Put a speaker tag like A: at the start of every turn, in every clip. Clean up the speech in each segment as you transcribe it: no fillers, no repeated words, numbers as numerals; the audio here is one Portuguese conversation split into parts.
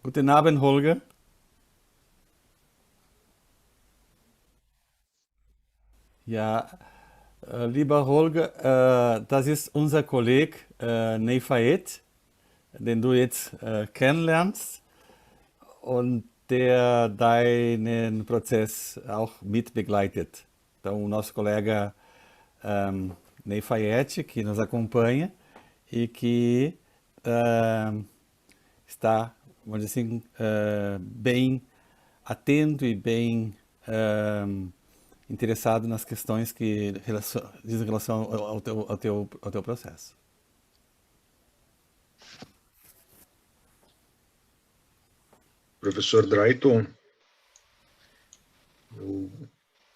A: Guten Abend, Holger. Ja, lieber Holger, das ist unser Kollege Ney Fayed, den du jetzt kennenlernst und der deinen Prozess auch mit begleitet. Então, o nosso colega Ney Fayed, que nos acompanha e que eh, está, vamos dizer assim, bem atento e bem interessado nas questões que dizem relação ao teu processo.
B: Professor Drayton, eu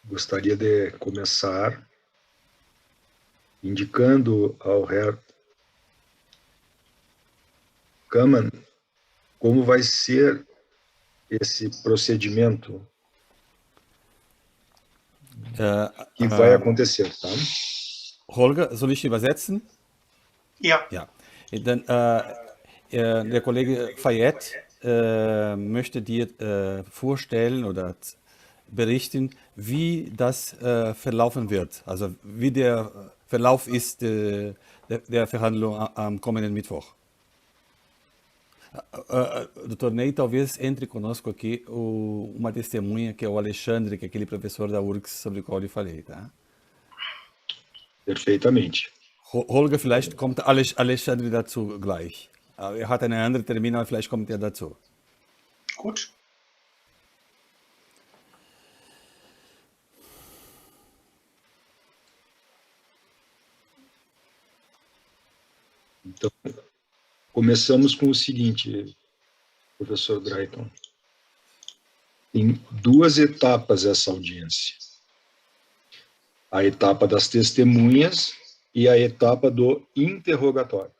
B: gostaria de começar indicando ao Herr Kaman como vai ser esse procedimento que vai acontecer, tá?
A: Holger, soll ich übersetzen?
C: Ja.
A: Ja. Dann, der Kollege Fayed möchte dir vorstellen oder berichten, wie das verlaufen wird. Also wie der Verlauf ist der Verhandlung am kommenden Mittwoch. Doutor Ney, talvez entre conosco aqui uma testemunha que é o Alexandre, que é aquele professor da URGS sobre o qual eu falei, tá?
B: Perfeitamente.
A: Holger, vielleicht kommt Alexandre dazu gleich. Er hat einen anderen Termin, aber vielleicht kommt er dazu.
C: Gut.
B: Então, começamos com o seguinte, professor Drayton. Tem duas etapas essa audiência. A etapa das testemunhas e a etapa do interrogatório.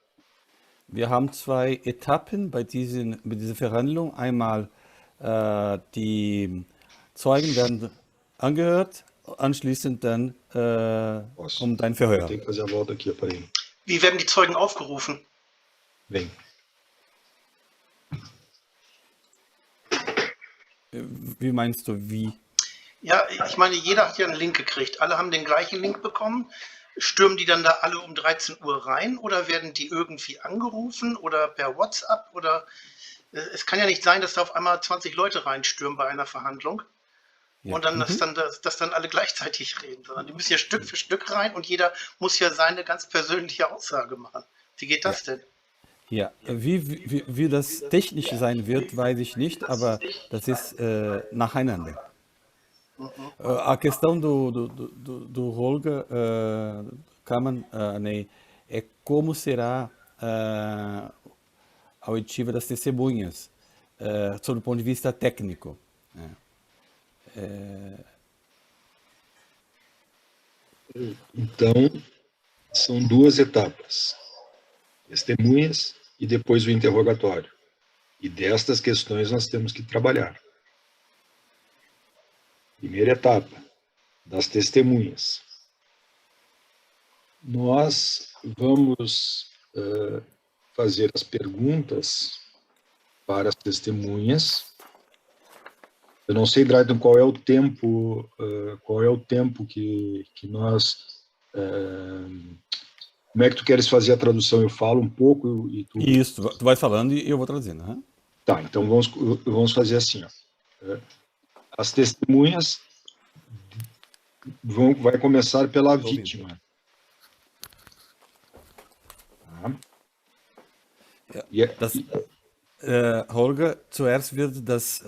A: Wir haben zwei Etappen bei dieser Verhandlung. Einmal die Zeugen werden angehört, anschließend dann kommt ein Verhör.
B: Tem que fazer a volta aqui, peraí.
C: Wie werden die Zeugen aufgerufen?
B: Vem.
A: Wie meinst du, wie?
C: Ja, ich meine, jeder hat ja einen Link gekriegt. Alle haben den gleichen Link bekommen. Stürmen die dann da alle um 13 Uhr rein oder werden die irgendwie angerufen oder per WhatsApp? Oder es kann ja nicht sein, dass da auf einmal 20 Leute reinstürmen bei einer Verhandlung und dann, dass dann alle gleichzeitig reden, sondern die müssen ja Stück für Stück rein und jeder muss ja seine ganz persönliche Aussage machen. Wie geht das denn?
A: Ja, wie das technisch sein wird, weiß ich nicht, aber das ist nacheinander. A questão do Holger Kaman Ney, é como será a oitiva das testemunhas, sob o ponto de vista técnico.
B: Então, são duas etapas. Testemunhas e depois o interrogatório. E destas questões nós temos que trabalhar. Primeira etapa, das testemunhas. Nós vamos fazer as perguntas para as testemunhas. Eu não sei, Drayton, qual é o tempo que nós... como é que tu queres fazer a tradução? Eu falo um pouco e tu...
A: Isso, tu vai falando e eu vou traduzindo. Né?
B: Tá, então vamos fazer assim. Ó. As testemunhas vai começar pela vítima.
A: Holger, zuerst wird das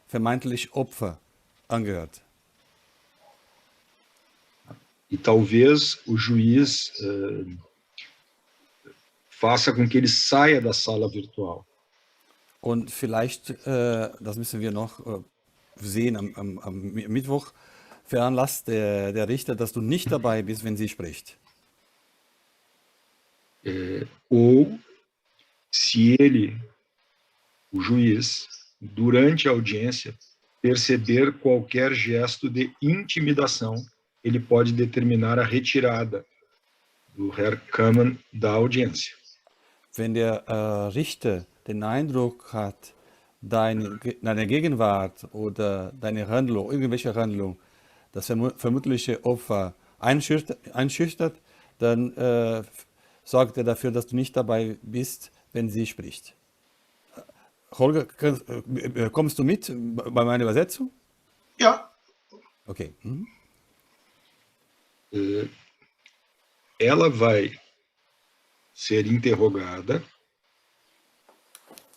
A: vermeintliche Opfer angehört.
B: E talvez o juiz faça com que ele saia da sala virtual.
A: Und vielleicht, das müssen wir noch sehen, am Mittwoch veranlasst der Richter, dass du nicht dabei bist, wenn sie spricht.
B: Ou se ele, o juiz, durante a audiência, perceber qualquer gesto de intimidação, ele pode determinar a retirada do Herr Kaman da audiência.
A: wenn der Richter den Eindruck hat, deine Gegenwart oder deine Handlung, irgendwelche Handlung, das vermutliche Opfer einschüchtert, dann sorgt er dafür, dass du nicht dabei bist, wenn sie spricht. Holger, kommst du mit bei meiner Übersetzung?
C: Ja,
A: Okay. Mhm.
B: Ela vai ser interrogada.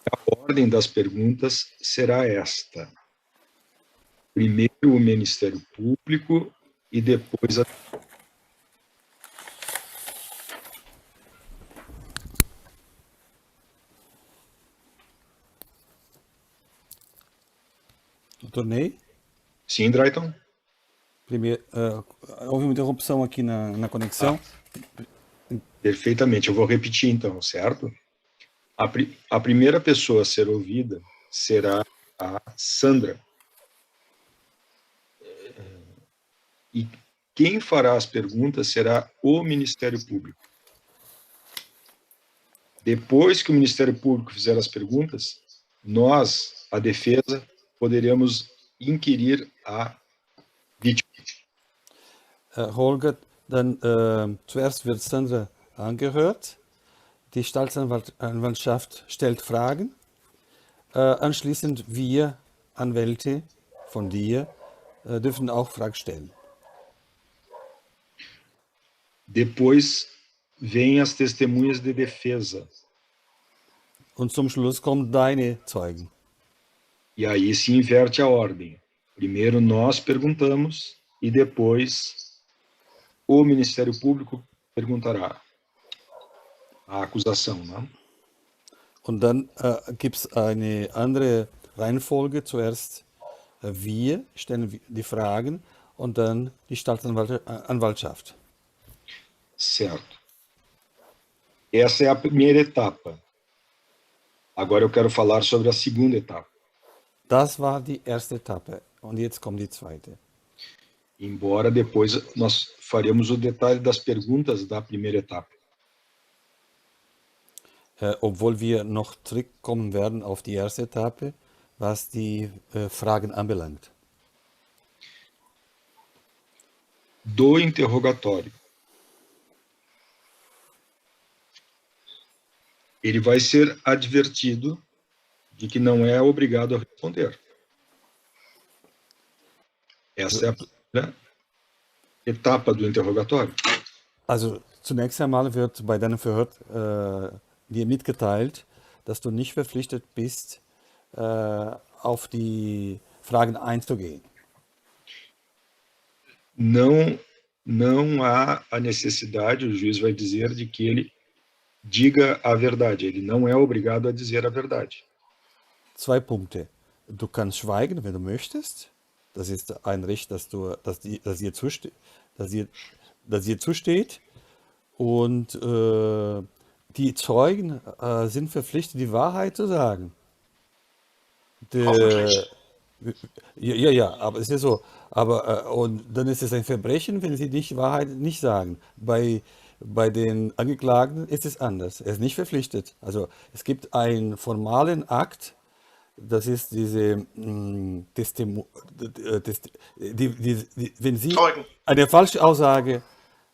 B: A ordem das perguntas será esta: primeiro o Ministério Público e depois a.
A: Tornei.
B: Sim, Drayton?
A: Primeiro, houve uma interrupção aqui na conexão.
B: Perfeitamente. Eu vou repetir então, certo? A primeira pessoa a ser ouvida será a Sandra. E quem fará as perguntas será o Ministério Público. Depois que o Ministério Público fizer as perguntas, nós, a defesa, poderemos inquirir a vítima.
A: Holger, dann zuerst wird Sandra angehört. Die Staatsanwaltschaft stellt Fragen. Anschließend wir Anwälte von dir dürfen auch Fragen stellen.
B: Depois vêm as testemunhas de defesa.
A: Und zum Schluss kommen deine Zeugen.
B: E aí se inverte a ordem. Primeiro nós perguntamos e depois o Ministério Público perguntará a acusação, né?
A: Und dann gibt es eine andere Reihenfolge. Zuerst wir stellen die Fragen und dann die Staatsanwaltschaft.
B: Certo. Essa é a primeira etapa. Agora eu quero falar sobre a segunda etapa.
A: Das war die erste Etappe und jetzt kommt die zweite.
B: Embora depois nós faremos o detalhe das perguntas da primeira etapa.
A: Obwohl wir noch zurückkommen werden auf die erste Etappe, was die Fragen anbelangt.
B: Do interrogatório. Ele vai ser advertido de que não é obrigado a responder. Essa é a primeira etapa do interrogatório.
A: Also zunächst einmal wird bei deinem Verhör dir mitgeteilt, dass du nicht verpflichtet bist, auf die Fragen einzugehen.
B: Não há a necessidade, o juiz vai dizer, de que ele diga a verdade. Ele não é obrigado a dizer a verdade.
A: Zwei Punkte. Du kannst schweigen, wenn du möchtest. Das ist ein Recht, das dir zusteht. Und die Zeugen sind verpflichtet, die Wahrheit zu sagen. Ja, aber es ist so. Aber und dann ist es ein Verbrechen, wenn sie die Wahrheit nicht sagen. Bei den Angeklagten ist es anders. Er ist nicht verpflichtet. Also es gibt einen formalen Akt, das ist diese wenn Sie
C: Zeugen.
A: eine falsche Aussage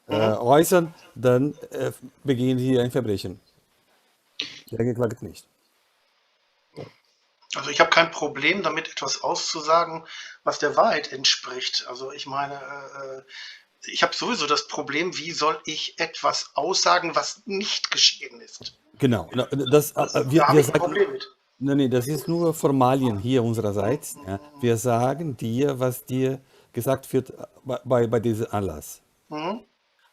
A: äußern, dann begehen Sie ein Verbrechen. Der Angeklagte nicht.
C: Also ich habe kein Problem damit, etwas auszusagen, was der Wahrheit entspricht. Also ich meine, ich habe sowieso das Problem, wie soll ich etwas aussagen, was nicht geschehen ist.
A: Genau.
C: Da habe ich ein
A: sagen,
C: Problem mit.
A: nein, das ist nur Formalien hier unsererseits. Ja. Wir sagen dir, was dir gesagt wird bei diesem Anlass.
C: Mhm.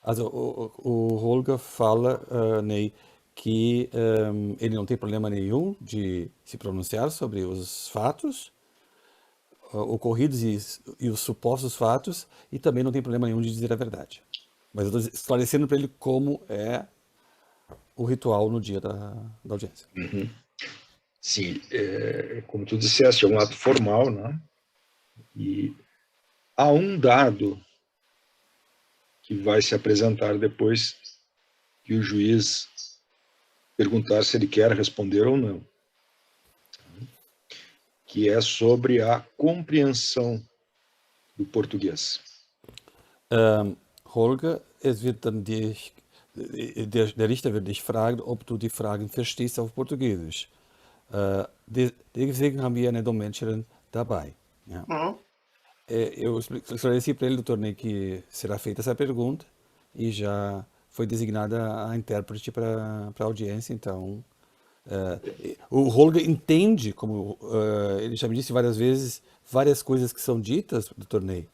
A: Also o Holger fala, Ney, que ele não tem problema nenhum de se pronunciar sobre os fatos ocorridos e os supostos fatos, e também não tem problema nenhum de dizer a verdade. Mas eu estou esclarecendo para ele como é o ritual no dia da audiência.
B: Uhum. Sim, como tu disseste, é um ato formal, né? E há um dado que vai se apresentar depois que o juiz perguntar se ele quer responder ou não, que é sobre a compreensão do português.
A: Holger, es wird dann der Richter wird dich fragen, ob du die Fragen verstehst auf Portugiesisch. Deswegen haben wir eine Dolmetscherin dabei. Ja.
C: Mhm.
A: Eu esclareci para ele do torneio que será feita essa pergunta e já foi designada a intérprete para a audiência, então o Holger entende, como ele já me disse várias vezes, várias coisas que são ditas do torneio,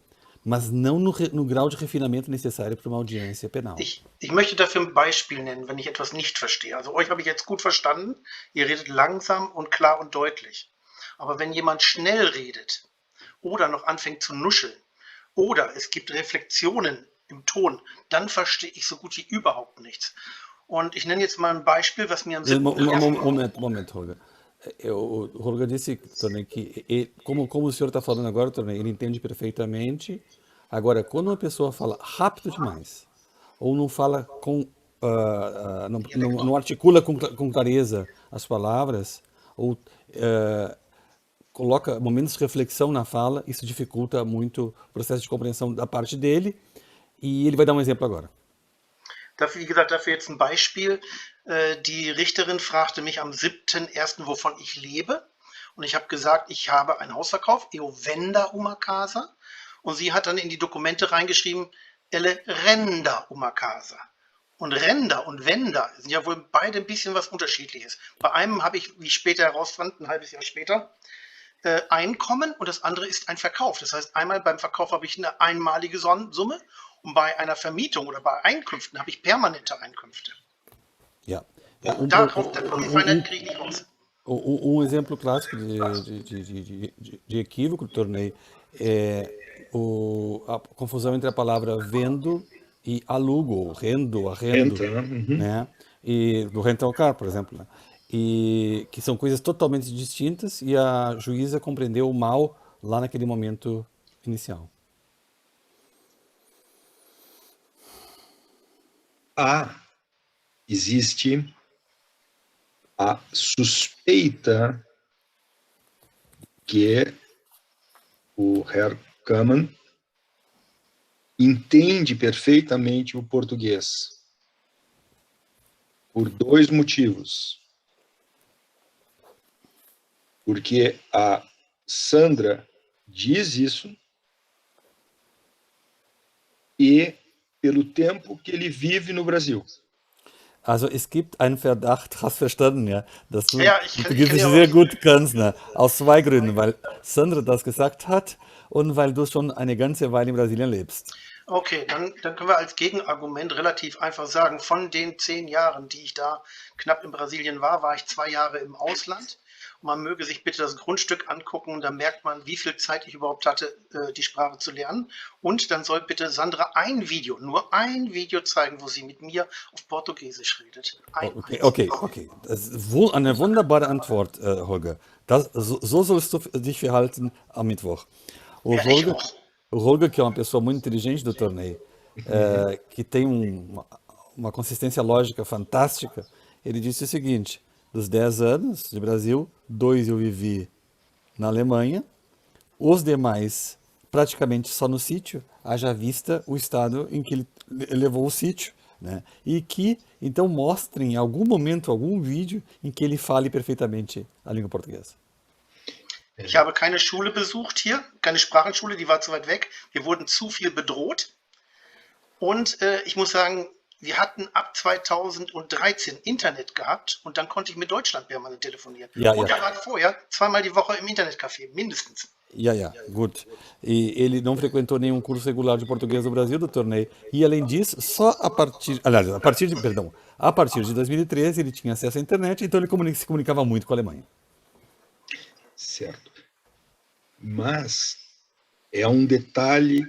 A: mas não no grau de refinamento necessário para uma audiência penal.
C: Ich möchte dafür ein Beispiel nennen, wenn ich etwas nicht verstehe. Also euch habe ich jetzt gut verstanden, ihr redet langsam und klar und deutlich. Aber wenn jemand schnell redet oder noch anfängt zu nuscheln oder es gibt Reflexionen im Ton, dann verstehe ich so gut wie überhaupt nichts. Und ich nenne jetzt mal ein Beispiel, was mir am 7.
A: Momento, Holger. O Holger disse, Tornei, que como o senhor está falando agora, Tornei, ele entende perfeitamente. Agora, quando uma pessoa fala rápido demais, ou não fala não articula com clareza as palavras, ou coloca momentos de reflexão na fala, isso dificulta muito o processo de compreensão da parte dele. E ele vai dar um exemplo agora.
C: Wie gesagt, dafür jetzt ein Beispiel. Die Richterin fragte mich am 7.1., wovon ich lebe. Und ich habe gesagt, ich habe einen Hausverkauf, eu venda uma casa. Und sie hat dann in die Dokumente reingeschrieben, elle renda uma casa. Und Render und Wender sind ja wohl beide ein bisschen was Unterschiedliches. Bei einem habe ich, wie ich später herausfand, ein halbes Jahr später, Einkommen und das andere ist ein Verkauf. Das heißt, einmal beim Verkauf habe ich eine einmalige Summe und bei einer Vermietung oder bei Einkünften habe ich permanente Einkünfte.
A: Ja.
C: Darauf kriege ich nicht raus.
A: Exemplo clássico de equívoco do torneio é a confusão entre a palavra vendo e alugo, arrendo, né? E do rental car, por exemplo, né? E que são coisas totalmente distintas e a juíza compreendeu mal lá naquele momento inicial.
B: Existe a suspeita que o Herr Kaman entende perfeitamente o português por dois motivos. Porque a Sandra diz isso e pelo tempo que ele vive no Brasil.
A: Also es gibt einen Verdacht, hast verstanden, ja, dass du
C: Portugiesisch
A: sehr gut kannst, ne? Aus zwei Gründen, weil Sandra das gesagt hat und weil du schon eine ganze Weile in Brasilien lebst.
C: Okay, dann können wir als Gegenargument relativ einfach sagen, von den 10 Jahren, die ich da knapp in Brasilien war ich 2 Jahre im Ausland. Und man möge sich bitte das Grundstück angucken, da merkt man, wie viel Zeit ich überhaupt hatte, die Sprache zu lernen. Und dann soll bitte Sandra nur ein Video zeigen, wo sie mit mir auf Portugiesisch redet.
A: Okay. Das ist eine wunderbare Antwort, Holger. So sollst du dich verhalten am Mittwoch. O Holger, que é uma pessoa muito inteligente do torneio, que tem uma consistência lógica fantástica, ele disse o seguinte: dos 10 anos de Brasil, 2 eu vivi na Alemanha, os demais praticamente só no sítio, haja vista o estado em que ele levou o sítio, né? E que, então, mostrem em algum momento, algum vídeo em que ele fale perfeitamente a língua portuguesa.
C: Ich habe keine Schule besucht hier, keine Sprachenschule, die war zu weit weg. Wir wurden zu viel bedroht. Und ich muss sagen, wir hatten ab 2013 Internet gehabt und dann konnte ich mit Deutschland permanent telefonieren. Wir waren vorher 2-mal die Woche im Internetcafé, mindestens.
A: Gut. E ele não frequentou nenhum curso regular de português no Brasil do torneio. E além disso, só a partir de 2013 ele tinha acesso à internet, então ele se comunicava muito com a Alemanha.
B: Certo. Mas é um detalhe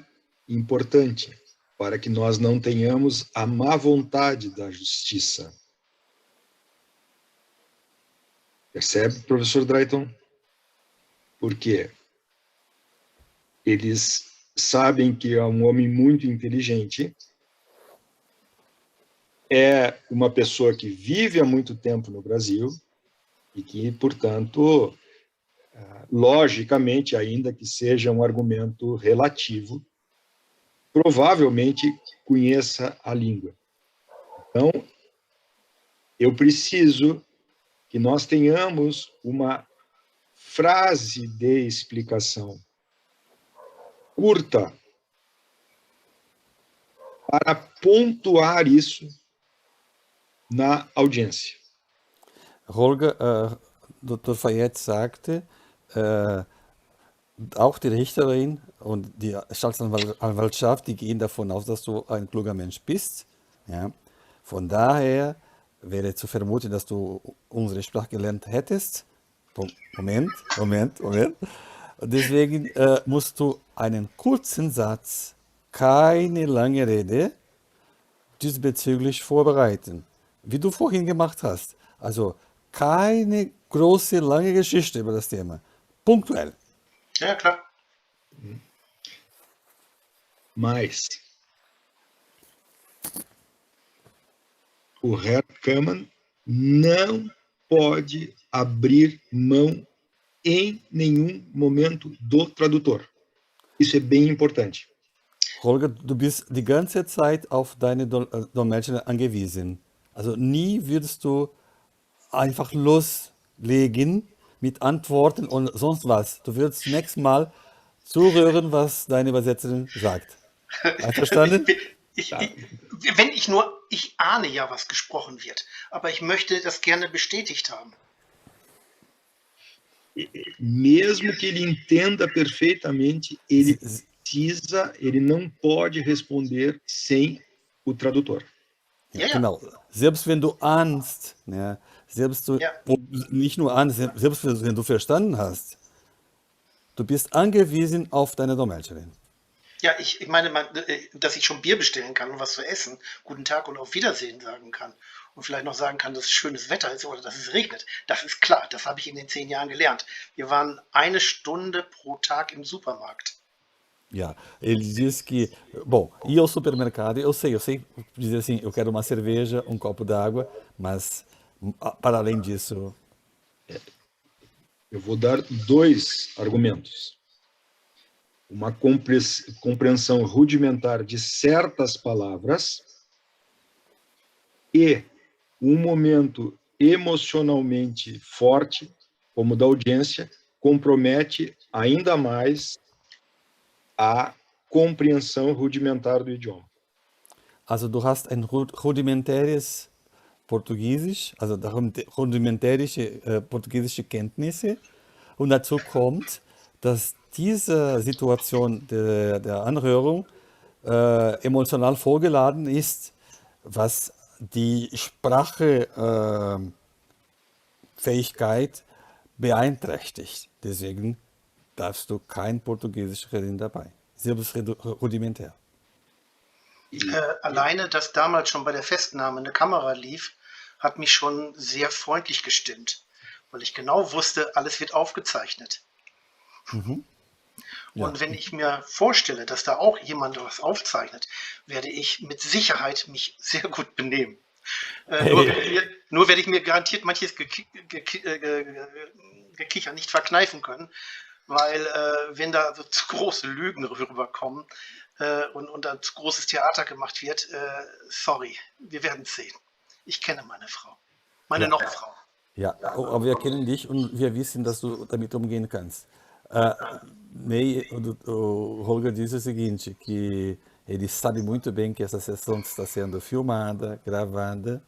B: importante para que nós não tenhamos a má vontade da justiça. Percebe, professor Drayton? Por quê? Eles sabem que é um homem muito inteligente é uma pessoa que vive há muito tempo no Brasil e que, portanto, logicamente, ainda que seja um argumento relativo, provavelmente conheça a língua. Então, eu preciso que nós tenhamos uma frase de explicação curta para pontuar isso na audiência.
A: Holger, Dr. Fayette sagte, auch die Richterin und die Staatsanwaltschaft, die gehen davon aus, dass du ein kluger Mensch bist. Ja? Von daher wäre zu vermuten, dass du unsere Sprache gelernt hättest. Moment. Und deswegen musst du einen kurzen Satz, keine lange Rede, diesbezüglich vorbereiten. Wie du vorhin gemacht hast. Also keine große, lange Geschichte über das Thema. Punktuell.
C: Ja, klar.
B: Mas o Herr Kaman não pode abrir mão em nenhum momento do tradutor. Isso é bem importante.
A: Holger, du bist die ganze Zeit auf deine Dolmetscher angewiesen. Also nie würdest du einfach loslegen mit Antworten und sonst was. Du würdest zunächst mal zuhören, was deine Übersetzerin sagt. Einverstanden?
C: Ich ahne ja, was gesprochen wird, aber ich möchte das gerne bestätigt haben.
B: Mesmo que ele entenda perfeitamente, ele não pode responder sem o tradutor.
A: Ja, genau. Selbst wenn du ahnst, ja, nicht nur ahnst, selbst wenn du verstanden hast, du bist angewiesen auf deine Dolmetscherin.
C: Ja, ich meine, dass ich schon Bier bestellen kann und was zu essen, guten Tag und auf Wiedersehen sagen kann und vielleicht noch sagen kann, dass es schönes Wetter ist oder dass es regnet. Das ist klar, das habe ich in den 10 Jahren gelernt. Wir waren 1 Stunde pro Tag im Supermarkt.
A: Yeah. Ele diz que, bom, ir ao supermercado, eu sei dizer assim, eu quero uma cerveja, um copo d'água, mas para além disso...
B: Eu vou dar 2 argumentos. Uma compreensão rudimentar de certas palavras e um momento emocionalmente forte, como o da audiência, compromete ainda mais a compreensão rudimentar do idioma.
A: Also du hast ein rudimentäres Portugiesisch, also rudimentärische portugiesische Kenntnisse und dazu kommt, dass diese Situation der Anhörung emotional vorgeladen ist, was die Sprachfähigkeit beeinträchtigt. Deswegen darfst du kein Portugiesisch reden dabei, selbst rudimentär.
C: Alleine, dass damals schon bei der Festnahme eine Kamera lief, hat mich schon sehr freundlich gestimmt, weil ich genau wusste, alles wird aufgezeichnet.
A: Mhm. Ja.
C: Und wenn ich mir vorstelle, dass da auch jemand was aufzeichnet, werde ich mit Sicherheit mich sehr gut benehmen. Nur werde ich mir garantiert manches Gekicher nicht verkneifen können, weil wenn da so zu große Lügen rüberkommen und da zu großes Theater gemacht wird, sorry, wir werden es sehen. Ich kenne meine Frau, meine Noch-Frau.
A: Ja, aber wir kennen dich und wir wissen, dass du damit umgehen kannst. Ney, o Holger disse o seguinte, que ele sabe muito bem que essa sessão está sendo filmada, gravada,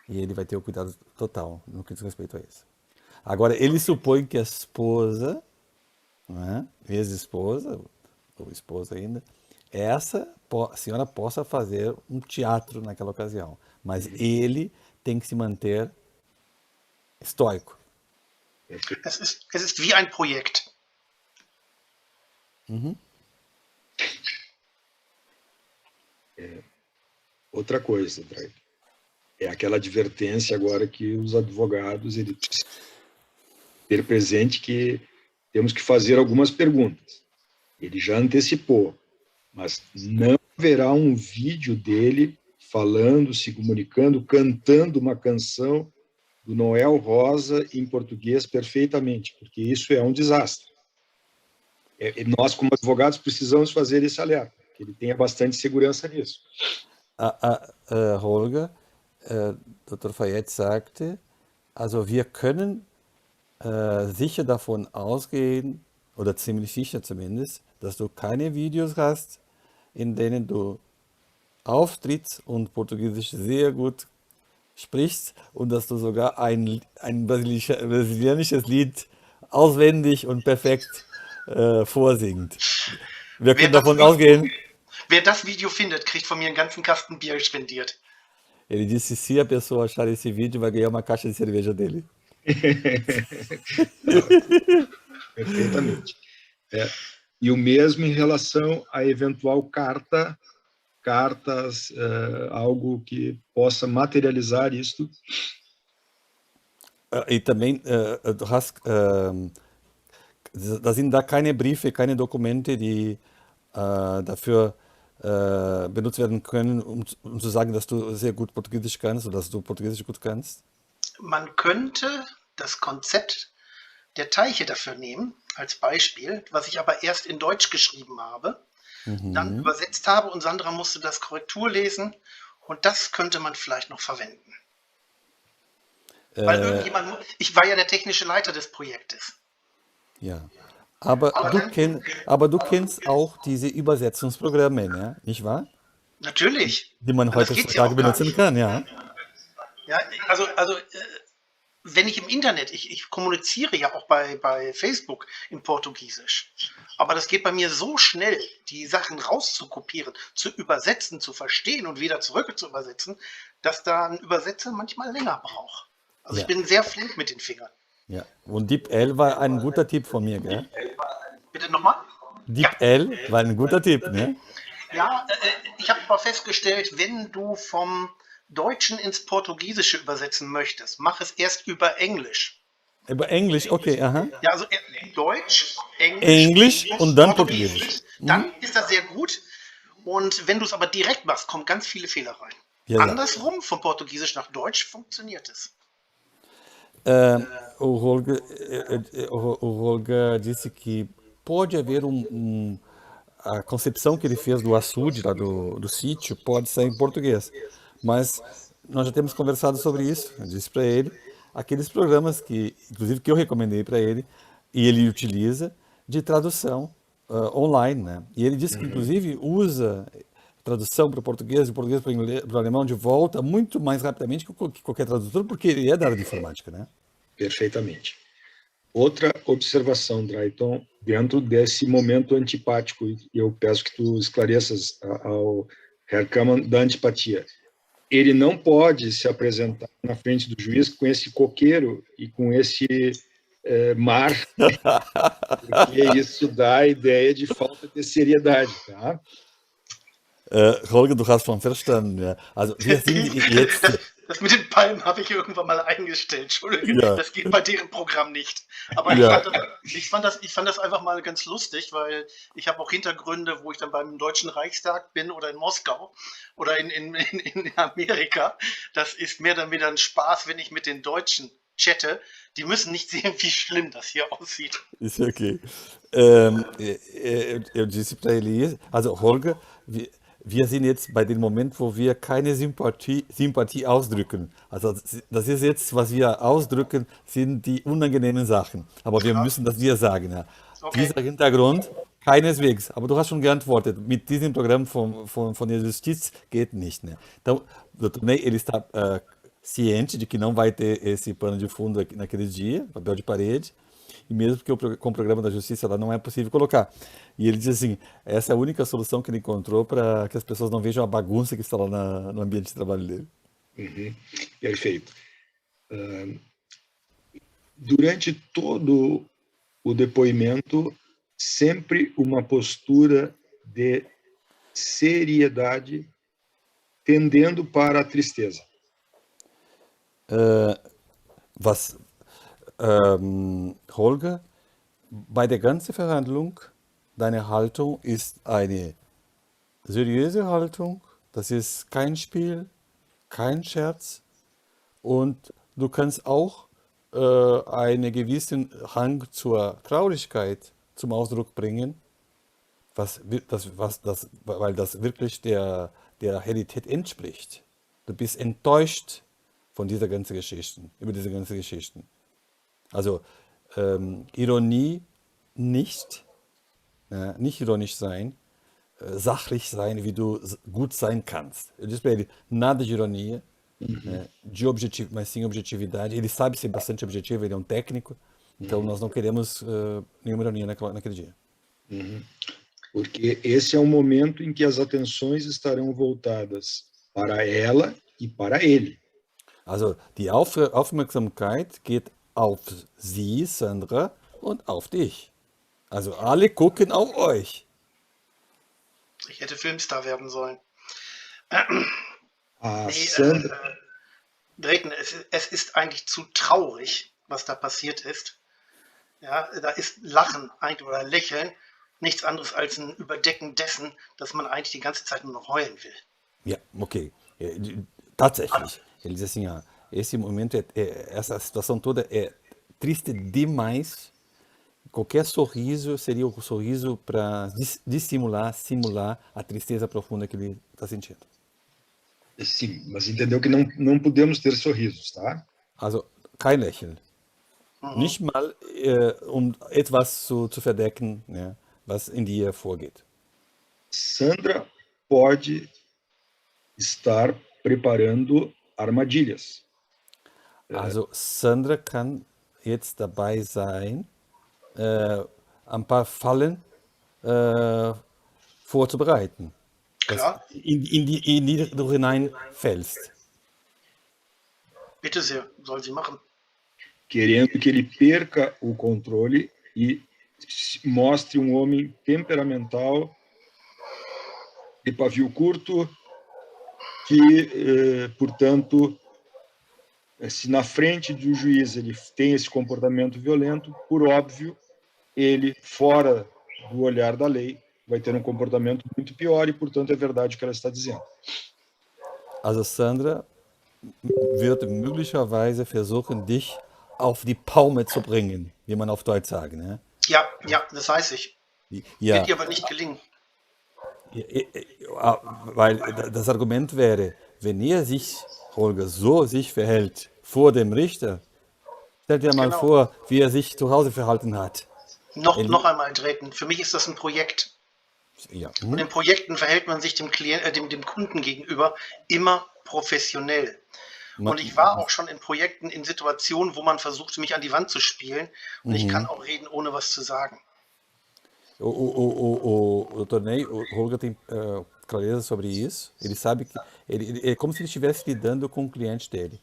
A: e ele vai ter o cuidado total no que diz respeito a isso. Agora, ele supõe que a esposa, né, ex-esposa, ou esposa ainda, essa senhora possa fazer um teatro naquela ocasião, mas ele tem que se manter estoico.
C: Es ist wie ein Projekt.
A: Uhum.
B: Outra coisa, Drake, é aquela advertência agora que os advogados eles precisam ter presente que temos que fazer algumas perguntas. Ele já antecipou, mas não haverá um vídeo dele falando, se comunicando, cantando uma canção do Noel Rosa em português perfeitamente, porque isso é um desastre. Nós, como advogados, precisamos fazer esse alerta, que ele tenha bastante segurança nisso.
A: Holger, Dr. Fayette sagte, also wir können sicher davon ausgehen, oder ziemlich sicher zumindest, dass du keine Videos hast, in denen du auftrittst und Portugiesisch sehr gut sprichst und dass du sogar ein brasilianisches Lied auswendig und perfekt vorsingt. Wir können davon ausgehen.
C: Wer das Video findet, kriegt von mir einen ganzen Kasten Bier spendiert.
A: Ele disse: se a pessoa achar esse vídeo, vai ganhar uma caixa de cerveja dele.
B: Perfeitamente. E o mesmo em relação a eventual cartas, algo que possa materializar isto.
A: E também, du hast, da sind da keine Briefe, keine Dokumente, die dafür benutzt werden können, um zu sagen, dass du sehr gut Portugiesisch kannst oder dass du Portugiesisch gut kannst?
C: Man könnte das Konzept der Teiche dafür nehmen, als Beispiel, was ich aber erst in Deutsch geschrieben habe, dann übersetzt habe und Sandra musste das Korrektur lesen und das könnte man vielleicht noch verwenden. Weil ich war ja der technische Leiter des Projektes.
A: Ja, aber du kennst auch diese Übersetzungsprogramme, ne? Nicht wahr?
C: Natürlich.
A: Die man
C: Das geht's ja
A: heutzutage
C: auch gar
A: benutzen
C: nicht.
A: kann, ja.
C: Ja, also wenn ich im Internet, ich kommuniziere ja auch bei Facebook in Portugiesisch, aber das geht bei mir so schnell, die Sachen rauszukopieren, zu übersetzen, zu verstehen und wieder zurück zu übersetzen, dass da ein Übersetzer manchmal länger braucht. Also
A: Ja.
C: ich bin sehr flink mit den Fingern.
A: Ja. Und DeepL war ein guter Tipp von mir, gell?
C: Bitte nochmal?
A: DeepL war ein guter Tipp, ne?
C: Ja, ich habe aber festgestellt, wenn du vom Deutschen ins Portugiesische übersetzen möchtest, mach es erst über Englisch.
A: Über Englisch, okay, aha.
C: Ja, also Deutsch,
A: Englisch und dann Portugiesisch.
C: Dann ist das sehr gut. Und wenn du es aber direkt machst, kommen ganz viele Fehler rein.
A: Ja, ja.
C: Andersrum, von Portugiesisch nach Deutsch, funktioniert es.
A: O Holger disse que pode haver a concepção que ele fez do açude, lá do sítio, pode ser em português. Mas nós já temos conversado sobre isso. Eu disse para ele, aqueles programas que, inclusive, que eu recomendei para ele, e ele utiliza, de tradução online, né? E ele disse que, inclusive, usa tradução para o português, de português para o alemão de volta, muito mais rapidamente que qualquer tradutor, porque ele é da área de informática, né?
B: Perfeitamente. Outra observação, Drayton, dentro desse momento antipático, e eu peço que tu esclareças ao Herr Kaman da antipatia. Ele não pode se apresentar na frente do juiz com esse coqueiro e com esse mar, porque isso dá a ideia de falta de seriedade, tá?
A: Holger, du hast schon verstanden. Ja. Also wir sind jetzt.
C: Das mit den Palmen habe ich irgendwann mal eingestellt. Entschuldigung,
A: Ja.
C: das geht bei deren Programm nicht. Aber
A: Ja.
C: ich fand das einfach mal ganz lustig, weil ich habe auch Hintergründe, wo ich dann beim Deutschen Reichstag bin oder in Moskau oder in Amerika. Das ist mehr dann wieder ein Spaß, wenn ich mit den Deutschen chatte. Die müssen nicht sehen, wie schlimm das hier aussieht.
A: Ist okay. Eu disse para ele isso. Also Holger, wir sind jetzt bei dem Moment, wo wir keine Sympathie ausdrücken. Also das ist jetzt, was wir ausdrücken, sind die unangenehmen Sachen. Aber wir müssen das dir sagen. Ja.
C: Okay.
A: Dieser Hintergrund, keineswegs. Aber du hast schon geantwortet. Mit diesem Programm von der Justiz geht nicht. Né? Então, o Dr. Ney, ele está ciente de que não vai ter esse pano de fundo aqui naquele dia, papel de parede. E mesmo porque com o programa da justiça lá não é possível colocar. E ele diz assim, essa é a única solução que ele encontrou para que as pessoas não vejam a bagunça que está lá no ambiente de trabalho dele.
B: Perfeito. Durante todo o depoimento, sempre uma postura de seriedade tendendo para a tristeza.
A: Holger, bei der ganzen Verhandlung, deine Haltung ist eine seriöse Haltung, Das ist kein Spiel, kein Scherz. Und du kannst auch einen gewissen Hang zur Traurigkeit zum Ausdruck bringen, weil das wirklich der Realität entspricht. Du bist enttäuscht von dieser ganzen Geschichten, über diese ganzen Geschichten. Also Ironie nicht, nicht ironisch sein, sachlich sein, wie du gut sein kannst. Eu disse para ele, nada de ironia, né, mas sim objetividade. Ele sabe ser bastante objetivo, ele é um técnico, então nós não queremos nenhuma ironia naquele dia.
B: Porque esse é o momento em que as atenções estarão voltadas para ela e para ele.
A: Also die Aufmerksamkeit geht auf sie, Sandra, und auf dich. Also alle gucken auf euch.
C: Ich hätte Filmstar werden sollen.
B: A
C: Nee,
B: Sandra,
C: Drayton, es ist eigentlich zu traurig, was da passiert ist. Ja, da ist Lachen eigentlich oder Lächeln nichts anderes als ein Überdecken dessen, dass man eigentlich die ganze Zeit nur noch heulen will.
A: Ja, okay. Tatsächlich. Ele diz assim, esse momento, essa situação toda é triste demais. Qualquer sorriso seria um sorriso para simular a tristeza profunda que ele está sentindo.
B: sim, mas entendeu que não podemos ter sorrisos, tá?
A: Also kein Lächeln. Nicht mal, um etwas zu verdecken, ja, was in dir vorgeht.
B: Sandra pode estar preparando armadilhas.
A: Also Sandra kann jetzt dabei sein, ein paar Fallen vorzubereiten,
C: Klar,
A: in die du hineinfällst.
C: bitte sehr, soll sie machen.
B: Querendo que ele perca o controle e mostre um homem temperamental, de pavio curto, que, portanto, se na frente do juiz ele tem esse comportamento violento, por óbvio, ele, fora do olhar da lei, vai ter um comportamento muito pior e, portanto, é verdade o que ela está dizendo.
A: Also Sandra wird möglicherweise versuchen, dich auf die Palme zu bringen, wie man auf Deutsch sagt. Ne?
C: Ja, das weiß ich.
A: Ja,
C: Wird ihr aber nicht gelingen.
A: weil das Argument wäre, wenn er sich, Holger, so sich verhält vor dem Richter, stell dir mal
C: Genau.
A: vor, wie er sich zu Hause verhalten hat.
C: Noch einmal treten. Für mich ist das ein Projekt.
A: Ja.
C: Und in Projekten verhält man sich dem Kunden gegenüber immer professionell. Und ich war auch schon in Projekten, in Situationen, wo man versuchte, mich an die Wand zu spielen. Und ich kann auch reden, ohne was zu sagen.
A: O torneio, o Holger tem clareza sobre isso. Ele sabe que é como se ele estivesse lidando com o cliente dele,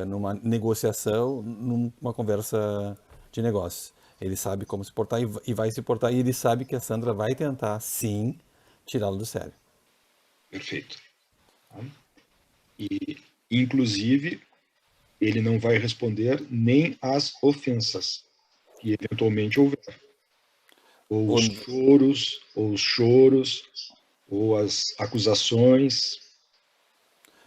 A: numa negociação, numa conversa de negócios. Ele sabe como se portar e vai se portar. E ele sabe que a Sandra vai tentar, sim, tirá-lo do sério.
B: Perfeito. E, inclusive, ele não vai responder nem às ofensas que eventualmente houver. Ou os choros, ou as acusações.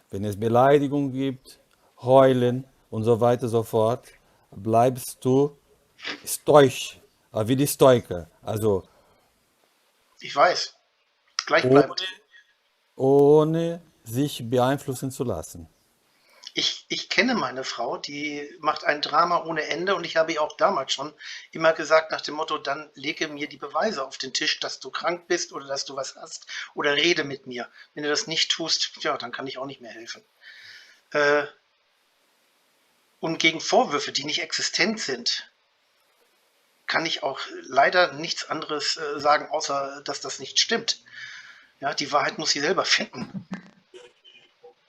A: Wenn es Beleidigung gibt, heulen und so weiter und so fort, bleibst du stoisch, wie die Stoiker. Also
C: Ich weiß. Gleichbleibend.
A: ohne sich beeinflussen zu lassen.
C: Ich kenne meine Frau, die macht ein Drama ohne Ende und ich habe ihr auch damals schon immer gesagt nach dem Motto, dann lege mir die Beweise auf den Tisch, dass du krank bist oder dass du was hast oder rede mit mir. Wenn du das nicht tust, ja, dann kann ich auch nicht mehr helfen. Und gegen Vorwürfe, die nicht existent sind, kann ich auch leider nichts anderes sagen, außer dass das nicht stimmt. Ja, die Wahrheit muss sie selber finden.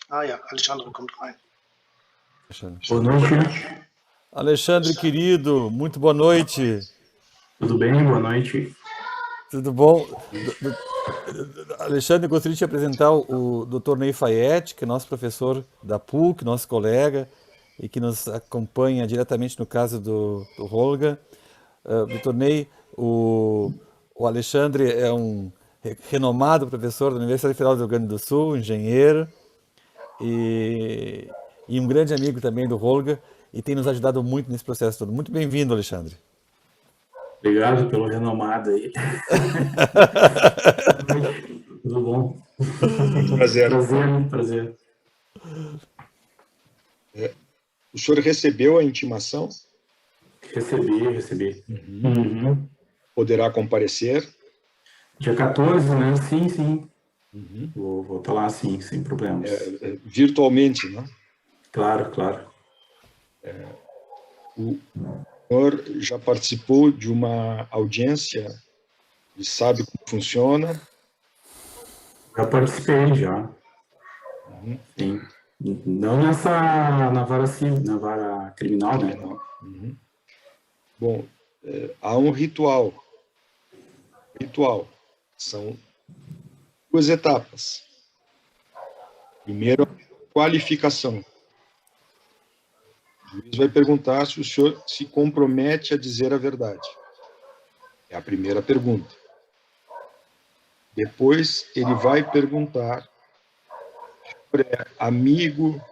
C: Ah ja, Alexandre kommt rein.
D: Boa noite,
A: Alexandre, querido, muito boa noite.
D: tudo bem? Boa noite.
A: Tudo bom? Alexandre, gostaria de te apresentar o Dr. Ney Fayette, que é nosso professor da PUC, nosso colega, e que nos acompanha diretamente no caso do Holger. Dr. Ney, o Alexandre renomado professor da Universidade Federal do Rio Grande do Sul, engenheiro, e um grande amigo também do Holger, e tem nos ajudado muito nesse processo todo. Muito bem-vindo, Alexandre.
D: Obrigado pelo renomado aí. Tudo bom?
B: Prazer.
D: Prazer.
B: O senhor recebeu a intimação?
D: Recebi. Uhum.
B: Poderá comparecer?
D: Dia 14, né? Sim. Vou estar lá, sim, sem problemas.
B: Virtualmente, né?
D: Claro.
B: O senhor já participou de uma audiência e sabe como funciona?
D: Já participei, já. Sim. Não na vara civil, na vara criminal, né?
B: Bom, há um ritual. São 2 etapas. Primeiro, a qualificação. O juiz vai perguntar se o senhor se compromete a dizer a verdade. É a primeira pergunta. Depois, ele vai perguntar se o senhor é amigo,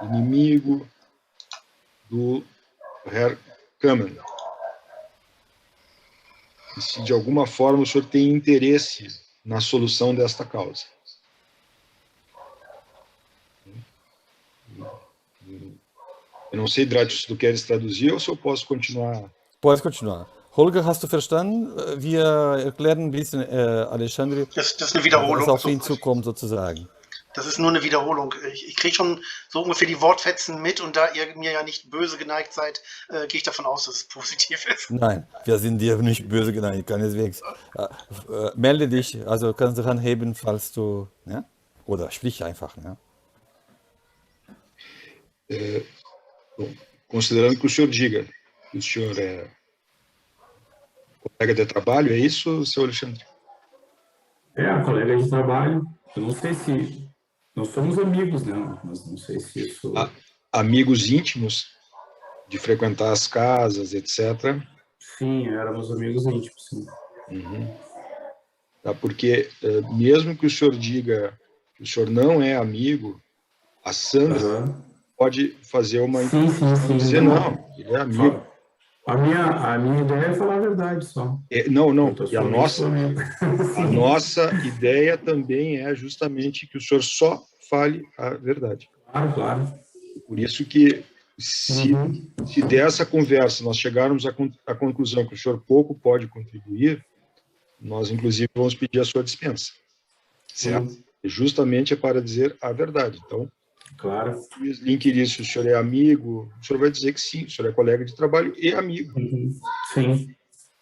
B: inimigo do Herr Kamen. E se, de alguma forma, o senhor tem interesse na solução desta causa. Eu não sei, Drath, se tu queres traduzir ou se eu posso continuar.
A: Pode continuar. Holger, hast du verstanden? Wir erklären ein bisschen, Alexandre,
C: Das ist eine Wiederholung.
A: was auf ihn zukommt, sozusagen.
C: Das ist nur eine Wiederholung. Ich kriege schon so ungefähr die Wortfetzen mit und da ihr mir ja nicht böse geneigt seid, gehe ich davon aus, dass es positiv ist.
A: Nein, wir sind dir nicht böse geneigt, keineswegs. Melde dich, also kannst du anheben, falls du, ja? Oder sprich einfach, ja?
B: Considerando que o senhor diga que o senhor é colega de trabalho, é isso, seu Alexandre?
D: Colega de trabalho. Eu não sei se... Nós somos amigos, né? Mas não sei se isso...
B: Amigos íntimos, de frequentar as casas, etc.
D: Sim, éramos amigos íntimos, sim.
B: Tá, porque mesmo que o senhor diga que o senhor não é amigo, a Sandra pode fazer uma
D: Sim.
B: dizer não, ele é amigo.
D: A minha ideia é falar a verdade só.
B: Não. E a nossa ideia também é justamente que o senhor só fale a verdade.
D: Claro.
B: Por isso que, se dessa conversa nós chegarmos à conclusão que o senhor pouco pode contribuir, nós, inclusive, vamos pedir a sua dispensa. Certo? Justamente é para dizer a verdade. Então,
D: claro.
B: Se o juiz lhe inquirir se o senhor é amigo, o senhor vai dizer que sim, o senhor é colega de trabalho e amigo.
D: Sim.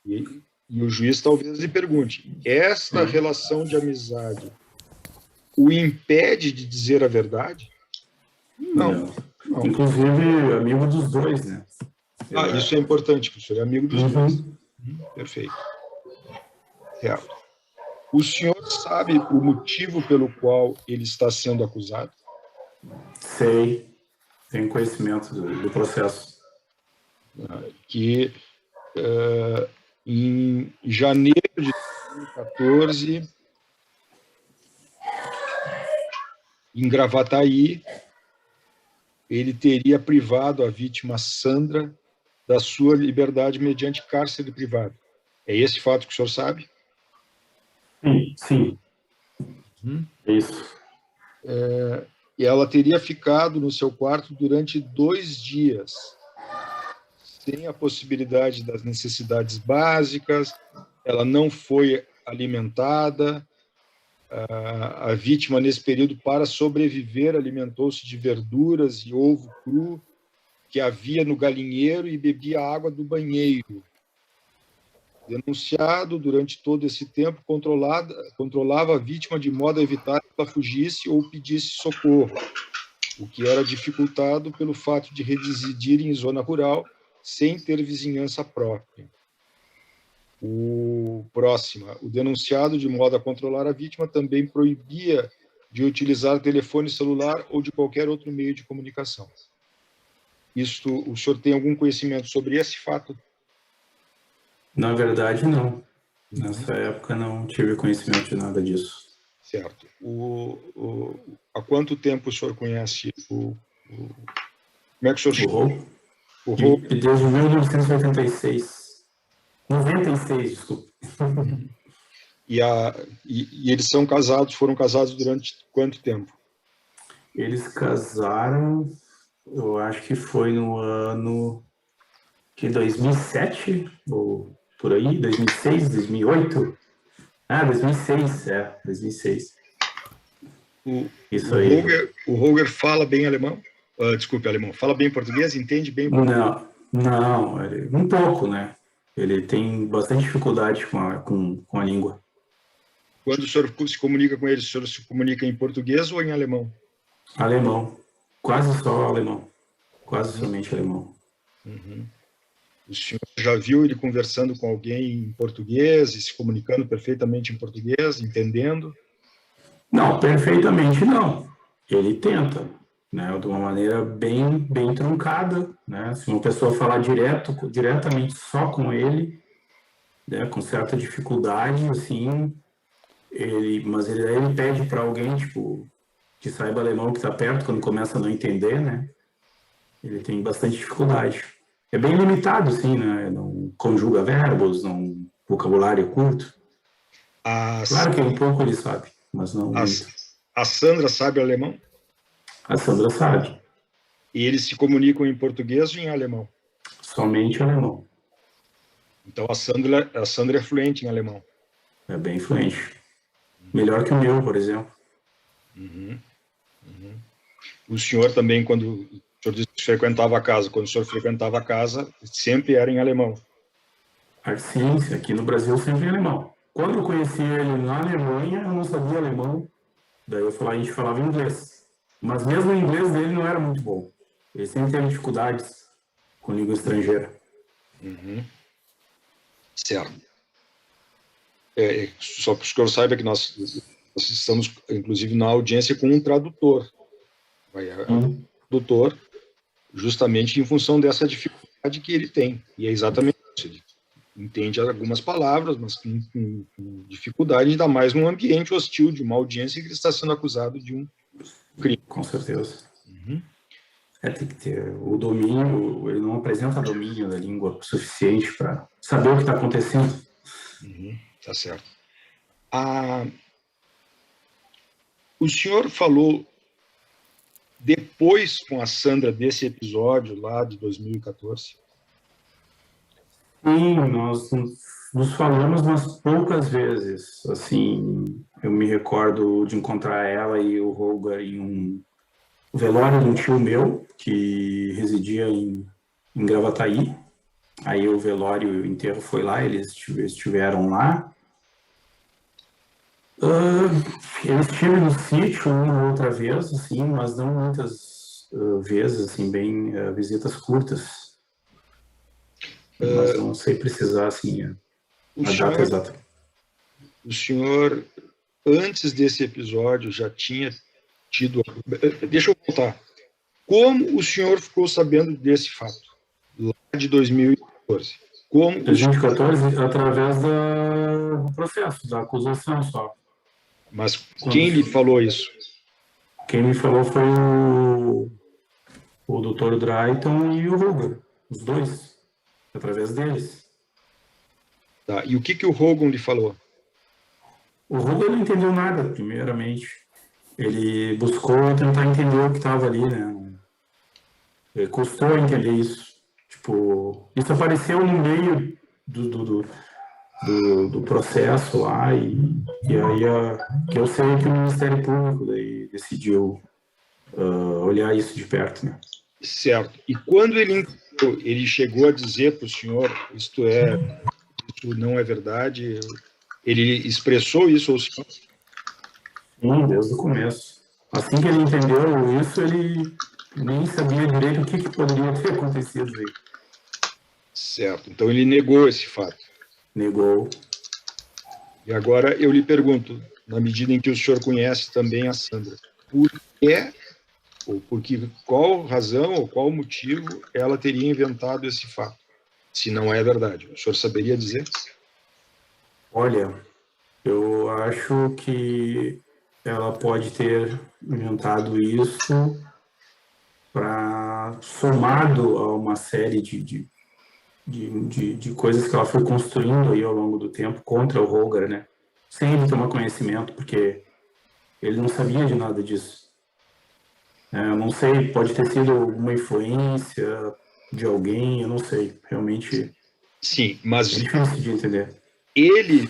B: E o juiz talvez lhe pergunte, esta relação de amizade o impede de dizer a verdade? Não.
D: Inclusive, amigo dos dois, né?
B: Isso é importante, que o senhor é amigo dos dois. Perfeito. O senhor sabe o motivo pelo qual ele está sendo acusado?
D: Sei. Tenho conhecimento do processo.
B: Que em janeiro de 2014, em Gravataí, ele teria privado a vítima Sandra da sua liberdade mediante cárcere privado. É esse fato que o senhor sabe?
D: Sim. Isso.
B: E ela teria ficado no seu quarto durante 2 dias, sem a possibilidade das necessidades básicas, ela não foi alimentada, a vítima, nesse período, para sobreviver, alimentou-se de verduras e ovo cru que havia no galinheiro e bebia água do banheiro. Denunciado, durante todo esse tempo, controlava a vítima de modo a evitar que ela fugisse ou pedisse socorro, o que era dificultado pelo fato de residir em zona rural, sem ter vizinhança própria. O denunciado, de modo a controlar a vítima, também proibia de utilizar telefone celular ou de qualquer outro meio de comunicação. O senhor tem algum conhecimento sobre esse fato?
D: Na verdade, não. Nessa época não tive conhecimento de nada disso.
B: Certo. Há quanto tempo o senhor conhece como é que o senhor
D: O
B: chama?
D: Rogue?
B: O Rogue?
D: Desde 1986. 96, desculpa.
B: E eles são casados, foram casados durante quanto tempo?
D: Eles casaram, eu acho que foi no ano de 2007, ou por aí, 2006, 2008. Ah, 2006, 2006. Isso aí.
B: O Roger fala bem alemão? Desculpe, alemão. Fala bem português? Entende bem português?
D: Não, um pouco, né? Ele tem bastante dificuldade com a língua.
B: Quando o senhor se comunica com ele, o senhor se comunica em português ou em alemão?
D: Alemão. Quase só alemão. Quase somente alemão.
B: O senhor já viu ele conversando com alguém em português e se comunicando perfeitamente em português, entendendo?
D: Não, perfeitamente não. Ele tenta, né? De uma maneira bem truncada, né? Se uma pessoa falar diretamente só com ele, né? Com certa dificuldade, assim, mas ele pede para alguém, tipo, que saiba alemão que está perto, quando começa a não entender, né? Ele tem bastante dificuldade. É bem limitado, sim, né? Não conjuga verbos, não vocabulário curto. Claro que um pouco ele sabe, mas não muito.
B: A Sandra sabe alemão?
D: A Sandra sabe.
B: E eles se comunicam em português ou em alemão?
D: Somente alemão.
B: Então a Sandra é fluente em alemão.
D: É bem fluente. Melhor que o meu, por exemplo.
B: O senhor também, quando o senhor disse que frequentava a casa, quando o senhor frequentava a casa, sempre era em alemão?
D: Sim, aqui no Brasil sempre em alemão. Quando eu conheci ele na Alemanha, eu não sabia alemão. Daí a gente falava inglês. Mas mesmo o inglês dele não era muito bom. Ele sempre teve dificuldades com língua estrangeira.
B: Certo. Só para o senhor saiba que nós estamos, inclusive, na audiência com um tradutor. Tradutor, justamente em função dessa dificuldade que ele tem. E é exatamente isso. Ele entende algumas palavras, mas com dificuldade, ainda mais num ambiente hostil de uma audiência que ele está sendo acusado de um crime.
D: Com certeza. Tem que ter o domínio, ele não apresenta domínio da língua suficiente para saber o que está acontecendo.
B: Tá certo. O senhor falou depois com a Sandra desse episódio lá de 2014?
D: Sim, nós nos falamos umas poucas vezes. Assim, eu me recordo de encontrar ela e o Roger em um velório de um tio meu que residia em Gravataí. Aí o velório e o enterro foi lá, eles estiveram lá. Eu estive no sítio uma outra vez, assim, mas não muitas vezes, assim, bem visitas curtas. Mas não sei precisar, assim, a data exata.
B: O senhor, antes desse episódio, já tinha tido... Deixa eu voltar. Como o senhor ficou sabendo desse fato? Lá de 2014. Como
D: 2014, através do processo, da acusação só.
B: Mas quem lhe falou isso?
D: Quem me falou foi o Dr. Drayton e o Roger, os dois, através deles.
B: Tá. E o que o Hogan lhe falou?
D: O Roger não entendeu nada, primeiramente. Ele buscou tentar entender o que estava ali, né? Ele custou entender isso. Tipo, isso apareceu no meio do processo lá, e aí que eu sei que o Ministério Público daí decidiu olhar isso de perto, né?
B: Certo. E quando ele chegou a dizer para o senhor, isso não é verdade, ele expressou isso ao senhor?
D: Sim, desde o começo. Assim que ele entendeu isso, ele nem sabia direito o que poderia ter acontecido aí.
B: Certo. Então ele negou esse fato.
D: Negou.
B: E agora eu lhe pergunto, na medida em que o senhor conhece também a Sandra, qual razão ou qual motivo ela teria inventado esse fato? Se não é verdade, o senhor saberia dizer?
D: Olha, eu acho que ela pode ter inventado isso somado a uma série de coisas que ela foi construindo aí ao longo do tempo contra o Holger, né? Sem ele tomar conhecimento, porque ele não sabia de nada disso. Eu não sei, pode ter sido uma influência de alguém, eu não sei. Realmente
B: Sim,
D: é
B: mas
D: difícil de entender.
B: ele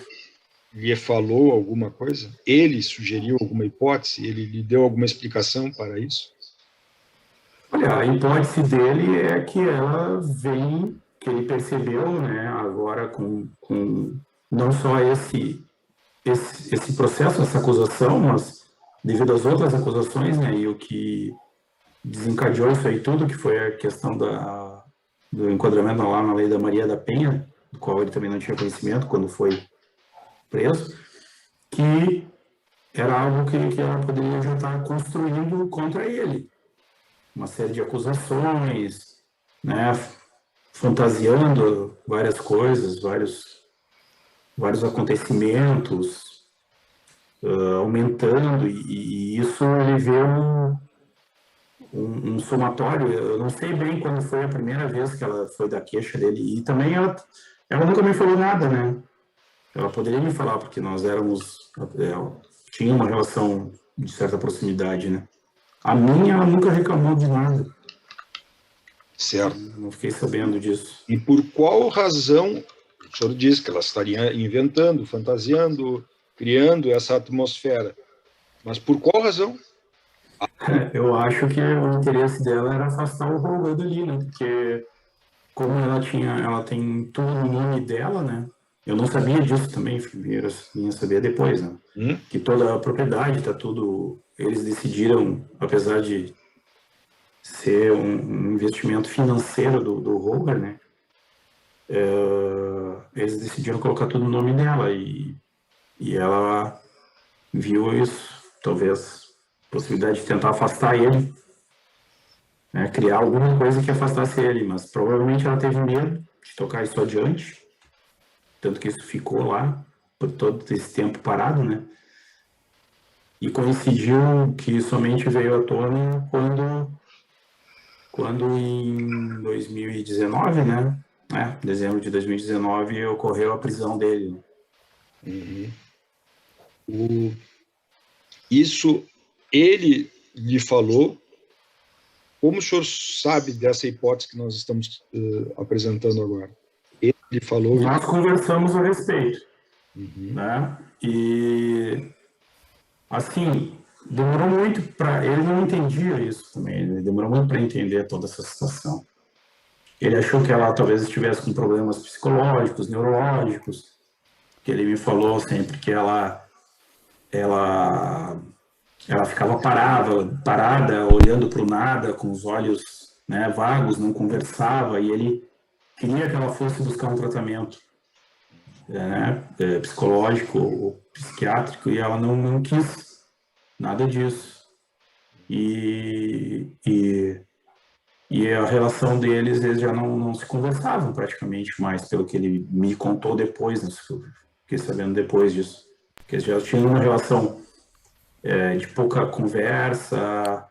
B: lhe falou alguma coisa? Ele sugeriu alguma hipótese? Ele lhe deu alguma explicação para isso?
D: Olha, a hipótese dele é que ela vem, que ele percebeu, né, agora com não só esse processo, essa acusação, mas devido às outras acusações, né, e o que desencadeou isso aí tudo, que foi a questão do enquadramento lá na lei da Maria da Penha, do qual ele também não tinha conhecimento quando foi preso, que era algo que ela poderia já estar construindo contra ele. Uma série de acusações, né, fantasiando várias coisas, vários acontecimentos, aumentando, e isso ele vê um somatório. Eu não sei bem quando foi a primeira vez que ela foi da queixa dele, e também ela nunca me falou nada, né? Ela poderia me falar, porque nós tinha uma relação de certa proximidade, né? A minha, ela nunca reclamou de nada.
B: Certo.
D: Não fiquei sabendo disso.
B: E por qual razão o senhor diz que ela estaria inventando, fantasiando, criando essa atmosfera? Mas por qual razão?
D: Eu acho que o interesse dela era afastar o Rogan dali, né? Porque como ela tem tudo no nome dela, né? Eu não sabia disso também, vinha saber depois, né? Que toda a propriedade tá tudo, eles decidiram, apesar de ser um investimento financeiro do Rogan, né? Eles decidiram colocar tudo no nome dela e ela viu isso, talvez possibilidade de tentar afastar ele, né, criar alguma coisa que afastasse ele, mas provavelmente ela teve medo de tocar isso adiante, tanto que isso ficou lá por todo esse tempo parado, né? E coincidiu que somente veio à tona quando em 2019, né? Dezembro de 2019 ocorreu a prisão dele.
B: Isso ele lhe falou. Como o senhor sabe dessa hipótese que nós estamos apresentando agora? Ele falou.
D: Nós conversamos a respeito, né? E assim, demorou muito para ele não entendia isso também. Ele demorou muito para entender toda essa situação. Ele achou que ela talvez estivesse com problemas psicológicos, neurológicos, que ele me falou sempre que ela ficava parada, olhando para o nada, com os olhos, né, vagos, não conversava, e ele queria que ela fosse buscar um tratamento, né, psicológico ou psiquiátrico, e ela não quis nada disso. E a relação deles, eles já não se conversavam praticamente mais, pelo que ele me contou depois, né, fiquei sabendo depois disso. Que eles já tinham uma relação de pouca conversa,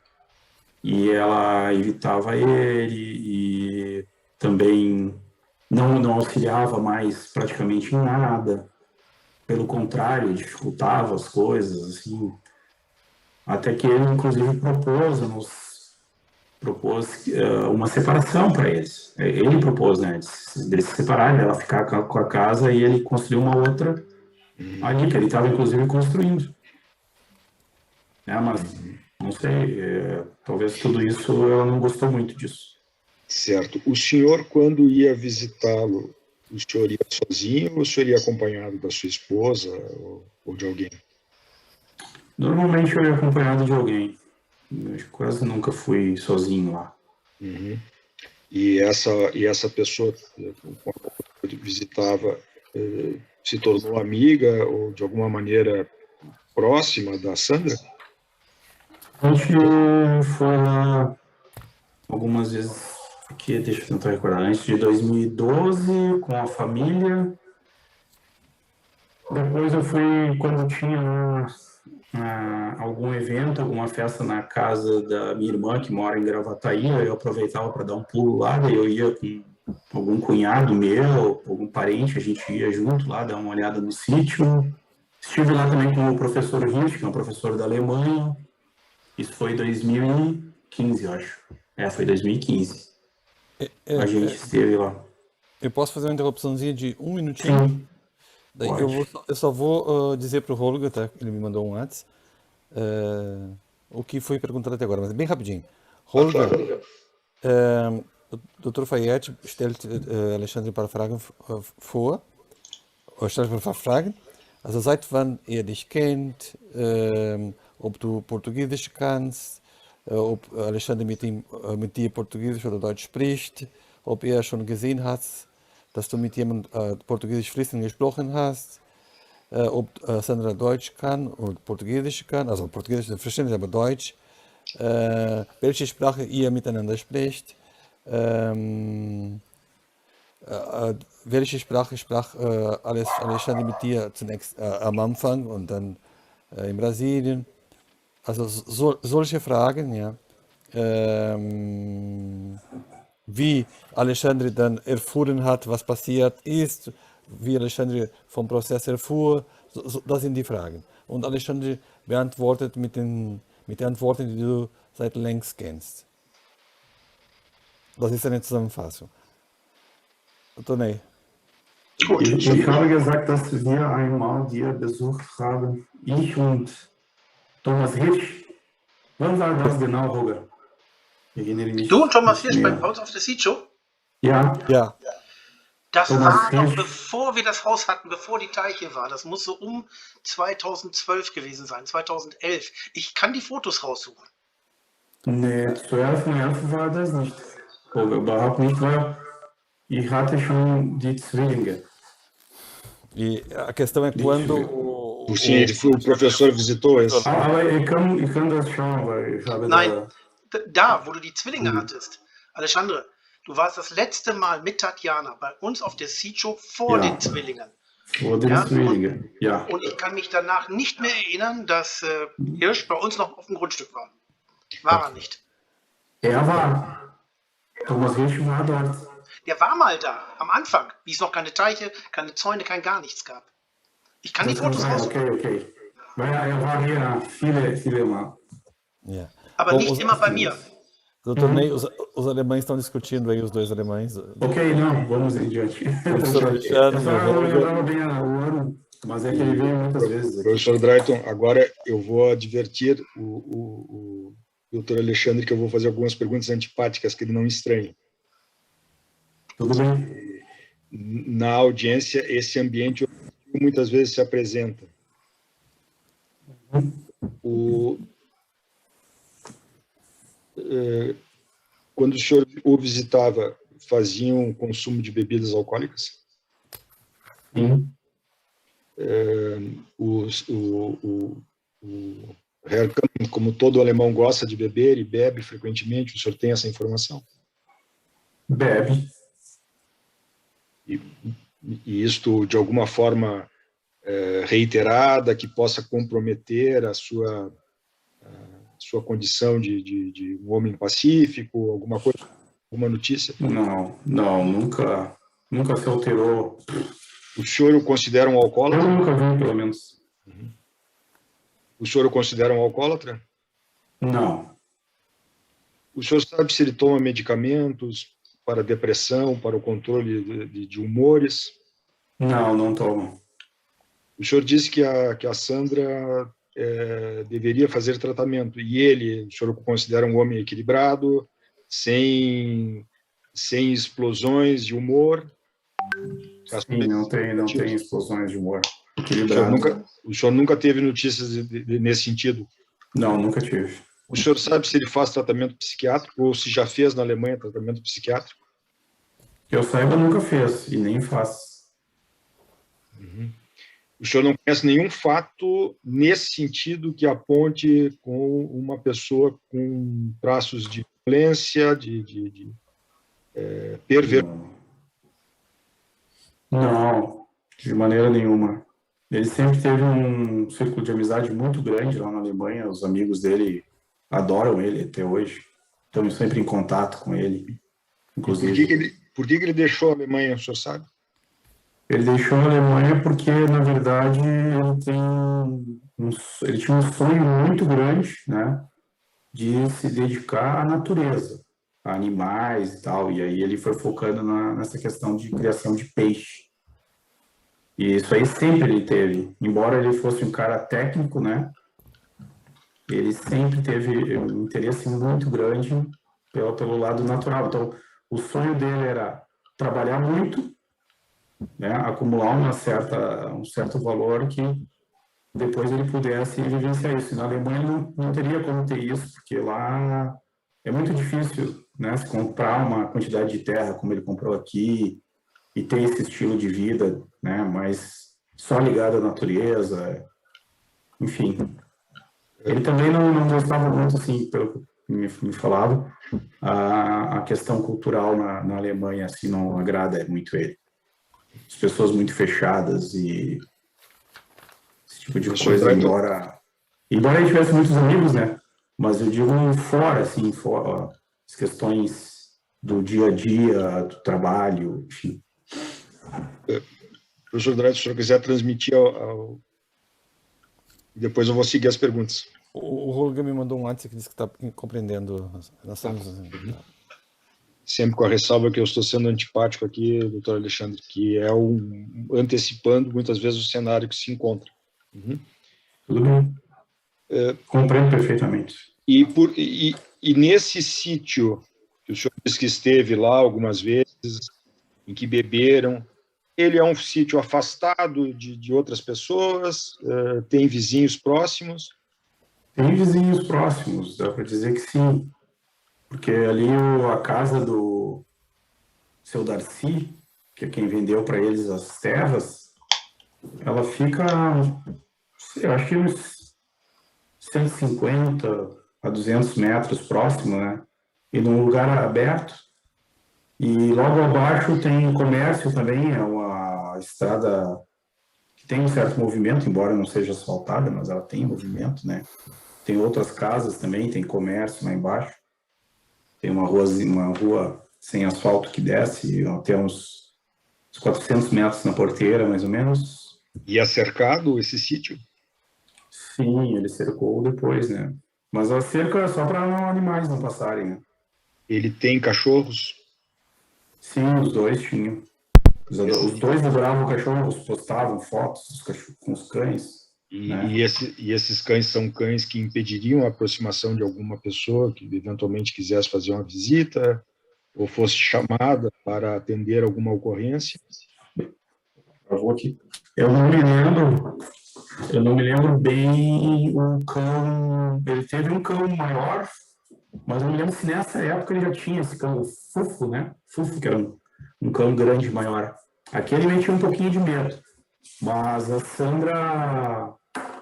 D: e ela evitava ele, e também não auxiliava mais praticamente em nada. Pelo contrário, dificultava as coisas, assim. Até que ele, inclusive, propôs uma separação para eles. Ele propôs, né, deles se separarem, ela ficar com a casa e ele construir uma outra ali, que ele estava, inclusive, construindo. Mas, não sei, talvez tudo isso ela não gostou muito disso.
B: Certo. O senhor, quando ia visitá-lo, o senhor ia sozinho ou o senhor ia acompanhado da sua esposa ou de alguém?
D: Normalmente eu ia acompanhado de alguém. Eu quase nunca fui sozinho lá.
B: E essa pessoa com a qual eu visitava se tornou amiga ou de alguma maneira próxima da Sandra?
D: A gente foi lá algumas vezes, aqui, deixa eu tentar recordar, antes de 2012, com a família. Depois eu fui, quando tinha algum evento, alguma festa na casa da minha irmã, que mora em Gravataí, eu aproveitava para dar um pulo lá, daí eu ia com algum cunhado meu, algum parente, a gente ia junto lá, dar uma olhada no sítio. Estive lá também com o professor Hirsch, que é um professor da Alemanha. Isso foi 2015, eu acho. Foi 2015. A gente esteve lá.
A: Eu posso fazer uma interrupçãozinha de um minutinho?
D: Sim,
A: Daí
D: pode.
A: eu só vou dizer para o Holger, tá? Ele me mandou um WhatsApp, o que foi perguntado até agora, mas bem rapidinho. Holger, Dr. Fayette stellt Alexandre ein paar Fragen vor, oder stellt ein paar Fragen. Also seit wann er dich kennt, ob du Portugiesisch kannst, ob Alexander mit dir Portugiesisch oder Deutsch spricht, ob er schon gesehen hat, dass du mit jemandem Portugiesisch fließend gesprochen hast, ob Sandra Deutsch kann und Portugiesisch kann, also Portugiesisch ist verständlich, aber Deutsch, welche Sprache ihr miteinander spricht, welche Sprache sprach Alexander mit dir zunächst am Anfang und dann in Brasilien? Also solche Fragen, ja. Wie Alexandre dann erfahren hat, was passiert ist, wie Alexandre vom Prozess erfuhr, das sind die Fragen. Und Alexandre beantwortet mit den Antworten, die du seit längst kennst. Das ist eine Zusammenfassung. Tonei.
D: Ich habe gesagt, dass wir einmal dir besucht haben, ich und Thomas Hirsch. Wann war das genau, Roger? Ich erinnere mich
C: Du und Thomas
D: nicht
C: Hirsch bei
D: mehr.
C: uns auf der Seed Show?
D: Ja,
A: Ja,
C: Das
D: Thomas
C: war noch
D: Hirsch.
C: bevor wir das Haus hatten, bevor die Teiche war. Das muss so um 2012 gewesen sein, 2011. Ich kann die Fotos raussuchen.
D: Nee, 12 war das nicht. Roger, überhaupt nicht, weil ich hatte schon die Zwillinge.
A: e a questão é quando
B: Sim, o professor visitou esse.
D: Aber ich kann das schauen, weil ich habe
C: Nein,
D: da...
C: da, wo du die Zwillinge hattest. Alexandre, du warst das letzte Mal mit Tatjana bei uns auf der Seed Show vor
D: Ja.
C: den Zwillingen.
D: Vor den
C: Ja,
D: Zwillingen, ja.
C: Und ich kann mich danach nicht mehr erinnern, dass Hirsch bei uns noch auf dem Grundstück war. War er nicht.
D: Er war. Thomas Hirsch war dort.
C: Der war mal da, am Anfang, wie es noch keine Teiche, keine Zäune, kein gar nichts gab. Ich kann die
D: Das kann
C: Fotos
D: sein,
C: raussuchen,
D: okay. Weil er war hier viele Mal.
A: Yeah.
C: aber
A: Bom,
C: nicht immer bei mir.
A: Doutor Ney, os alemães estão discutindo aí, os dois alemães.
D: Ok, não, vamos em diante.
A: Professor Alexandre,
D: Eu não lembrava bem o ano, mas é que ele veio muitas vezes. Aqui.
B: Professor Drayton, agora eu vou advertir o doutor Alexandre que eu vou fazer algumas perguntas antipáticas que ele não estranhe.
D: Tudo bem?
B: Na audiência, esse ambiente muitas vezes se apresenta. Quando o senhor o visitava, faziam consumo de bebidas alcoólicas?
D: Sim.
B: O Herr Kahn, como todo alemão, gosta de beber e bebe frequentemente, o senhor tem essa informação?
D: Bebe.
B: E isto, de alguma forma reiterada, que possa comprometer a sua condição de um homem pacífico, alguma coisa, alguma notícia?
D: Não, nunca se alterou.
B: O senhor o considera um alcoólatra?
D: Eu nunca vi, pelo menos.
B: O senhor o considera um alcoólatra?
D: Não.
B: O senhor sabe se ele toma medicamentos para depressão, para o controle de humores?
D: Não toma.
B: O senhor disse que a Sandra deveria fazer tratamento, e ele, o senhor o considera um homem equilibrado, sem explosões de humor?
D: Sim, não tem explosões de humor. Equilibrado.
B: O senhor nunca teve notícias nesse sentido?
D: Não, nunca tive.
B: O senhor sabe se ele faz tratamento psiquiátrico ou se já fez na Alemanha tratamento psiquiátrico?
D: Que eu saiba, nunca fez e nem faz.
B: O senhor não conhece nenhum fato nesse sentido que aponte com uma pessoa com traços de violência, de perversão?
D: Não, de maneira nenhuma. Ele sempre teve um círculo de amizade muito grande lá na Alemanha. Os amigos dele adoram ele até hoje. Estamos sempre em contato com ele,
B: E
D: inclusive.
B: por que que ele deixou a Alemanha, o senhor sabe?
D: Ele deixou a Alemanha porque, na verdade, ele tinha um sonho muito grande, né, de se dedicar à natureza, a animais e tal. E aí ele foi focando nessa questão de criação de peixe. E isso aí sempre ele teve. Embora ele fosse um cara técnico, né, ele sempre teve um interesse muito grande pelo lado natural. Então, o sonho dele era trabalhar muito, né, acumular um certo valor que depois ele pudesse vivenciar isso. Na Alemanha não teria como ter isso, porque lá é muito difícil, né, se comprar uma quantidade de terra como ele comprou aqui e ter esse estilo de vida, né, mas só ligado à natureza, enfim. Ele também não gostava muito, assim, pelo que me falava, a questão cultural na Alemanha, assim, não agrada muito ele. As pessoas muito fechadas e esse tipo de
B: Professor
D: coisa,
B: Dreyton,
D: embora ele tivesse muitos amigos, né? Mas eu digo fora, assim, fora as questões do dia a dia, do trabalho, enfim.
B: professor Dreyton, se o senhor quiser transmitir depois eu vou seguir as perguntas.
A: O Holger me mandou um WhatsApp que disse que está compreendendo. Nós estamos.
B: Sempre com a ressalva que eu estou sendo antipático aqui, doutor Alexandre, que é antecipando muitas vezes o cenário que se encontra.
D: Tudo bem. Compreendo perfeitamente.
B: E nesse sítio que o senhor disse que esteve lá algumas vezes, em que beberam, ele é um sítio afastado de outras pessoas, tem vizinhos próximos?
D: Tem vizinhos próximos, dá para dizer que sim. Porque ali a casa do seu Darcy, que é quem vendeu para eles as terras, ela fica, eu acho que uns 150 a 200 metros próximo, né? E num lugar aberto. E logo abaixo tem comércio também, é uma estrada que tem um certo movimento, embora não seja asfaltada, mas ela tem movimento, né? Tem outras casas também, tem comércio lá embaixo. Tem uma rua sem asfalto que desce até uns 400 metros na porteira, mais ou menos.
B: E é cercado esse sítio?
D: Sim, ele cercou depois, né? Mas a cerca é só para animais não passarem, né?
B: Ele tem cachorros?
D: Sim, os dois tinham. Os dois adoravam cachorros, postavam fotos dos com os cães. Né?
B: E esses cães são cães que impediriam a aproximação de alguma pessoa que eventualmente quisesse fazer uma visita ou fosse chamada para atender alguma ocorrência?
D: Eu não me lembro bem o cão. Ele teve um cão maior, mas eu não me lembro se nessa época ele já tinha esse cão, o Fufo, né? Fufo, que era um cão grande, maior. Aquele ele tinha um pouquinho de medo, mas a Sandra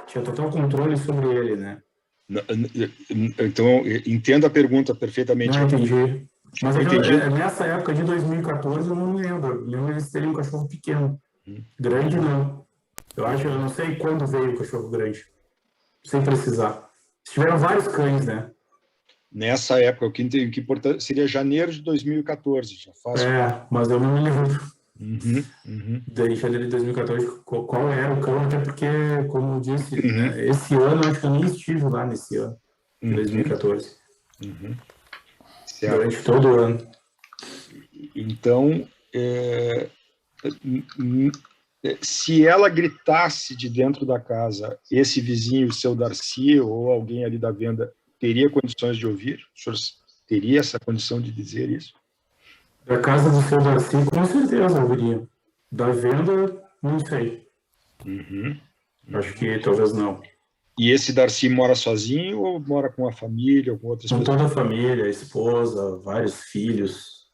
D: tinha total controle sobre ele, né?
B: Então, entendo a pergunta perfeitamente.
D: Não, entendi. Mas nessa época de 2014 eu não me lembro. Eu lembro eles terem um cachorro pequeno. Grande não. Eu não sei quando veio o cachorro grande. Sem precisar. Tiveram vários cães, né?
B: Nessa época, o que seria janeiro de 2014. Já faz.
D: Mas eu não me lembro. Daí, janeiro de 2014, qual era o cão, até porque, como eu disse, né, esse ano, acho que eu nem estive lá nesse ano, de 2014. Durante todo o ano.
B: Então, se ela gritasse de dentro da casa, esse vizinho, o seu Darcy, ou alguém ali da venda, teria condições de ouvir? O senhor teria essa condição de dizer isso?
D: Da casa do seu Darcy, com certeza ouviria. Da venda, não sei. Acho que talvez não.
B: E esse Darcy mora sozinho ou mora com a família ou com outras pessoas?
D: Com toda a família, a esposa, vários filhos,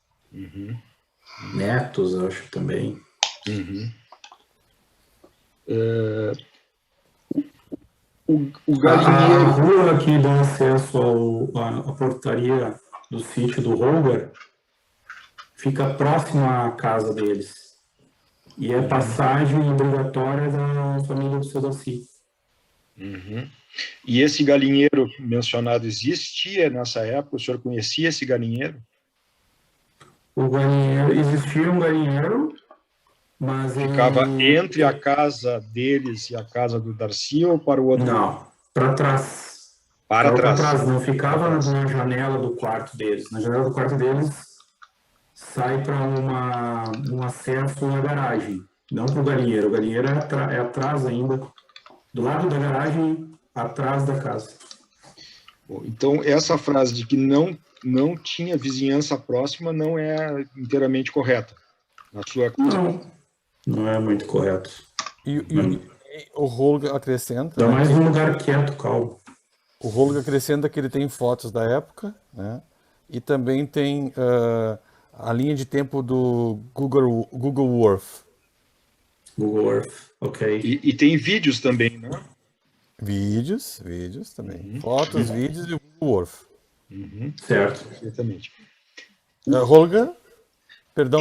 D: netos, acho também.
B: O galinheiro...
D: A rua que dá acesso à portaria do sítio do Holger fica próximo à casa deles. E é passagem obrigatória da família do seu Daci.
B: Uhum. E esse galinheiro mencionado existia nessa época? O senhor conhecia esse galinheiro?
D: O galinheiro, existia um galinheiro, mas
B: Ficava
D: ele...
B: entre a casa deles e a casa do Darcy ou para o outro lado?
D: Não, para trás.
B: Para
D: Ficava para
B: trás.
D: trás, não ficava
B: Para trás.
D: na janela do quarto deles. Na janela do quarto deles sai para um acesso à garagem, não para o galinheiro. O galinheiro é atrás ainda, do lado da garagem, atrás da casa.
B: Bom, então, essa frase de que não tinha vizinhança próxima não é inteiramente correta. Na sua...
D: Não é muito correto.
A: E o Holger acrescenta,
D: Dá
A: né,
D: mais
A: que
D: um lugar quieto, calmo.
A: o Holger acrescenta que ele tem fotos da época, né? E também tem a linha de tempo do Google Earth.
D: Google Earth, ok.
B: E tem vídeos também, né?
A: Vídeos também. Fotos, vídeos e o Google Earth.
D: Certo.
B: Perfeitamente.
A: Holger, perdão,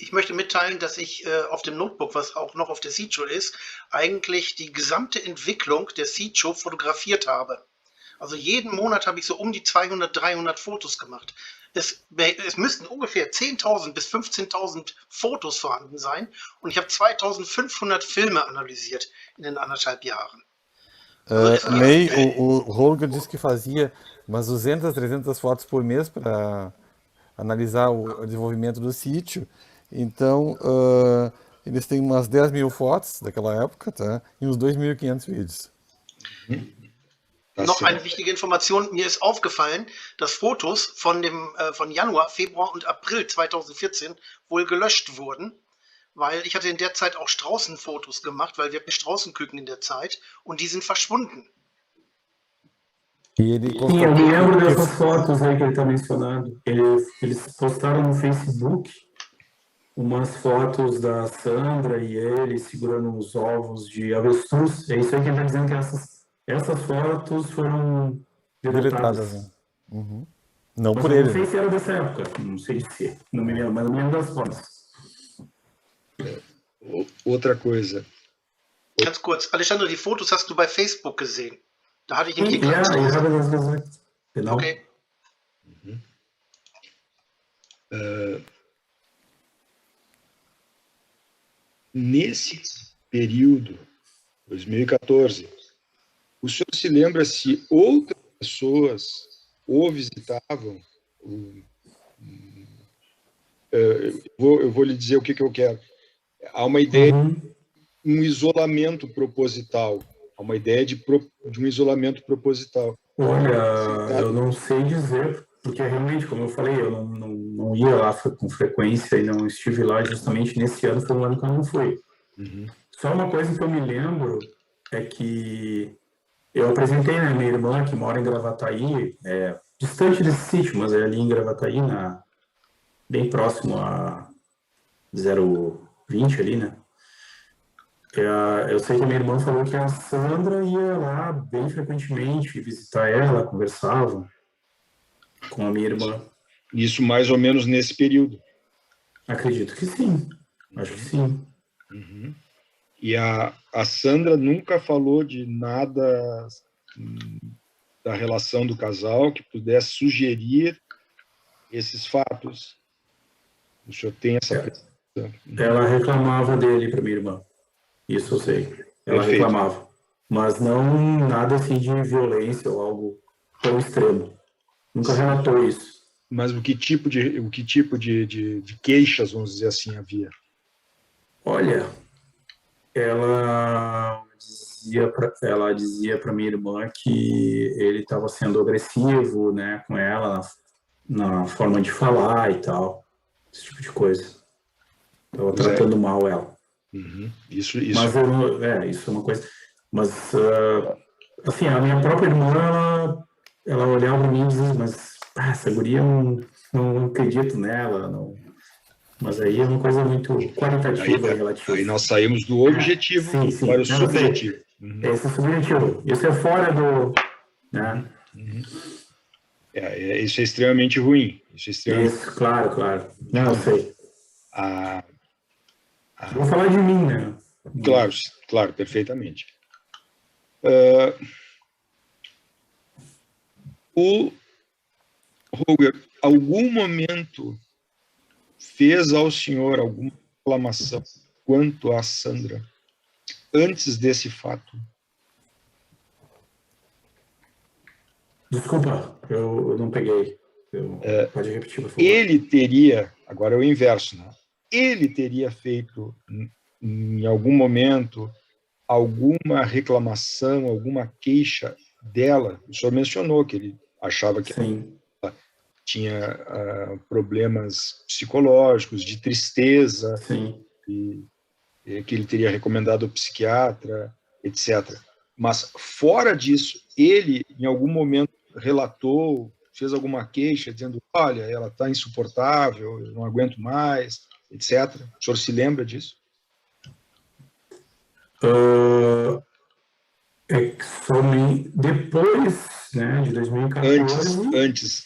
C: Ich möchte mitteilen, dass ich auf dem Notebook, was auch noch auf der Seed Show ist, eigentlich die gesamte Entwicklung der Seed Show fotografiert habe. Also jeden Monat habe ich so um die 200, 300 Fotos gemacht. Es müssten ungefähr 10.000 bis 15.000 Fotos vorhanden sein und ich habe 2.500 Filme analysiert in den 1,5 Jahren.
A: Ney, o Holger disse que fazia umas 200, 300 fotos por mês para analisar o desenvolvimento do sítio. Então, eles têm umas 10 mil fotos daquela época, tá? E uns 2.500 vídeos.
C: Noch eine wichtige Information, mir ist aufgefallen, dass Fotos von Januar, Februar und April 2014 wohl gelöscht wurden, weil ich hatte in der Zeit auch Straußenfotos gemacht, weil wir hatten Straußenküken in der Zeit und die sind verschwunden.
A: E ele
D: Sim, eu me lembro dessas fotos aí que ele está mencionando. Eles postaram no Facebook umas fotos da Sandra e ele segurando os ovos de avestruz. É isso aí que ele está dizendo, que essas fotos foram deletadas.
A: Né? Uhum. Não
D: mas
A: por
D: eu
A: ele.
D: Não sei se era dessa época, não sei se, não me lembro, mas eu me lembro das fotos.
B: Outra coisa.
C: Ganz kurz, Alexandre, die Fotos hast du bei Facebook gesehen. Da hatte ich ihn hier
D: Ja,
C: gerade
D: ich
C: draußen.
D: habe das gesagt. Genau.
C: Okay.
B: Nesse período, 2014, o senhor se lembra se outras pessoas o visitavam? Eu vou lhe dizer o que eu quero. Há uma ideia de um isolamento proposital. Há uma ideia de um isolamento proposital.
D: Olha, eu não sei dizer, porque realmente, como eu falei, eu não ia lá com frequência e não estive lá justamente nesse ano, foi um ano que eu não fui. Só uma coisa que eu me lembro é que eu apresentei, né, minha irmã, que mora em Gravataí, distante desse sítio, mas é ali em Gravataí, bem próximo a 020 ali, né? Eu sei que a minha irmã falou que a Sandra ia lá bem frequentemente visitar ela, conversava com a minha irmã.
B: Isso mais ou menos nesse período?
D: Acredito que sim, acho que sim.
B: E a Sandra nunca falou de nada da relação do casal que pudesse sugerir esses fatos? O senhor tem essa presença?
D: Ela reclamava dele para minha irmã. Isso eu sei. Ela
B: Perfeito.
D: reclamava. Mas não nada assim de violência ou algo tão extremo. Nunca relatou isso.
B: Mas o que tipo de queixas, vamos dizer assim, havia?
D: Olha, ela dizia para minha irmã que ele estava sendo agressivo, né, com ela na forma de falar e tal, esse tipo de coisa. Estava tratando mal ela.
B: Isso.
D: Mas isso é uma coisa. Mas assim, a minha própria irmã, ela olhava para mim e dizia, mas essa guria não acredito nela, não. Mas aí é uma coisa muito qualitativa e relativa.
B: Aí nós saímos do objetivo para o subjetivo.
D: Esse é subjetivo. Isso é fora do... Né?
B: Isso é extremamente ruim.
D: Isso, claro. Não, eu sei.
B: A
D: Vou falar de mim, né?
B: Claro, claro, perfeitamente. O Roger, algum momento fez ao senhor alguma reclamação quanto a Sandra antes desse fato?
D: Desculpa, eu não peguei. Pode repetir, por favor.
B: Ele teria, agora é o inverso, né? Ele teria feito, em algum momento, alguma reclamação, alguma queixa dela? O senhor mencionou que ele achava que
D: Sim.
B: ela tinha problemas psicológicos, de tristeza,
D: Sim.
B: e que ele teria recomendado ao psiquiatra, etc. Mas, fora disso, ele, em algum momento, relatou, fez alguma queixa, dizendo, olha, ela está insuportável, eu não aguento mais, etc. O senhor se lembra disso?
D: Depois, né, de 2014...
B: Antes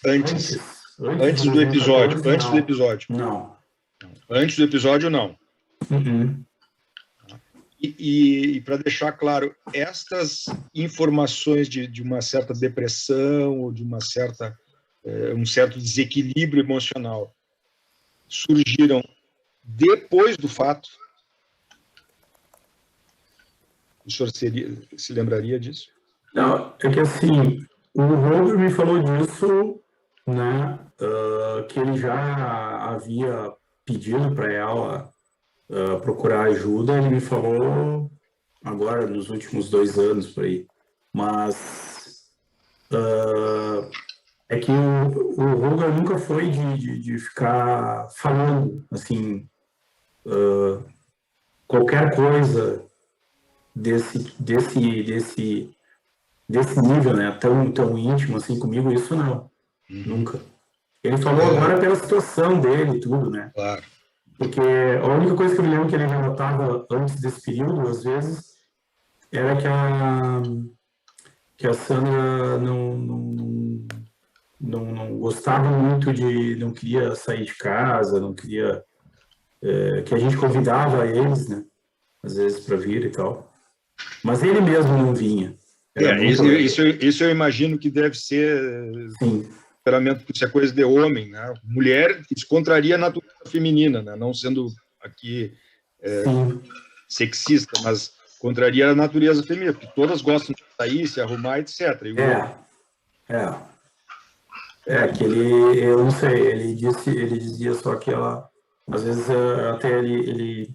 B: do episódio. Antes do episódio.
D: Não.
B: Antes do episódio, não.
D: Uhum.
B: E para deixar claro, estas informações de uma certa depressão ou de uma certa, um certo desequilíbrio emocional surgiram depois do fato? O senhor se lembraria disso?
D: Não, é que assim, o Roger me falou disso, né, que ele já havia pedido para ela procurar ajuda, ele me falou agora nos últimos 2 anos por aí, mas é que o Roger nunca foi de ficar falando, assim, qualquer coisa desse nível, né, tão íntimo assim comigo, isso não, nunca. Ele falou agora pela situação dele e tudo, né?
B: Claro.
D: Porque a única coisa que eu me lembro que ele relatava antes desse período, às vezes, era que a Sandra não gostava muito não queria sair de casa, não queria... que a gente convidava eles, né? Às vezes para vir e tal. Mas ele mesmo não vinha.
B: Isso eu imagino que deve ser...
D: Sim.
B: Isso é coisa de homem, né? Mulher, isso contraria a natureza feminina, né? Não sendo aqui sexista, mas contraria a natureza feminina, porque todas gostam de sair, se arrumar, etc.
D: Que eu não sei, ele dizia só que ela, às vezes até ele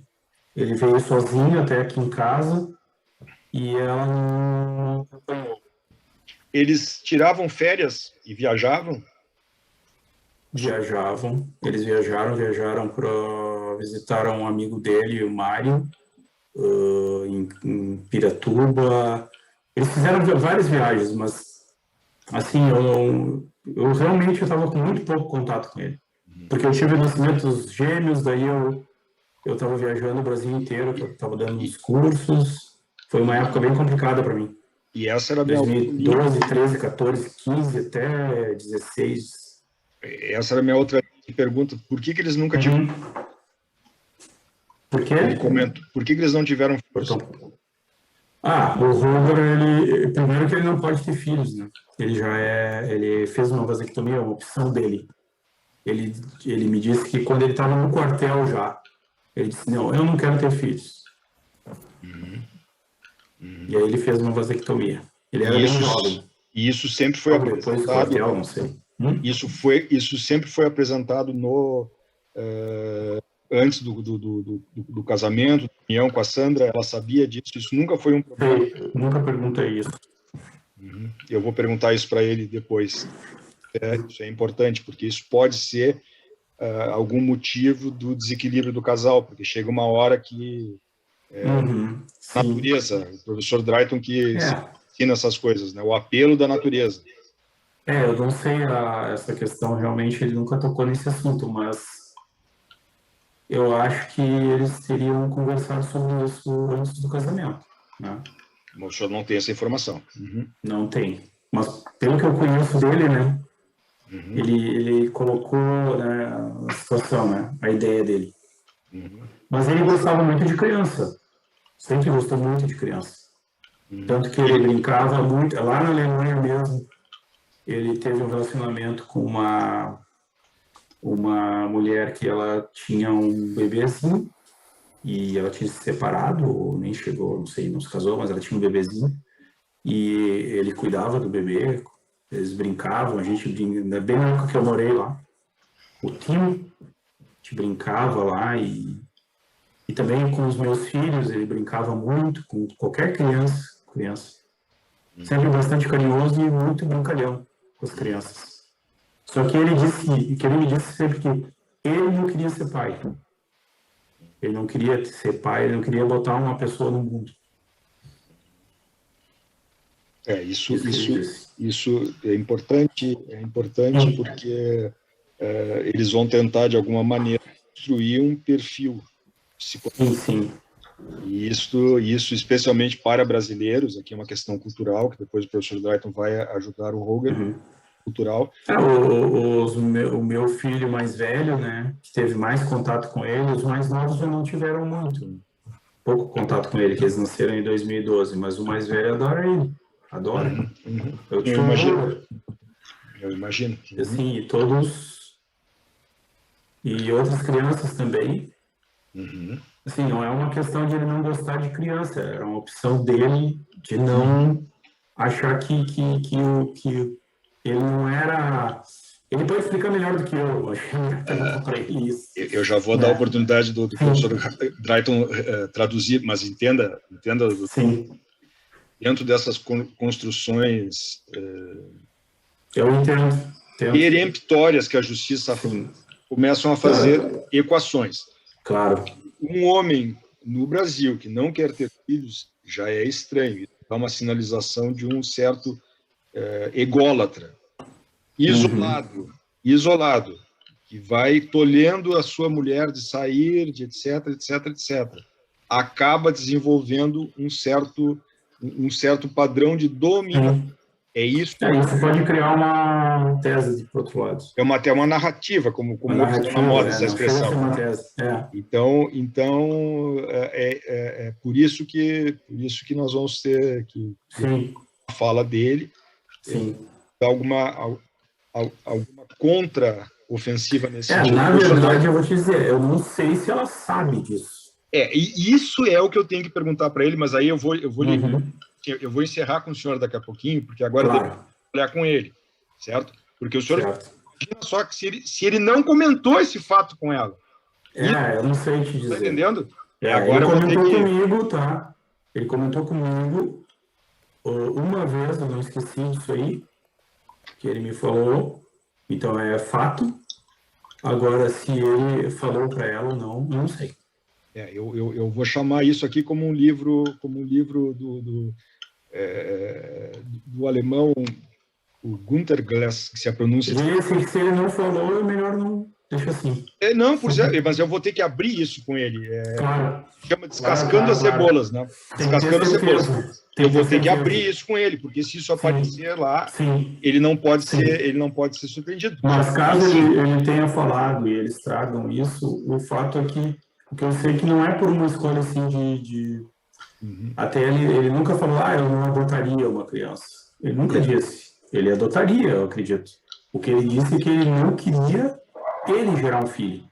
D: veio sozinho até aqui em casa e ela não acompanhou.
B: Eles tiravam férias e viajavam?
D: Viajavam, eles viajaram para visitar um amigo dele, o Mário, em Piratuba. Eles fizeram várias viagens, mas assim, eu realmente estava com muito pouco contato com ele. Porque eu tive nascimentos gêmeos, daí eu estava viajando o Brasil inteiro, eu estava dando uns cursos. Foi uma época bem complicada para mim.
B: E essa era a
D: 2012, 13, 14, 15 até 16.
B: Essa era a minha outra pergunta. Por que eles nunca tiveram...
D: Por quê?
B: Ele comenta. Por que eles não tiveram filhos?
D: O Roger, primeiro que ele não pode ter filhos, né? Ele fez uma vasectomia, é uma opção dele. Ele me disse que quando ele estava no quartel já, ele disse, não, eu não quero ter filhos. E aí ele fez uma vasectomia. Ele era bem jovem.
B: E isso sempre foi
D: apresentado... Depois do quartel, não sei.
B: Isso sempre foi apresentado antes do casamento, da união com a Sandra, ela sabia disso, isso nunca foi um problema.
D: Nunca perguntei isso.
B: Eu vou perguntar isso para ele depois. Isso é importante, porque isso pode ser algum motivo do desequilíbrio do casal, porque chega uma hora que natureza, o professor Drayton que ensina essas coisas, né? O apelo da natureza.
D: Eu não sei essa questão, realmente ele nunca tocou nesse assunto, mas eu acho que eles teriam conversado sobre isso antes do casamento, né?
B: O senhor não tem essa informação.
D: Não tem. Mas pelo que eu conheço dele, né? Ele colocou, né, a situação, né? A ideia dele. Mas ele gostava muito de criança. Sempre gostou muito de criança. Tanto que ele brincava muito. Lá na Alemanha mesmo, ele teve um relacionamento com uma mulher que ela tinha um bebezinho e ela tinha se separado, ou nem chegou, não sei, não se casou, mas ela tinha um bebezinho e ele cuidava do bebê, eles brincavam, a gente bem na época que eu morei lá, o Tim, a gente brincava lá e também com os meus filhos, ele brincava muito com qualquer criança. Sempre bastante carinhoso e muito brincalhão com as crianças. Só que ele me disse sempre que ele não queria ser pai. Ele não queria ser pai, ele não queria botar uma pessoa no mundo.
B: Isso é importante porque eles vão tentar, de alguma maneira, construir um perfil psicológico.
D: Sim.
B: E isso, especialmente para brasileiros, aqui é uma questão cultural, que depois o professor Drayton vai ajudar o Roger, cultural.
D: O meu filho mais velho, né, que teve mais contato com ele, os mais novos já não tiveram muito. Pouco contato com ele, que eles nasceram em 2012, mas o mais velho adora ele. Adora.
B: Eu imagino.
D: Assim, e todos... E outras crianças também. Assim, não é uma questão de ele não gostar de criança, é uma opção dele de não achar que ele não era... Ele pode explicar melhor do que eu, acho que para ele isso.
B: Eu já vou dar a oportunidade do professor Drayton traduzir, mas entenda
D: Sim.
B: Dentro dessas construções
D: eu entendo.
B: peremptórias que a justiça começam a fazer equações.
D: Claro.
B: Um homem no Brasil que não quer ter filhos já é estranho. Dá uma sinalização de um certo ególatra. Isolado, que vai tolhendo a sua mulher de sair, de etc. Acaba desenvolvendo um certo padrão de domínio.
D: Isso pode criar uma tese, por outro lado.
B: É até uma narrativa, como
D: narrativa,
B: na moda essa expressão.
D: Uma tese.
B: Então é por isso que nós vamos ter que a fala dele. Alguma contra-ofensiva nesse sentido.
D: Na verdade, eu vou te dizer, eu não sei se ela sabe disso.
B: E isso é o que eu tenho que perguntar para ele, mas aí eu vou encerrar com o senhor daqui a pouquinho, porque agora eu tenho que trabalhar com ele, certo? Porque o senhor imagina só que se ele não comentou esse fato com ela.
D: Eu não sei te dizer.
B: Tá entendendo?
D: Agora ele comentou comigo, tá? Ele comentou comigo uma vez, eu não esqueci disso aí, que ele me falou, então é fato. Agora, se ele falou para ela ou não, não sei.
B: Eu vou chamar isso aqui como um livro do alemão, o Günter Glass, que se a pronúncia...
D: Se ele não falou, é melhor não... Deixa assim.
B: Não, mas eu vou ter que abrir isso com ele.
D: Claro.
B: Chama Descascando as Cebolas, né? Descascando as Cebolas. Eu vou ter que abrir isso com ele, porque se isso aparecer lá, ele não pode ser surpreendido.
D: Mas caso ele tenha falado e eles tragam isso, o fato é que eu sei que não é por uma escolha assim de... Até ele nunca falou, eu não adotaria uma criança. Ele nunca disse. Ele adotaria, eu acredito. O que ele disse é que ele não queria ele gerar um filho.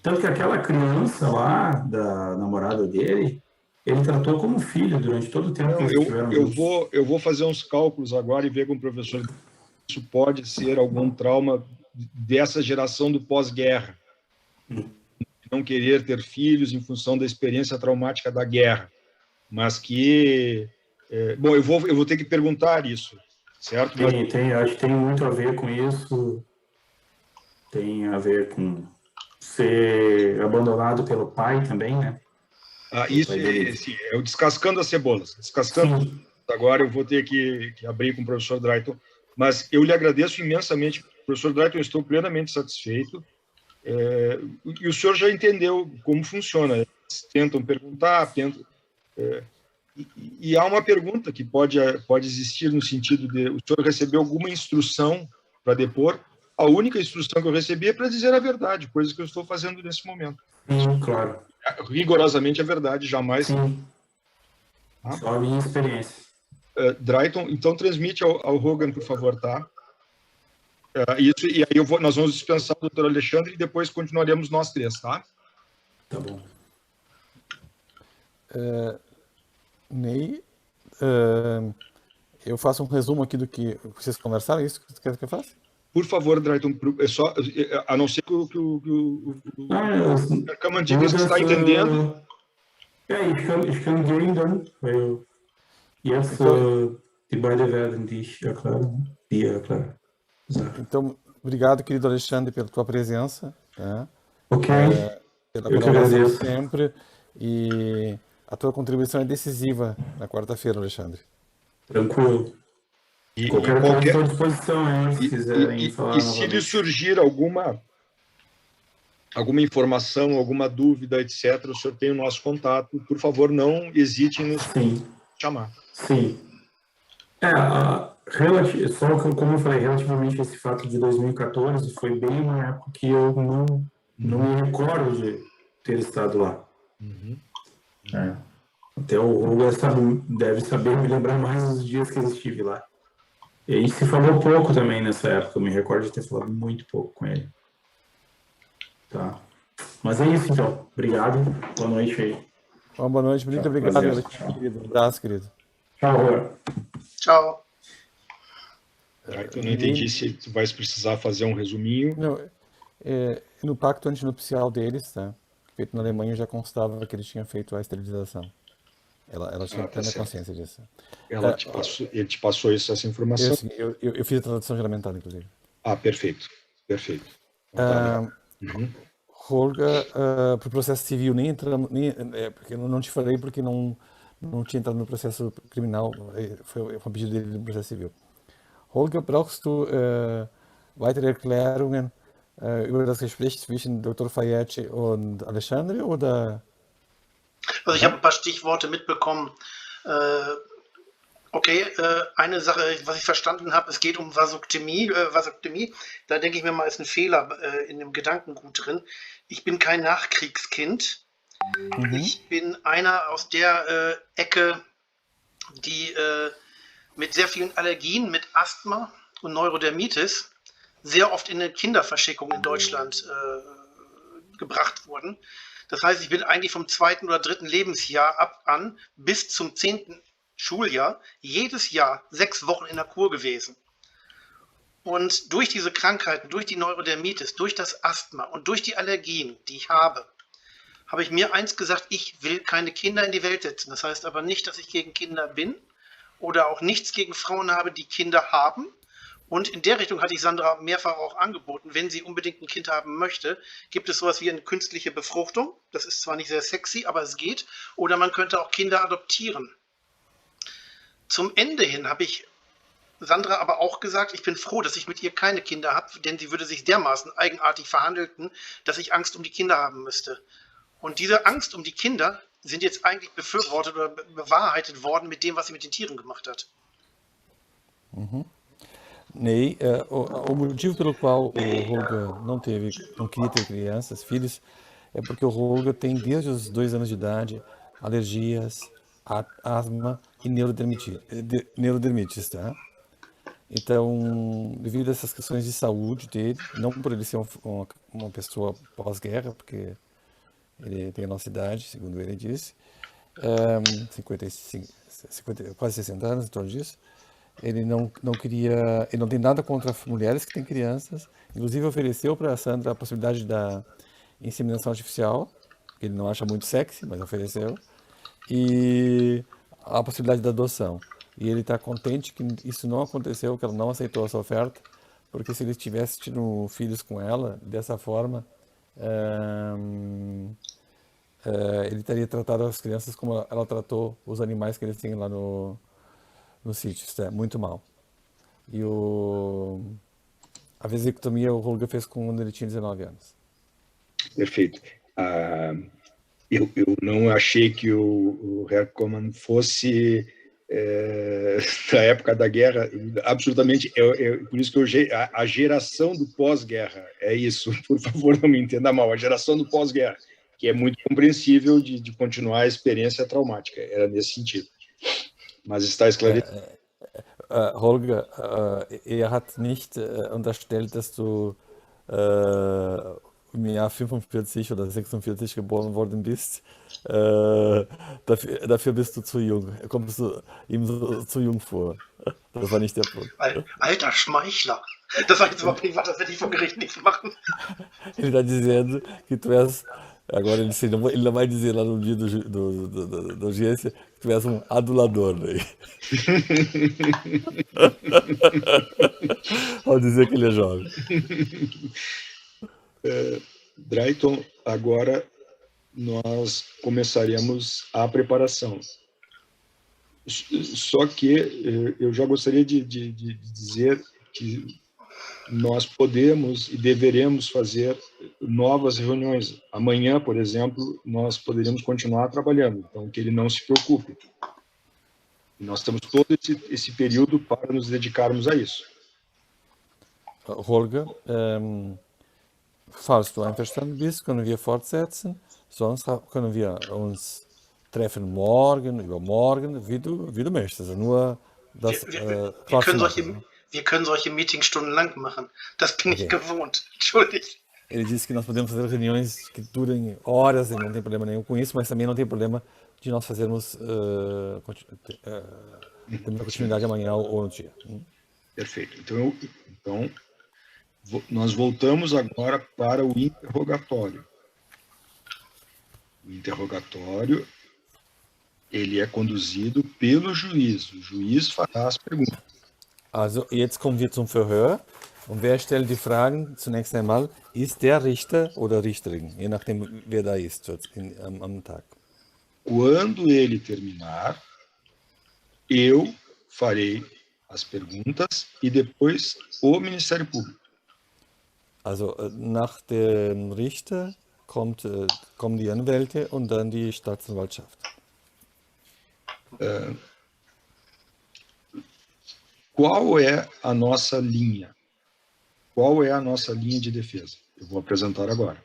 D: Tanto que aquela criança lá, da namorada dele, ele tratou como filho durante todo o tempo que eles estiveram juntos.
B: Eu vou fazer uns cálculos agora e ver com o professor. Isso pode ser algum trauma dessa geração do pós-guerra. Não querer ter filhos em função da experiência traumática da guerra. Mas que... eu vou ter que perguntar isso, certo?
D: Acho que tem muito a ver com isso. Tem a ver com ser abandonado pelo pai também, né?
B: Isso é o Descascando as Cebolas. Agora eu vou ter que abrir com o professor Drayton. Mas eu lhe agradeço imensamente. Professor Drayton, eu estou plenamente satisfeito. E o senhor já entendeu como funciona. Eles tentam perguntar, e há uma pergunta que pode existir no sentido de o senhor recebeu alguma instrução para depor. A única instrução que eu recebi é para dizer a verdade, coisa que eu estou fazendo nesse momento.
D: Sim, claro.
B: Rigorosamente é verdade, jamais.
D: Sim.
B: Tá?
D: Só a minha experiência.
B: Drayton, então transmite ao Hogan, por favor, tá? Isso, e aí nós vamos dispensar o doutor Alexandre e depois continuaremos nós três, tá?
D: Tá bom.
A: Ney, eu faço um resumo aqui do que vocês conversaram, é isso que você quer que eu faça?
B: Por favor, Drayton, a não ser que o Kaman diga que está entendendo.
D: Ich kann gehen dann, weil jetzt die beiden werden dich erklären.
A: Então, obrigado, querido Alexandre, pela tua presença, né?
D: Ok,
A: Pela
D: eu que
A: colaboração
D: agradeço.
A: sempre, e a tua contribuição é decisiva na quarta-feira, Alexandre.
D: Tranquilo. Qualquer coisa estou à disposição, hein, se quiserem falar
B: E se lhe
D: novamente.
B: surgir alguma informação, alguma dúvida, etc., o senhor tem o nosso contato. Por favor, não hesite em nos chamar.
D: Sim. Só que, como eu falei, relativamente a esse fato de 2014, foi bem uma época que eu não me recordo de ter estado lá. Até o Hugo deve saber me lembrar mais os dias que eu estive lá. E aí se falou pouco também nessa época, eu me recordo de ter falado muito pouco com ele. Tá. Mas é isso então. Obrigado. Boa noite aí.
A: Uma boa noite, muito obrigado, Alexandre, querido. Um abraço, querido.
D: Tchau, Rua.
C: Tchau.
B: Eu não entendi se tu vais precisar fazer um resuminho.
A: Não, no pacto antinupcial deles, tá? Feito na Alemanha, já constava que ele tinha feito a esterilização. Ela tinha plena consciência disso.
B: Ele te passou essa informação?
A: Eu fiz a tradução juramentada, inclusive.
B: Perfeito. Perfeito.
A: Holga, para o processo civil, nem entramos, porque eu não te falei porque não tinha entrado no processo criminal, foi um pedido dele no processo civil. Holger, brauchst du weitere Erklärungen über das Gespräch zwischen Dr. Fayette und Alexandre, oder?
C: Also ich habe ein paar Stichworte mitbekommen. Eine Sache, was ich verstanden habe, es geht um Vasoktomie. Da denke ich mir mal, ist ein Fehler in dem Gedankengut drin. Ich bin kein Nachkriegskind. Ich bin einer aus der Ecke, die mit sehr vielen Allergien, mit Asthma und Neurodermitis sehr oft in eine Kinderverschickung in Deutschland gebracht wurden. Das heißt, ich bin eigentlich vom 2. oder 3. Lebensjahr an bis zum 10. Schuljahr jedes Jahr 6 Wochen in der Kur gewesen. Und durch diese Krankheiten, durch die Neurodermitis, durch das Asthma und durch die Allergien, die ich habe ich mir eins gesagt, ich will keine Kinder in die Welt setzen. Das heißt aber nicht, dass ich gegen Kinder bin oder auch nichts gegen Frauen habe, die Kinder haben. Und in der Richtung hatte ich Sandra mehrfach auch angeboten, wenn sie unbedingt ein Kind haben möchte, gibt es sowas wie eine künstliche Befruchtung. Das ist zwar nicht sehr sexy, aber es geht. Oder man könnte auch Kinder adoptieren. Zum Ende hin habe ich Sandra aber auch gesagt, ich bin froh, dass ich mit ihr keine Kinder habe, denn sie würde sich dermaßen eigenartig verhandeln, dass ich Angst um die Kinder haben müsste. Und diese Angst um die Kinder sind jetzt eigentlich befürwortet oder bewahrheitet worden mit dem, was sie mit den Tieren gemacht hat.
A: Ney, o motivo pelo qual o Holger não queria ter crianças, filhos, é porque o Holger tem desde os 2 anos de idade alergias, asma e neurodermites, tá? Então, devido a essas questões de saúde dele, não por ele ser uma pessoa pós-guerra, porque ele tem a nossa idade, segundo ele disse, quase 60 anos, em torno disso. Ele não tem nada contra mulheres que têm crianças. Inclusive ofereceu para a Sandra a possibilidade da inseminação artificial, que ele não acha muito sexy, mas ofereceu, e a possibilidade da adoção. E ele está contente que isso não aconteceu, que ela não aceitou essa oferta, porque se ele tivesse tido filhos com ela, dessa forma, ele teria tratado as crianças como ela tratou os animais que eles têm lá no sítio, isso é muito mal. E a vasectomia o Holger fez quando ele tinha 19 anos.
B: Perfeito. Eu não achei que o Herr Koman fosse da época da guerra, absolutamente, por isso que a geração do pós-guerra, é isso, por favor, não me entenda mal, a geração do pós-guerra. que é muito compreensível de continuar a experiência traumática. Era nesse sentido. Mas está esclarecido.
A: Holger, er hat nicht unterstellt, dass du im Jahr 45 oder 46 geboren worden bist. Dafür bist du zu jung. Kommst du ihm zu jung vor. Das war nicht der Punkt.
C: Alter Schmeichler. Das war jetzt überhaupt nicht was, das werde ich vor Gericht nichts machen.
A: Ele está dizendo que tu és. Agora ele não vai dizer lá no dia da audiência que tu és um adulador. Né? Ao dizer que ele é jovem.
B: Drayton, agora nós começaremos a preparação. Só que eu já gostaria de dizer que nós podemos e deveremos fazer novas reuniões. Amanhã, por exemplo, nós poderíamos continuar trabalhando, então que ele não se preocupe. Nós temos todo esse período para nos dedicarmos a isso.
A: Holger, falls du einverstanden bist, können wir fortsetzen. Sonst können wir uns treffen morgen, übermorgen, wie du möchtest. Also nur das
C: Wir können solche Meetings stundenlang machen. Das bin ich gewohnt. Entschuldigt.
A: Ele disse que nós podemos fazer reuniões que durem horas, e não tem problema nenhum com isso, mas também não tem problema de nós fazermos termos a continuidade amanhã ou no dia.
B: Perfeito. Então, nós voltamos agora para o interrogatório. O interrogatório, ele é conduzido pelo juiz. O juiz fará as perguntas.
A: Also jetzt kommen wir zum Verhör. Und wer stellt die Fragen? Zunächst einmal, ist der Richter oder Richterin, je nachdem, wer da ist am Tag.
B: Quando ele terminar, eu farei as perguntas e depois o Ministério Público.
A: Also nach dem Richter kommen die Anwälte und dann die Staatsanwaltschaft.
B: Qual é a nossa linha? Qual é a nossa linha de defesa? Eu vou apresentar agora.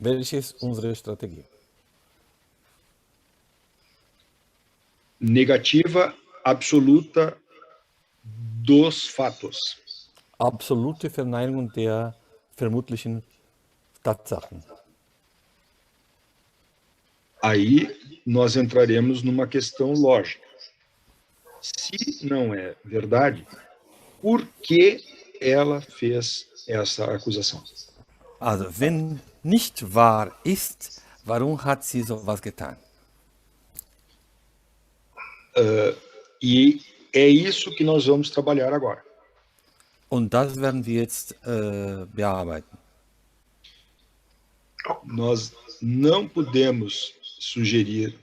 A: Welche ist unsere Strategie?
B: Negativa absoluta dos fatos.
A: Absolute Verneinigung der vermutlichen Tatsachen.
B: Aí nós entraremos numa questão lógica. Se não é verdade, por que ela fez essa acusação?
A: Also, wenn nicht wahr ist, warum hat sie sowas getan?
B: E é isso que nós vamos trabalhar agora.
A: Und das werden wir jetzt bearbeiten.
B: Nós não podemos sugerir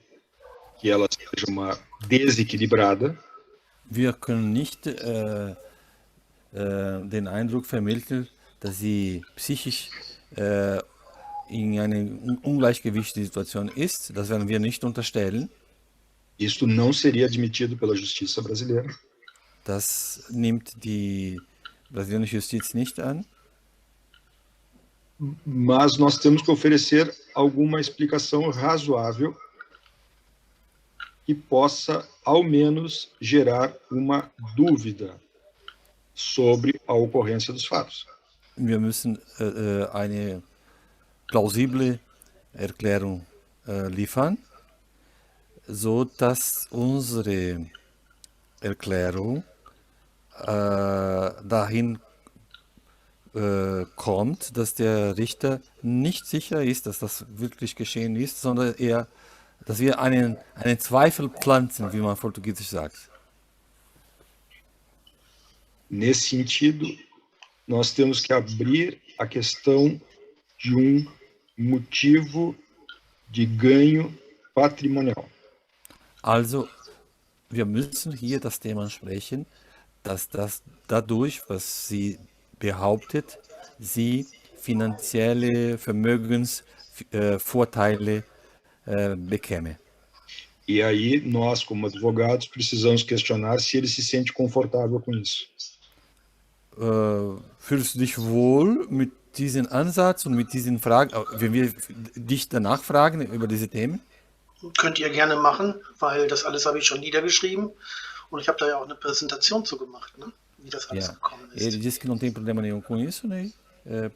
B: que ela seja uma desequilibrada.
A: Wir können nicht den Eindruck vermitteln, dass sie psychisch in einer Ungleichgewichtssituation ist. Das werden wir nicht unterstellen.
B: Isto não seria admitido pela justiça brasileira.
A: Das nimmt die brasilianische Justiz nicht an.
B: Mas nós temos que oferecer alguma explicação razoável que possa, ao menos, gerar uma dúvida sobre a ocorrência dos fatos.
A: Wir müssen eine plausible Erklärung liefern, so dass unsere Erklärung dahin kommt, dass der Richter nicht sicher ist, dass das wirklich geschehen ist, sondern eher, dass wir einen Zweifel pflanzen, wie man portugiesisch sagt.
B: Nesse sentido, nós temos que abrir a questão de motivo de ganho patrimonial.
A: Also, wir müssen hier das Thema sprechen, dass das dadurch, was sie behauptet, sie finanzielle Vermögensvorteile bekäme.
B: E aí, nós, como advogados, precisamos questionar se ele se sente confortável com isso.
A: Fühlst du dich wohl mit diesem Ansatz und mit diesen Fragen, wenn wir dich danach fragen über diese Themen?
C: Könnt ihr gerne machen, weil das alles habe ich schon niedergeschrieben und ich habe da ja auch eine Präsentation zu gemacht, ne? Wie das alles
A: Yeah.
C: gekommen
A: Ele
C: ist.
A: disse que não tem problema nenhum com isso, né?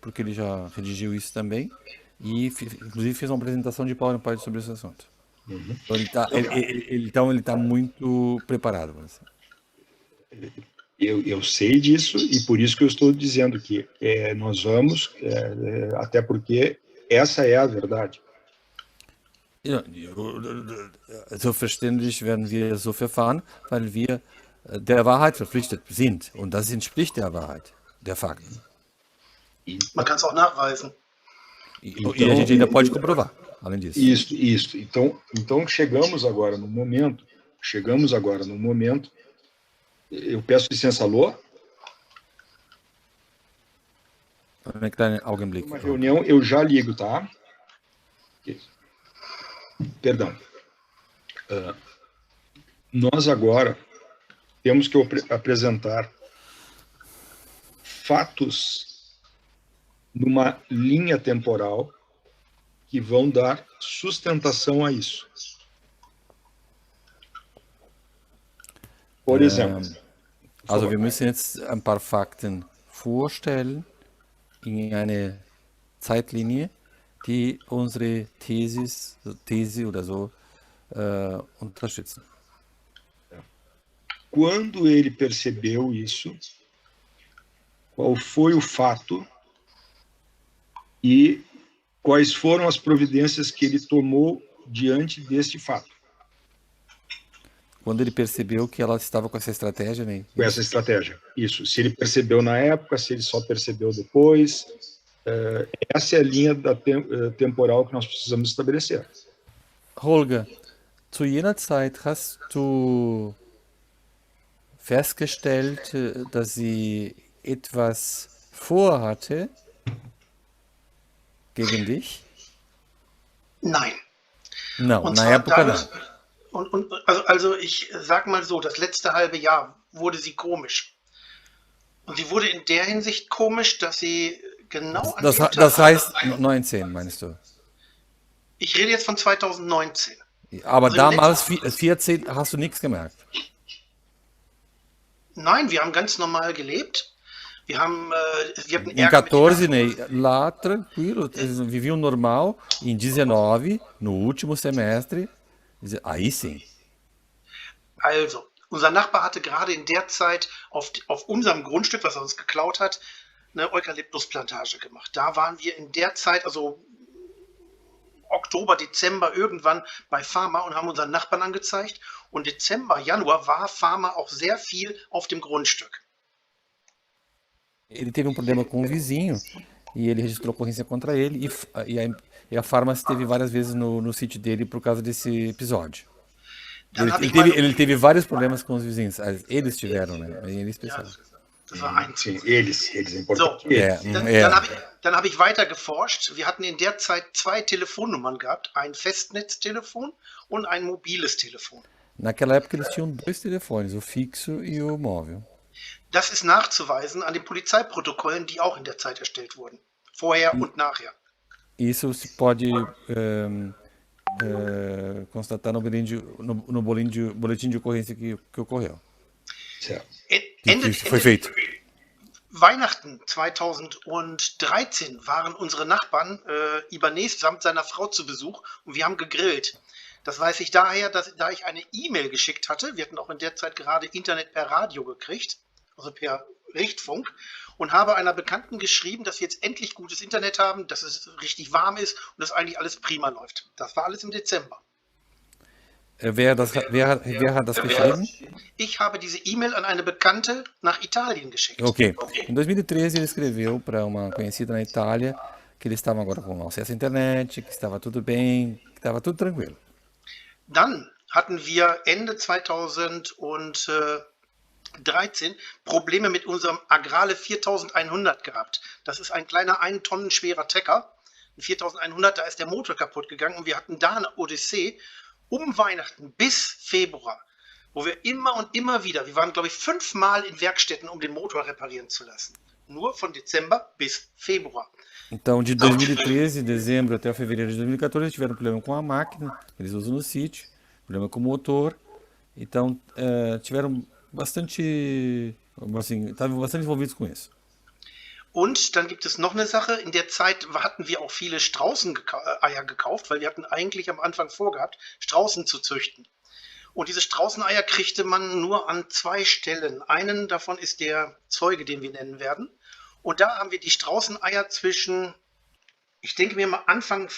A: Porque ele já redigiu isso também. E, inclusive, fez uma apresentação de PowerPoint sobre esse assunto. Então, ele tá muito preparado. Vamos dizer.
B: Eu sei disso e por isso que eu estou dizendo que nós vamos, até porque essa é a verdade.
A: Ja, so verständlich werden wir so verfahren, weil wir der Wahrheit verpflichtet sind. Und das entspricht der Wahrheit, der Fakten.
C: Man kann es auch nachweisen.
A: E a gente ainda pode comprovar, além disso.
B: Isso. Então chegamos agora no momento, eu peço licença, alô?
A: Einen kleinen Augenblick.
B: Uma reunião, eu já ligo, tá? Perdão. Nós agora temos que apresentar fatos numa linha temporal que vão dar sustentação a isso. Por exemplo.
A: Also wir müssen jetzt ein paar Fakten vorstellen in eine Zeitlinie, die unsere These oder so unterstützen.
B: Quando ele percebeu isso, qual foi o fato e quais foram as providências que ele tomou diante deste fato?
A: Quando ele percebeu que ela estava com essa estratégia, né?
B: Com essa estratégia, isso. Se ele percebeu na época, se ele só percebeu depois, essa é a linha temporal que nós precisamos estabelecer.
A: Holger, zu jener Zeit hast du festgestellt, dass sie etwas vorhatte gegen dich?
C: Nein.
A: Não,
C: Und
A: na
C: zwar
A: época
C: dadurch,
A: não.
C: also ich sag mal so, das letzte halbe Jahr wurde sie komisch. Und sie wurde in der Hinsicht komisch, dass sie genau an dem Tag,
A: Das heißt 19, meinst du?
C: ich rede jetzt von 2019.
A: Aber
C: Also im
A: damals, 14, hast du nichts gemerkt.
C: Nein, wir haben ganz normal gelebt. Wir hatten
A: Em
C: Ärger mit
A: 14, né, lá tranquilo, eles viviam normal. Em 19, no último semestre, aí sim.
C: Also, unser Nachbar hatte gerade in der Zeit auf unserem Grundstück, was er uns geklaut hat, eine Eukalyptusplantage gemacht. Da waren wir in der Zeit, also Oktober, Dezember irgendwann bei Pharma und haben unseren Nachbarn angezeigt. Und Dezember, Januar war Pharma auch sehr viel auf dem Grundstück.
A: Ele teve um problema com o vizinho e ele registrou ocorrência contra ele e a Pharmacy teve várias vezes no sítio dele por causa desse episódio.
C: Dann habe ich mal,
A: Ele teve vários problemas com os vizinhos. Eles tiveram, né? Ele especial.
C: das war eins.
B: Sim, eles é importante.
C: So,
A: Ja,
C: dann hab ich weiter geforscht. Wir hatten in der Zeit 2 Telefonnummern gehabt, ein Festnetztelefon und ein mobiles Telefon.
A: Naquela época eles tinham 2 telefones, o fixo e o móvel.
C: Das ist nachzuweisen an den Polizeiprotokollen, die auch in der Zeit erstellt wurden. Vorher und nachher.
A: Isso se pode constatar no boletim de ocorrência que ocorreu.
B: Certo.
A: Que foi feito.
C: Weihnachten 2013 waren unsere Nachbarn Ibanez samt seiner Frau zu Besuch und wir haben gegrillt. Das weiß ich daher, da ich eine E-Mail geschickt hatte. Wir hatten auch in der Zeit gerade Internet per Radio gekriegt, also per Richtfunk, und habe einer Bekannten geschrieben, dass wir jetzt endlich gutes Internet haben, dass es richtig warm ist und dass eigentlich alles prima läuft. Das war alles im Dezember.
A: Wer hat das geschrieben?
C: Ich habe diese E-Mail an eine Bekannte nach Italien geschickt.
A: Ok. Em 2013 ele escreveu para uma conhecida na Itália que eles estavam agora com acesso à internet, que estava tudo bem, que estava tudo tranquilo.
C: Dann hatten wir Ende 2013 Probleme mit unserem Agrale 4100 gehabt. Das ist ein kleiner 1 Tonnen schwerer Trecker. Ein 4100, da ist der Motor kaputt gegangen und wir hatten da eine Odyssee um Weihnachten bis Februar, wo wir immer und immer wieder, wir waren glaube ich 5-mal in Werkstätten, um den Motor reparieren zu lassen. Nur von Dezember bis Februar.
A: Então, de 2013, dezembro até fevereiro de 2014, eles tiveram problema com a máquina, que eles usam no sítio, problema com o motor. Então, tiveram bastante, assim, estavam bastante envolvidos com isso.
C: Und dann gibt es noch eine Sache. In der Zeit hatten wir auch viele Straußeneier gekauft, weil wir hatten eigentlich am Anfang vorgehabt, Straußen zu züchten. Und diese Straußeneier kriegte man nur an 2 Stellen. Einen davon ist der Zeuge, den wir nennen werden. Und da haben wir die Straußeneier zwischen, ich denke mir mal Anfang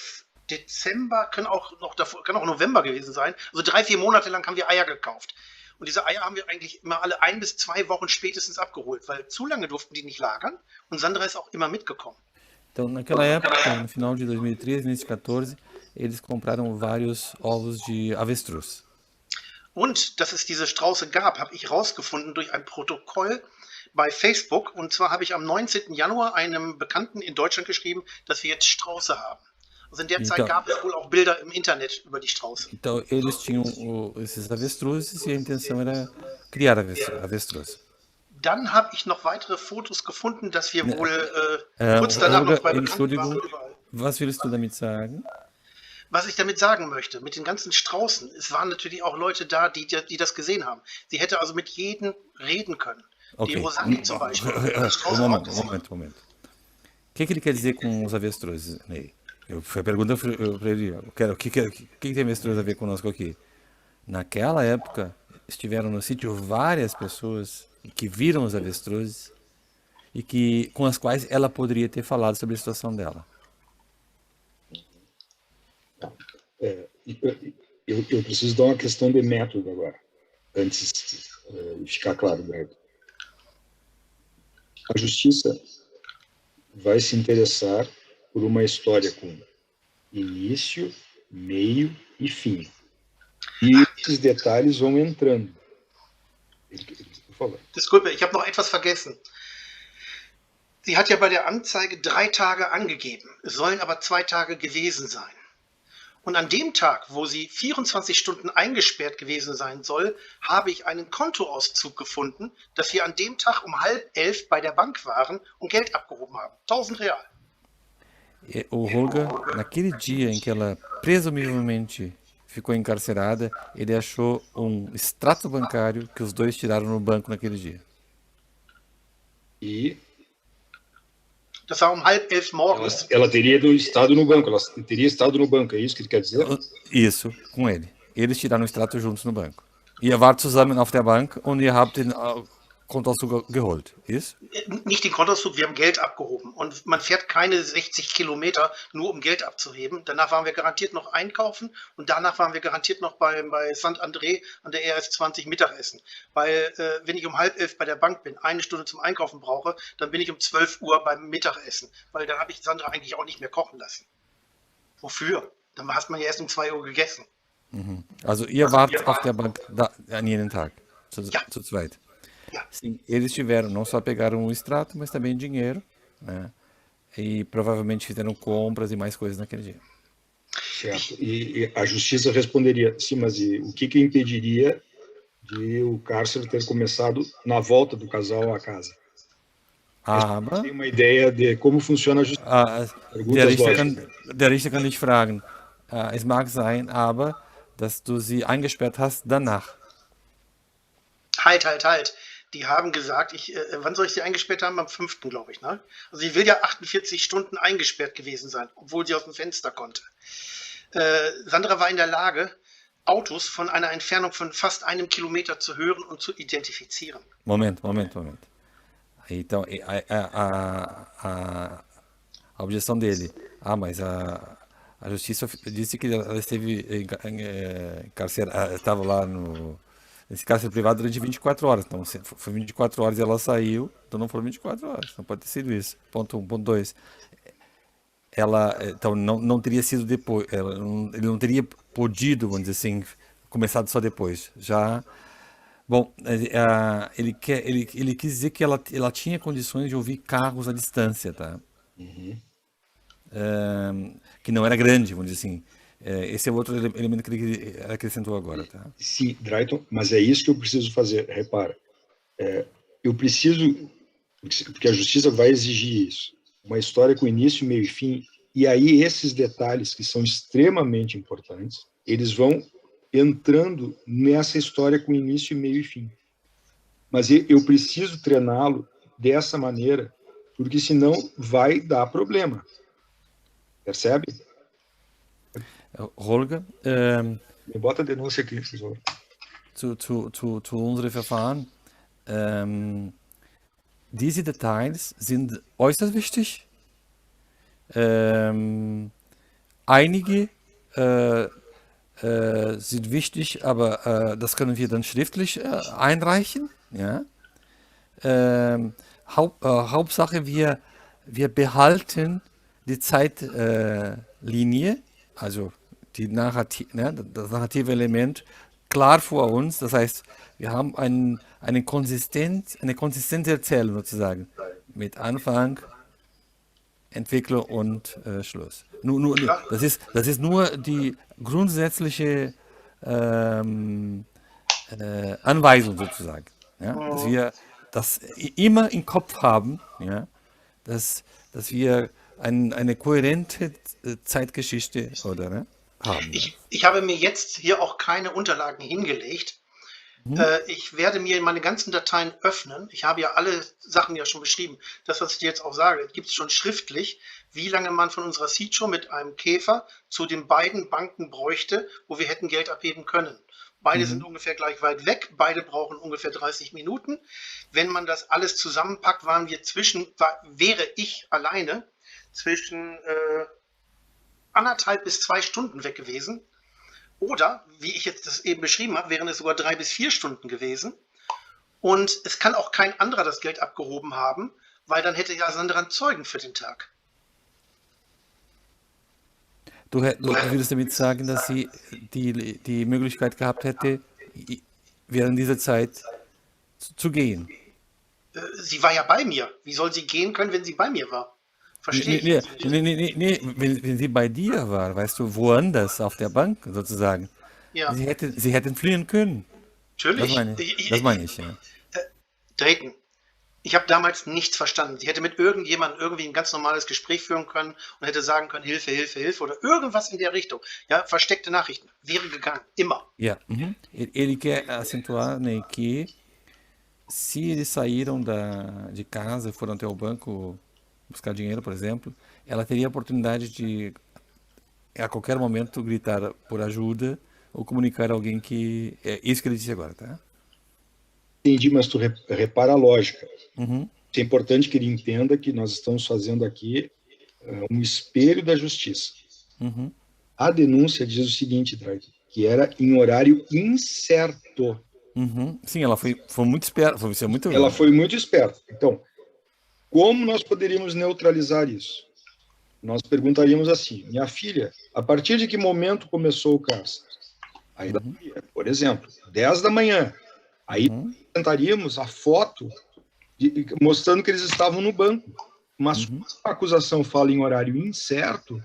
C: Dezember, kann auch November gewesen sein. Also 3-4 Monate lang haben wir Eier gekauft. Und diese Eier haben wir eigentlich immer alle 1 bis 2 Wochen spätestens abgeholt, weil zu lange durften die nicht lagern. Und Sandra ist auch immer mitgekommen.
A: Então, naquela época, no final de 2013, início de 2014, eles compraram vários ovos de avestruz.
C: Und dass es diese Strauße gab, habe ich rausgefunden durch ein Protokoll bei Facebook. Und zwar habe ich am 19. Januar einem Bekannten in Deutschland geschrieben, dass wir jetzt Strauße haben. Also in der Zeit gab es wohl auch Bilder im Internet über die Strauße.
A: Então, eles tinham esses avestruzes e a intenção era criar avestruz.
C: Dann habe ich noch weitere Fotos gefunden, dass wir wohl kurz danach noch bei Bekannten waren. Überall.
A: Was willst du damit sagen?
C: Was ich damit sagen möchte, mit den ganzen Straußen, es waren natürlich auch Leute da, die das gesehen haben. Sie hätte also mit jedem reden können. Die Rosani zum Beispiel.
A: Momento. O que ele quer dizer com os avestruzes, Ney? Foi a pergunta para ele. O que tem avestruz a ver conosco aqui? Naquela época, estiveram no sítio várias pessoas que viram os avestruzes e com as quais ela poderia ter falado sobre a situação dela.
B: Eu preciso dar uma questão de método agora, antes de ficar claro, Brad. A justiça vai se interessar por uma história com início, meio e fim. E esses detalhes vão entrando.
C: Desculpe, ich habe noch etwas vergessen. Sie hat ja bei der Anzeige 3 Tage angegeben. Es sollen aber 2 Tage gewesen sein. Und an dem Tag, wo sie 24 Stunden eingesperrt gewesen sein soll, habe ich einen Kontoauszug gefunden, dass wir an dem Tag um 10:30 bei der Bank waren und Geld abgehoben haben. 1000 Real.
A: O Holger, naquele dia em que ela presumivelmente ficou encarcerada, ele achou extrato bancário que os dois tiraram no banco naquele dia.
B: E
C: das war um 10:30 morgens.
B: Ela teria estado no banco, é isso que ele quer dizer?
A: Isso, com ele. Eles tiraram o extrato juntos no banco. Ihr wart zusammen auf der Bank und ihr habt den Kontoauszug geholt, ist?
C: Nicht den Kontoauszug, wir haben Geld abgehoben. Und man fährt keine 60 Kilometer nur, um Geld abzuheben. Danach waren wir garantiert noch einkaufen und danach waren wir garantiert noch bei St. André an der RS20 Mittagessen. Weil wenn ich um 10:30 bei der Bank bin, 1 Stunde zum Einkaufen brauche, dann bin ich um 12 Uhr beim Mittagessen. Weil dann habe ich Sandra eigentlich auch nicht mehr kochen lassen. Wofür? Dann hast man ja erst um 2 Uhr gegessen.
A: Also ihr wart auf der Bank an jenem Tag, zu zweit. Sim, eles tiveram, não só pegaram o extrato, mas também dinheiro, né? E provavelmente fizeram compras e mais coisas naquele dia.
B: Certo. E a justiça responderia, sim, mas o que impediria de o cárcere ter começado na volta do casal à casa?
A: Aber
B: tem uma ideia de como funciona a justiça.
A: Der Richter kann dich fragen, es mag sein, aber dass du sie eingesperrt hast danach.
C: Halt. Die haben gesagt, wann soll ich sie eingesperrt haben? Am 5., glaube ich, ne? Also sie will ja 48 Stunden eingesperrt gewesen sein, obwohl sie aus dem Fenster konnte. Sandra war in der Lage, Autos von einer Entfernung von fast 1 Kilometer zu hören und zu identifizieren.
A: Moment. Então, a objeção dele. Mas a justiça disse que ela esteve encarcerada, estava lá nesse cárcere privado durante 24 horas. Então, foi 24 horas e ela saiu, então não foram 24 horas. Não pode ter sido isso. Ponto 1. Ponto 2. Ela, então, não teria sido depois. Ele não teria podido, vamos dizer assim, começado só depois. Já. Bom, ele quis dizer que ela tinha condições de ouvir carros à distância, tá? Que não era grande, vamos dizer assim. Esse é o outro elemento que ele acrescentou agora, tá?
B: Sim, Drayton, mas é isso que eu preciso fazer. Repara, eu preciso porque a justiça vai exigir isso. Uma história com início, meio e fim, e aí esses detalhes que são extremamente importantes, eles vão entrando nessa história com início, meio e fim. Mas eu preciso treiná-lo dessa maneira, porque senão vai dar problema. Percebe?
A: Holger,
B: Me bota a denúncia aqui, por favor.
A: zu unseren Verfahren. Diese Details sind äußerst wichtig. Einige sind wichtig, aber das können wir dann schriftlich einreichen. Ja? Hauptsache, wir behalten die Zeitlinie, also das narrative Element klar vor uns. Das heißt, wir haben eine konsistente Erzählung sozusagen mit Anfang, Entwicklung und Schluss. Das ist nur die grundsätzliche Anweisung sozusagen. Ja? Dass wir das immer im Kopf haben, ja? dass wir eine kohärente Zeitgeschichte oder, haben.
C: Ich habe mir jetzt hier auch keine Unterlagen hingelegt. Ich werde mir meine ganzen Dateien öffnen. Ich habe ja alle Sachen ja schon beschrieben. Das, was ich dir jetzt auch sage, gibt es schon schriftlich, wie lange man von unserer Seed-Show mit einem Käfer zu den beiden Banken bräuchte, wo wir hätten Geld abheben können. Beide sind ungefähr gleich weit weg, beide brauchen ungefähr 30 Minuten. Wenn man das alles zusammenpackt, wäre ich alleine zwischen 1,5 bis 2 Stunden weg gewesen. Oder, wie ich jetzt das eben beschrieben habe, wären es sogar 3 bis 4 Stunden gewesen. Und es kann auch kein anderer das Geld abgehoben haben, weil dann hätte ja Sandra einen Zeugen für den Tag.
A: Du würdest damit sagen, dass sie die Möglichkeit gehabt hätte, während dieser Zeit zu gehen.
C: Sie war ja bei mir. Wie soll sie gehen können, wenn sie bei mir war? Verstehe ich jetzt nicht.
A: Nee, wenn sie bei dir war, weißt du, woanders auf der Bank sozusagen.
C: Ja,
A: Sie hätten fliehen können.
C: natürlich.
A: Das meine ich, ja.
C: Drayton, ich habe damals nichts verstanden. Sie hätte mit irgendjemandem irgendwie ein ganz normales Gespräch führen können und hätte sagen können, Hilfe, Hilfe, Hilfe oder irgendwas in der Richtung. Ja, versteckte Nachrichten. Wäre gegangen. Immer.
A: Yeah. Ele quer acentuar, né, que se eles saíram de casa e foram até o banco buscar dinheiro, por exemplo, ela teria a oportunidade de a qualquer momento gritar por ajuda ou comunicar a alguém que é isso que ele disse agora, tá?
B: Entendi, mas tu repara a lógica.
A: Uhum.
B: É importante que ele entenda que nós estamos fazendo aqui um espelho da justiça.
A: Uhum.
B: A denúncia diz o seguinte, Drake, que era em horário incerto.
A: Uhum. Sim, ela foi muito esperta, foi muito.
B: Ela foi muito esperta. Então, como nós poderíamos neutralizar isso? Nós perguntaríamos assim, minha filha, a partir de que momento começou o cárcere? Aí, por exemplo, 10 da manhã. Aí apresentaríamos a foto mostrando que eles estavam no banco. Mas a acusação fala em horário incerto,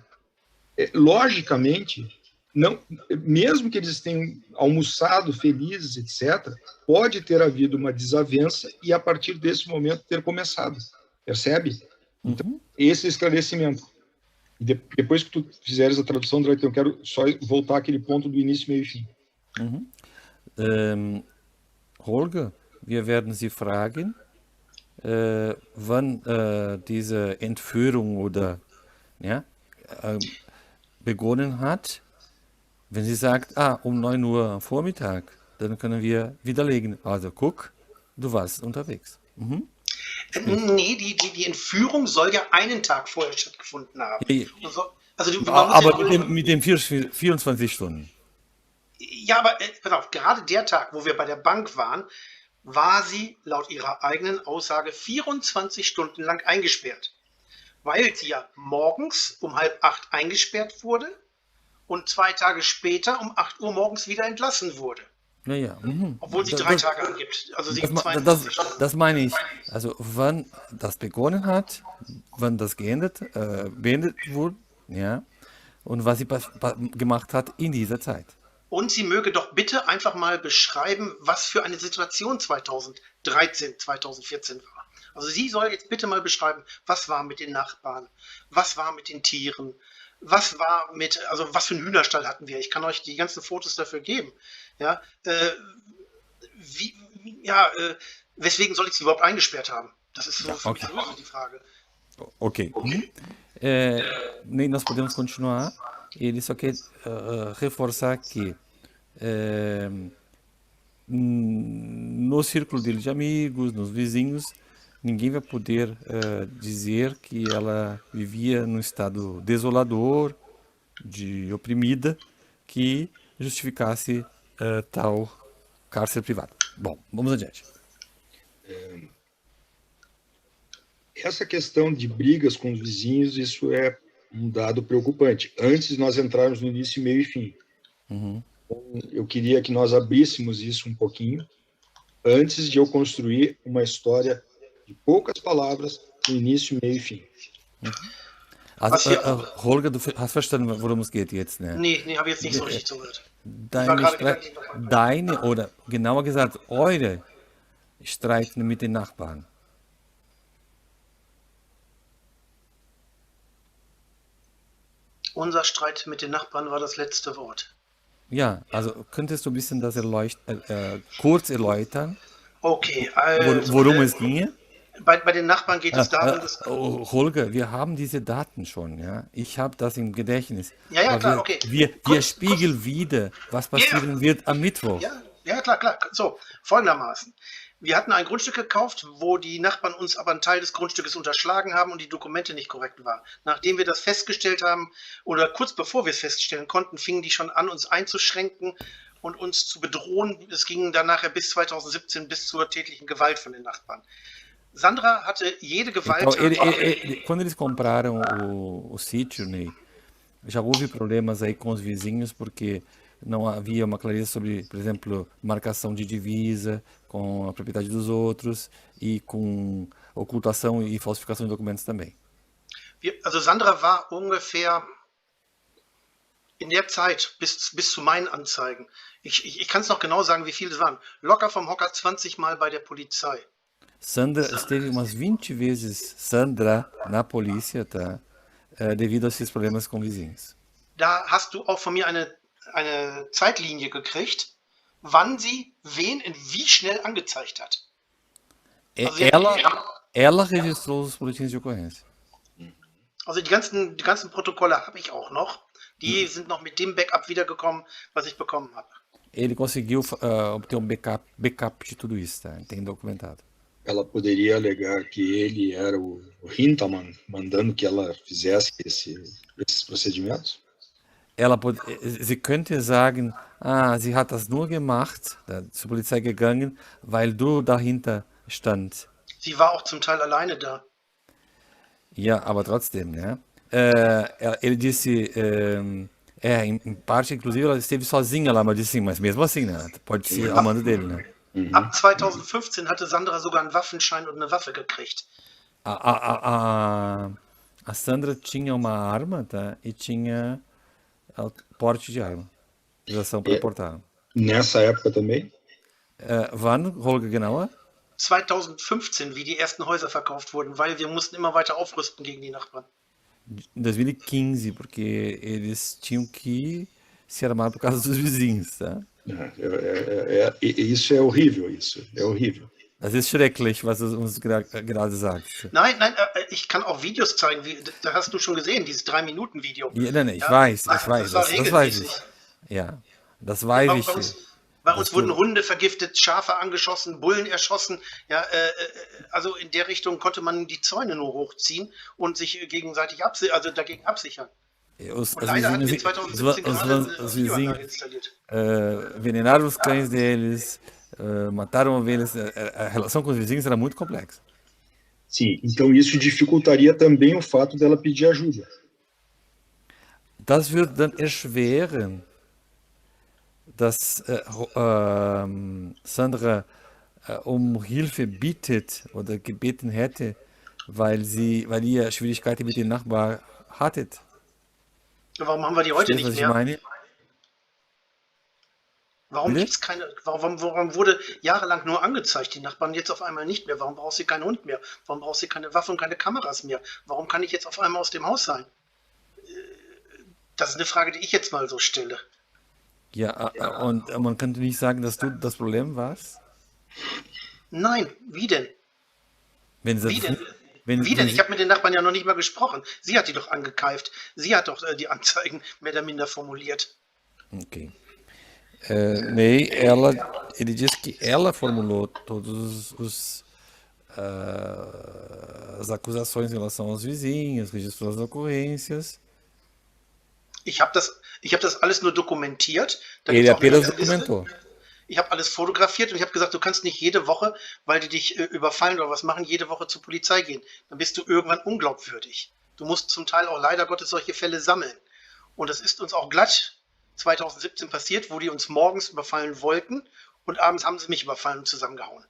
B: logicamente, não, mesmo que eles tenham almoçado felizes, etc., pode ter havido uma desavença e, a partir desse momento, ter começado. Percebe? Então, esse esclarecimento. E depois que tu fizeres a tradução, eu quero só voltar àquele ponto do início, meio e fim.
A: Holger, wir werden Sie fragen, wann diese Entführung oder begonnen hat. Wenn sie sagt, um 9 Uhr am Vormittag, dann können wir widerlegen. Also guck, du warst unterwegs.
C: Nee, die Entführung soll ja einen Tag vorher stattgefunden haben.
A: Aber mit den 24 Stunden.
C: Ja, aber pass auf, gerade der Tag, wo wir bei der Bank waren, war sie laut ihrer eigenen Aussage 24 Stunden lang eingesperrt. Weil sie ja morgens um 7:30 eingesperrt wurde und 2 Tage später um 8 Uhr morgens wieder entlassen wurde.
A: Ja.
C: Obwohl sie 3 Tage angibt. Also sie gibt 22 Stunden.
A: Das meine ich. Also wann das begonnen hat, wann das beendet wurde, ja, und was sie gemacht hat in dieser Zeit.
C: Und sie möge doch bitte einfach mal beschreiben, was für eine Situation 2013, 2014 war. Also sie soll jetzt bitte mal beschreiben, was war mit den Nachbarn, was war mit den Tieren, was war mit, also was für einen Hühnerstall hatten wir. Ich kann euch die ganzen Fotos dafür geben. Ja, wie, ja, weswegen soll ich sie überhaupt eingesperrt haben? Das ist so für mich
A: okay.
C: die Frage.
A: Ok. Nem nós podemos continuar. Ele só quer reforçar que no círculo dele de amigos, nos vizinhos, ninguém vai poder dizer que ela vivia num estado desolador, de oprimida, que justificasse tal cárcere privado. Bom, vamos adiante.
B: Essa questão de brigas com os vizinhos, isso é um dado preocupante. Antes de nós entrarmos no início, meio e fim. Eu queria que nós abríssemos isso um pouquinho, antes de eu construir uma história de poucas palavras, no início, meio e fim.
A: Also, Holger, du hast verstanden, worum es geht jetzt, ne?
C: Nee, habe ich jetzt nicht so richtig zugehört. Ich war gerade gedanklich noch mal.
A: Deine, oder genauer gesagt, eure Streiten mit den Nachbarn.
C: Unser Streit mit den Nachbarn war das letzte Wort.
A: Ja, also könntest du ein bisschen das kurz erläutern,
C: Okay, also
A: worum es ginge?
C: bei den Nachbarn geht es darum, dass...
A: Holger, wir haben diese Daten schon, ja. Ich habe das im Gedächtnis.
C: Ja,
A: Aber
C: klar, okay.
A: Wir
C: Kurz-
A: spiegeln wieder, was passieren wird am Mittwoch.
C: Ja, klar. So, folgendermaßen. Wir hatten ein Grundstück gekauft, wo die Nachbarn uns aber einen Teil des Grundstückes unterschlagen haben und die Dokumente nicht korrekt waren. Nachdem wir das festgestellt haben, oder kurz bevor wir es feststellen konnten, fingen die schon an, uns einzuschränken und uns zu bedrohen. Es ging dann nachher bis 2017 bis zur tätlichen Gewalt von den Nachbarn. Sandra hatte jede Gewalt...
A: Então, quando eles compraram o sítio, Ney, já houve problemas aí com os vizinhos, porque não havia uma clareza sobre, por exemplo, marcação de divisa com a propriedade dos outros e com ocultação e falsificação de documentos também.
C: Also Sandra war ungefähr in der Zeit, bis zu meinen Anzeigen, ich kann es noch genau sagen, wie viele es waren, locker vom Hocker 20 Mal bei der Polizei.
A: Sandra esteve umas 20 vezes, Sandra, na polícia, tá? Devido a esses problemas com vizinhos.
C: Da hast du auch von mir eine Zeitlinie gekriegt, wann sie wen in wie schnell angezeigt hat. Also
A: Ela registrou os boletins de ocorrência.
C: Also die ganzen Protokolle habe ich auch noch. Die sind noch mit dem Backup wiedergekommen, was ich bekommen habe.
A: Ele conseguiu obter um backup de tudo isso, tá? Tem documentado.
B: Ela poderia alegar que ele era o Hintermann, mandando que ela fizesse esses procedimentos?
A: Sie könnte sagen, sie hat das nur gemacht, zur Polizei gegangen, weil du dahinter stand.
C: Sie war auch zum Teil alleine da.
A: Ja, aber trotzdem, né? Ele disse, em parte, inclusive, ela esteve sozinha lá, mas disse sim, mas mesmo assim, né? Pode ser a mando dele, né?
C: Ab 2015 hatte Sandra sogar einen Waffenschein und eine Waffe gekriegt.
A: A Sandra tinha uma arma, tá? E tinha porte de arma. Autorização para portar.
B: Nessa época também?
A: Wann, Holger, genauer?
C: 2015, wie die ersten Häuser verkauft wurden, weil wir mussten immer weiter aufrüsten gegen die Nachbarn.
A: Em 2015, porque eles tinham que se armar por causa dos vizinhos, tá?
B: Isso é horrível, isso. É horrível.
A: Das ist schrecklich, was du uns gerade sagst.
C: Nein, ich kann auch Videos zeigen. Da hast du schon gesehen, dieses 3-Minuten-Video.
A: Ja, nein, ich weiß. Das weiß ich. Ja, das weiß ich.
C: Bei uns wurden Hunde vergiftet, Schafe angeschossen, Bullen erschossen. Ja, also in der Richtung konnte man die Zäune nur hochziehen und sich gegenseitig dagegen absichern. Und leider hatten wir 2017 gerade eine Videoanlage installiert.
A: Envenenaram os cães deles, mataram ovelhas. A relação com os vizinhos era muito complexa.
B: Sim, então isso dificultaria também o fato dela pedir ajuda.
A: Das würde dann erschweren, dass Sandra Hilfe bittet oder gebeten hätte, weil ihr Schwierigkeiten mit dem Nachbar hattet.
C: Warum haben wir die heute nicht mehr?
A: Meine?
C: Warum
A: Bitte?
C: gibt's keine, warum wurde jahrelang nur angezeigt, die Nachbarn jetzt auf einmal nicht mehr? Warum brauchst du keinen Hund mehr? Warum brauchst du keine Waffe und keine Kameras mehr? Warum kann ich jetzt auf einmal aus dem Haus sein? Das ist eine Frage, die ich jetzt mal so stelle.
A: Ja, und man könnte nicht sagen, dass du das Problem warst?
C: Nein, wie denn?
A: Wenn sie
C: Wie denn?
A: wenn,
C: Wie
A: wenn
C: denn? Ich
A: sie,
C: habe mit den Nachbarn ja noch nicht mal gesprochen. Sie hat die doch angekeift. Sie hat doch die Anzeigen mehr oder minder formuliert.
A: ok. Nee, ele disse que ela formulou todos as acusações em relação aos vizinhos, registrou as ocorrências.
C: Ich hab das alles nur dokumentiert. Da
A: Ele
C: gibt's auch eine
A: apenas
C: Liste.
A: documentou.
C: Ich habe alles fotografiert und ich habe gesagt, du kannst nicht jede Woche, weil die dich überfallen oder was machen, jede Woche zur Polizei gehen. Dann bist du irgendwann unglaubwürdig. Du musst zum Teil auch leider Gottes solche Fälle sammeln. Und das ist uns auch glatt 2017 passiert, wo die uns morgens überfallen wollten und abends haben sie mich überfallen und zusammengehauen.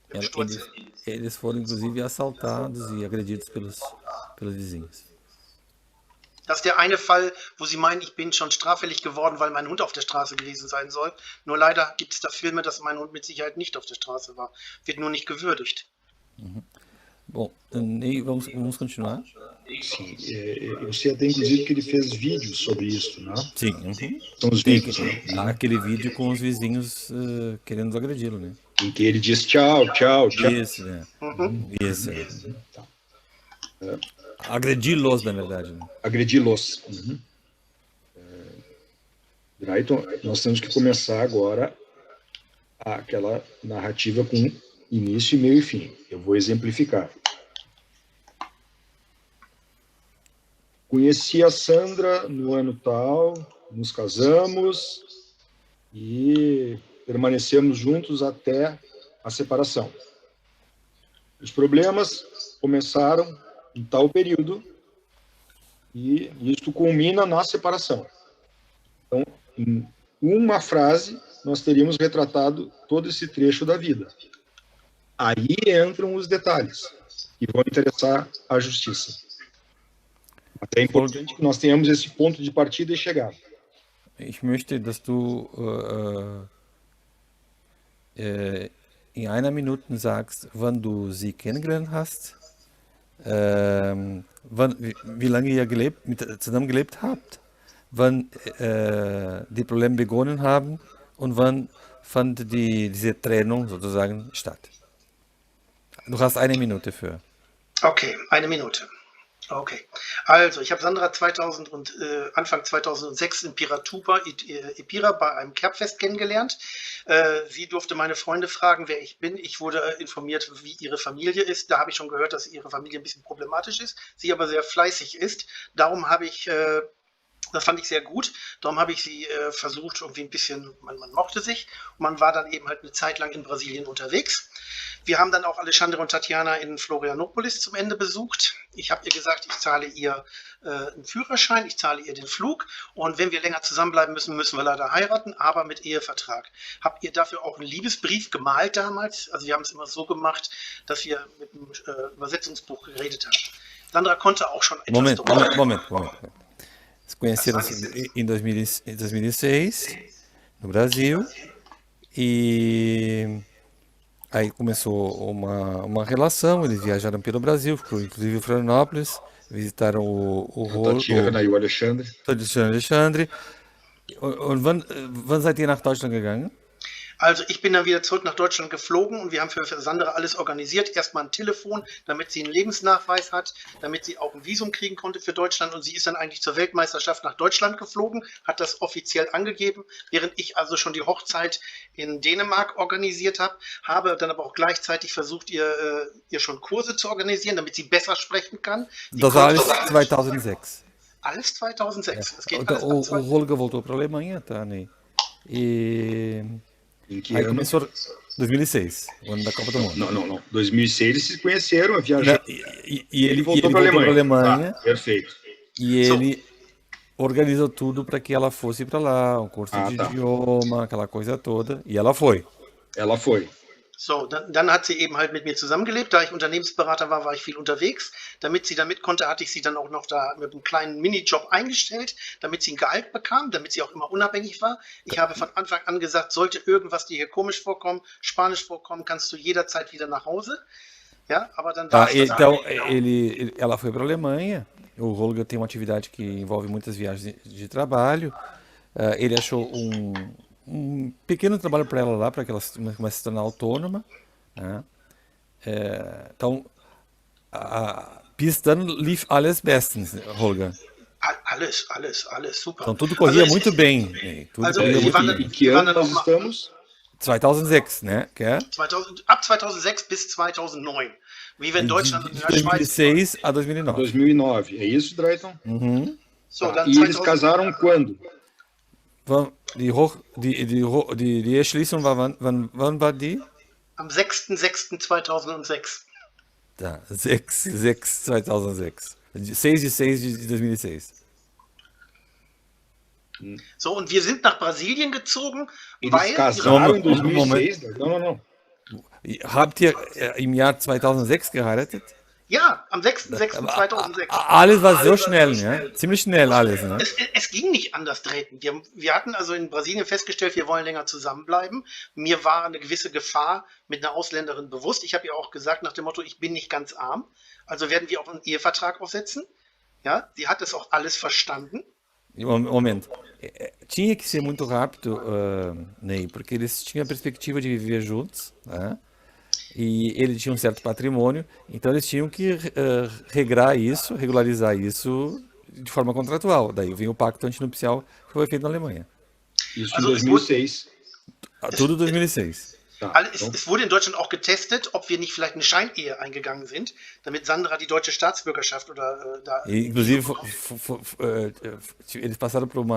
C: Im Sturz.
A: Eles foram inclusive assaltados e agredidos pelos vizinhos.
C: Das ist der eine Fall, wo sie meinen, ich bin schon straffällig geworden, weil mein Hund auf der Straße gewesen sein soll. Nur leider gibt es da Filme, dass mein Hund mit Sicherheit nicht auf der Straße war. Wird nur nicht gewürdigt.
A: Bom, Ney, vamos continuar?
B: Sim, eu sei até inclusive que ele fez vídeos sobre isso, né?
A: Sim.
B: São os
A: Tem
B: vídeos, né?
A: aquele vídeo com os vizinhos querendo agredi-lo, né?
B: Em que ele diz tchau, tchau, tchau.
A: Isso, né? Isso. Agredi-los, na verdade. Né?
B: Agredi-los. Uhum. Então, nós temos que começar agora aquela narrativa com início, meio e fim. Eu vou exemplificar. Conheci a Sandra no ano tal, nos casamos e permanecemos juntos até a separação. Os problemas começaram em tal período e isso culmina na separação. Então, em uma frase, nós teríamos retratado todo esse trecho da vida. Aí entram os detalhes que vão interessar à justiça. Até é importante que nós tenhamos esse ponto de partida e chegada.
A: Ich möchte, dass du in einer Minute sagst, wann du sie kennengelernt hast, wie lange ihr zusammen gelebt habt, wann die Probleme begonnen haben und wann fand diese Trennung sozusagen statt. Du hast eine Minute für.
C: Okay, eine Minute. Okay, also ich habe Sandra Anfang 2006 in Piratuba, Ipira, bei einem Kerbfest kennengelernt. Sie durfte meine Freunde fragen, wer ich bin. Ich wurde informiert, wie ihre Familie ist. Da habe ich schon gehört, dass ihre Familie ein bisschen problematisch ist, sie aber sehr fleißig ist. Darum habe ich, das fand ich sehr gut, darum habe ich sie versucht, irgendwie ein bisschen, man mochte sich. Und man war dann eben halt eine Zeit lang in Brasilien unterwegs. Wir haben dann auch Alexandre und Tatjana in Florianopolis zum Ende besucht. Ich habe ihr gesagt, ich zahle ihr einen Führerschein, ich zahle ihr den Flug und wenn wir länger zusammenbleiben müssen, müssen wir leider heiraten, aber mit Ehevertrag. Habt ihr dafür auch einen Liebesbrief gemalt damals? Also wir haben es immer so gemacht, dass wir mit einem Übersetzungsbuch geredet haben. Sandra konnte auch schon etwas
A: Moment. Se conheceram em 2006, no Brasil, e aí começou uma relação, eles viajaram pelo Brasil, inclusive em Florianópolis, visitaram o
B: Tatjana e o Alexandre.
A: Alexandre. Und wann seid ihr nach Deutschland gegangen?
C: Also ich bin dann wieder zurück nach Deutschland geflogen und wir haben für Sandra alles organisiert. Erstmal ein Telefon, damit sie einen Lebensnachweis hat, damit sie auch ein Visum kriegen konnte für Deutschland. Und sie ist dann eigentlich zur Weltmeisterschaft nach Deutschland geflogen, hat das offiziell angegeben, während ich also schon die Hochzeit in Dänemark organisiert habe dann aber auch gleichzeitig versucht, ihr schon Kurse zu organisieren, damit sie besser sprechen kann.
A: Das war alles 2006.
C: Alles 2006. Es geht
A: O
C: alles ab
A: Holger voltou para a Alemanha, tá, né? E
B: Em que
A: aí
B: ano?
A: começou 2006, o ano da Copa do Mundo.
B: Não. 2006 eles se conheceram, viajaram.
A: E ele
B: voltou
A: voltou
B: para
A: para a Alemanha
B: Tá, perfeito.
A: e ele organizou tudo para que ela fosse para lá, um curso de
B: tá.
A: idioma, aquela coisa toda, e ela foi.
B: Ela foi.
C: So, dann hat sie eben halt mit mir zusammengelebt. Da ich Unternehmensberater war, war ich viel unterwegs. Damit sie da mit konnte, hatte ich sie dann auch noch da mit einem kleinen Minijob eingestellt, damit sie ein Gehalt bekam, damit sie auch immer unabhängig war. Ich habe von Anfang an gesagt, sollte irgendwas dir hier komisch vorkommen, spanisch vorkommen, kannst du jederzeit wieder nach Hause. Ja, aber dann war es das.
A: Então, ela foi para a Alemanha. O Holger tem uma atividade que envolve muitas viagens de trabalho. Ele achou um pequeno trabalho para ela lá, para que ela comece a se tornar autônoma. Né? Então, bis dann lief alles bestens, Holger.
C: Alles super.
A: Então, tudo corria
C: Also
A: muito
C: es-
A: bem. Tudo
C: Also,
A: corria
C: wir
A: muito
C: waren,
A: bem.
B: Em que
C: wir waren
B: ano
C: dann
B: nós
C: noch mal,
B: estamos?
A: 2006, né? Que é
C: ab 2006 bis 2009. Wie wir in
A: de
C: Deutschland und in der Schweiz.
A: 2006 a 2009.
B: 2009. É isso, Drayton?
C: So,
B: Tá.
C: dann
B: E eles
C: 2000
B: casaram quando?
A: Die Eheschließung war wann war die?
C: am 6.6.2006.
A: Tá, 6/6/2006. 6/6/2006.
C: So, und wir sind nach Brasilien gezogen,
B: Eles
C: weil
B: casaram em
A: Moment.
B: 2006? Não.
A: Habt ihr im Jahr 2006 geheiratet?
C: ja, am 6.6.2006.
A: Alles war so schnell, ne? Ziemlich schnell alles, ne?
C: Es ging nicht anders, Drayton. Wir hatten also in Brasilien festgestellt, wir wollen länger zusammenbleiben. Mir war eine gewisse Gefahr mit einer Ausländerin bewusst. Ich habe ihr auch gesagt nach dem Motto, ich bin nicht ganz arm. Also werden wir auch einen Ehevertrag aufsetzen. Ja, sie hat es auch alles verstanden.
A: Momento. Tinha que ser muito rápido, Ney, porque eles tinham a perspectiva de viver juntos, né? E ele tinha um certo patrimônio, então eles tinham que regularizar isso de forma contratual. Daí vem o pacto antinupcial que foi feito na Alemanha.
B: Isso em
C: Also,
B: 2006.
A: Tudo 2006.
B: Tá,
C: Es,
B: então,
C: es wurde in Deutschland auch getestet, ob wir nicht vielleicht eine Scheinehe eingegangen sind, damit Sandra die deutsche Staatsbürgerschaft oder da.
A: E, inclusive, eles passaram por um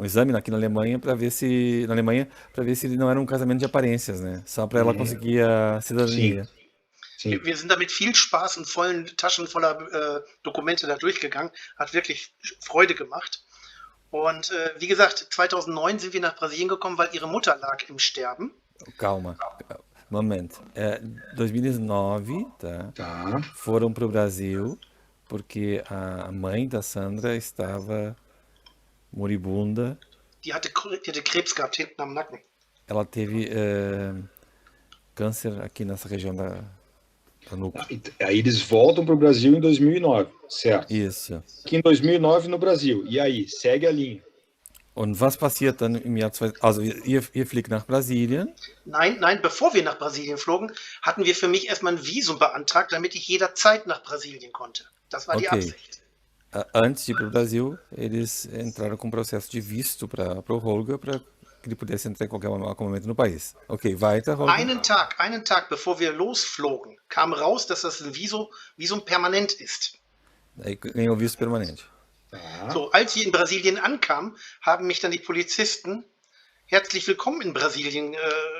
A: exame aqui na Alemanha para ver se não era um casamento de aparências, né? Só para ela conseguir a cidadania.
B: sim.
C: Wir sind da mit viel Spaß und vollen Taschen voller Dokumente da durchgegangen. Hat wirklich Freude gemacht. Und wie gesagt, 2009 sind wir nach Brasilien gekommen, weil ihre Mutter lag im Sterben.
A: Calma, momento. 2009, tá?
B: Tá.
A: Foram para o Brasil porque a mãe da Sandra estava moribunda.
C: Die hatte Krebs gehabt hinten am Nacken.
A: Ela teve câncer aqui nessa região da nuca.
B: Aí eles voltam para o Brasil em 2009, certo?
A: Isso.
B: Aqui em 2009 no Brasil. E aí, segue a linha.
A: Und was passiert dann im Jahr 2000? Also ihr fliegt nach Brasilien.
C: Nein, bevor wir nach Brasilien flogen, hatten wir für mich erstmal ein Visum beantragt, damit ich jederzeit nach Brasilien konnte. Das war die
A: Okay.
C: Absicht.
A: Antes de ir para o Brasil, eles entraram com um processo de visto para o Holger, para que ele pudesse entrar em qualquer momento no país. Ok, weiter, Holger.
C: Einen Tag bevor wir losflogen, kam raus, dass das ein Visum permanent ist.
A: Aí ganhou visto permanente.
B: Tá.
C: So, als wir in Brasilien ankamen, haben mich dann die Polizisten herzlich willkommen in Brasilien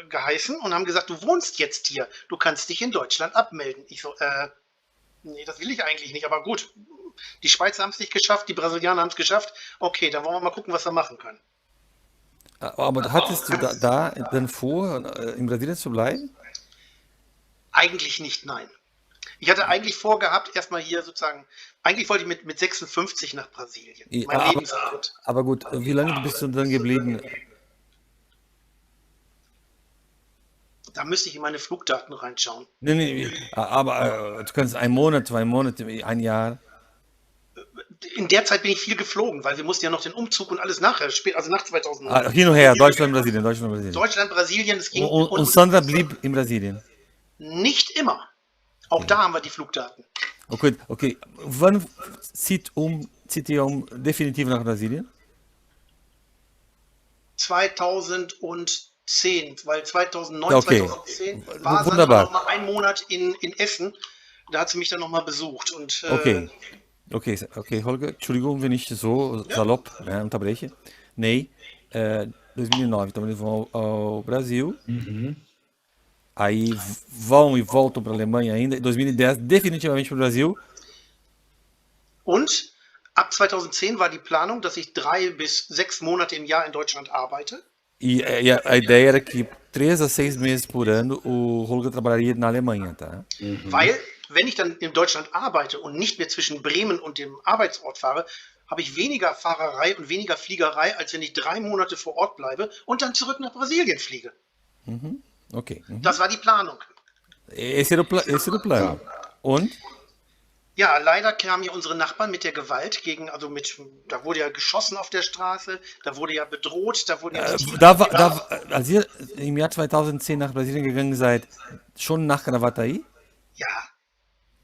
C: geheißen und haben gesagt, du wohnst jetzt hier, du kannst dich in Deutschland abmelden. Ich so, nee, das will ich eigentlich nicht, aber gut. Die Schweizer haben es nicht geschafft, die Brasilianer haben es geschafft. Okay, dann wollen wir mal gucken, was wir machen können.
A: Aber hattest du da dann vor, in Brasilien zu bleiben?
C: Eigentlich nicht, nein. Ich hatte eigentlich vorgehabt, erstmal hier sozusagen, eigentlich wollte ich mit 56 nach Brasilien. Mein Lebensabend.
A: Aber gut, wie lange bist du dann geblieben?
C: Da müsste ich in meine Flugdaten reinschauen.
A: Nee, aber du kannst 1 Monat, 2 Monate, 1 Jahr.
C: In der Zeit bin ich viel geflogen, weil wir mussten ja noch den Umzug und alles nachher, also nach 2009.
A: Hin und her, Deutschland, Brasilien, Deutschland, Brasilien.
C: Deutschland, Brasilien, es ging
A: Und Sandra blieb in Brasilien.
C: nicht immer. Auch da haben wir die Flugdaten.
A: Okay. Wann zieht ihr definitiv nach Brasilien?
C: 2010, weil 2009,
A: Okay.
C: 2010 war Sandra
A: Wunderbar.
C: noch mal einen Monat in Essen. Da hat sie mich dann noch mal besucht. Und,
A: Okay, Holger, Entschuldigung, wenn ich so salopp unterbreche. Ney, 2009, então eles vão ao Brasil. Aí vão e voltam para a Alemanha ainda. Em 2010, definitivamente para o Brasil.
C: Und ab 2010 war die Planung, dass ich 3 bis 6 Monate im Jahr in Deutschland arbeite.
A: a ideia era que 3 a 6 meses por ano o Holger trabalharia na Alemanha, tá?
C: Weil, wenn ich dann in Deutschland arbeite und nicht mehr zwischen Bremen und dem Arbeitsort fahre, habe ich weniger Fahrerei und weniger Fliegerei, als wenn ich 3 Monate vor Ort bleibe und dann zurück nach Brasilien fliege.
A: Ok.
C: Das war die Planung.
A: Esse era o plano. Und?
C: Ja, leider kamen ja unsere Nachbarn mit der Gewalt gegen, da wurde ja geschossen auf der Straße, da wurde ja bedroht, da wurden ja die Tiere.
A: Als ihr im Jahr 2010 nach Brasilien gegangen seid, schon nach Gravataí?
C: Ja,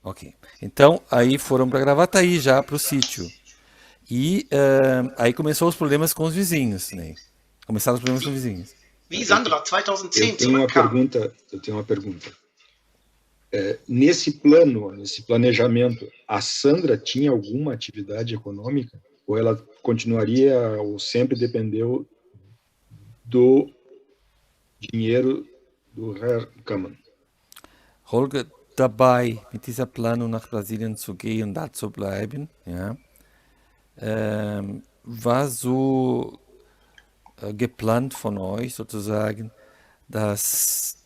A: Ok. Então, aí foram para Gravataí já, para o sítio. E aí começou os problemas com os vizinhos, né? Começaram os problemas com os vizinhos.
C: wie Sandra
B: Eu
C: 2010
B: tenho uma
C: zurückkam.
B: pergunta. Eu tenho uma pergunta. Nesse plano, nesse planejamento, a Sandra tinha alguma atividade econômica? Ou ela continuaria ou sempre dependeu do dinheiro do Herr Kaman?
A: Holger, dabei, mit dieser Planung nach Brasilien zu gehen, da zu bleiben, ja, war so geplant von euch sozusagen, dass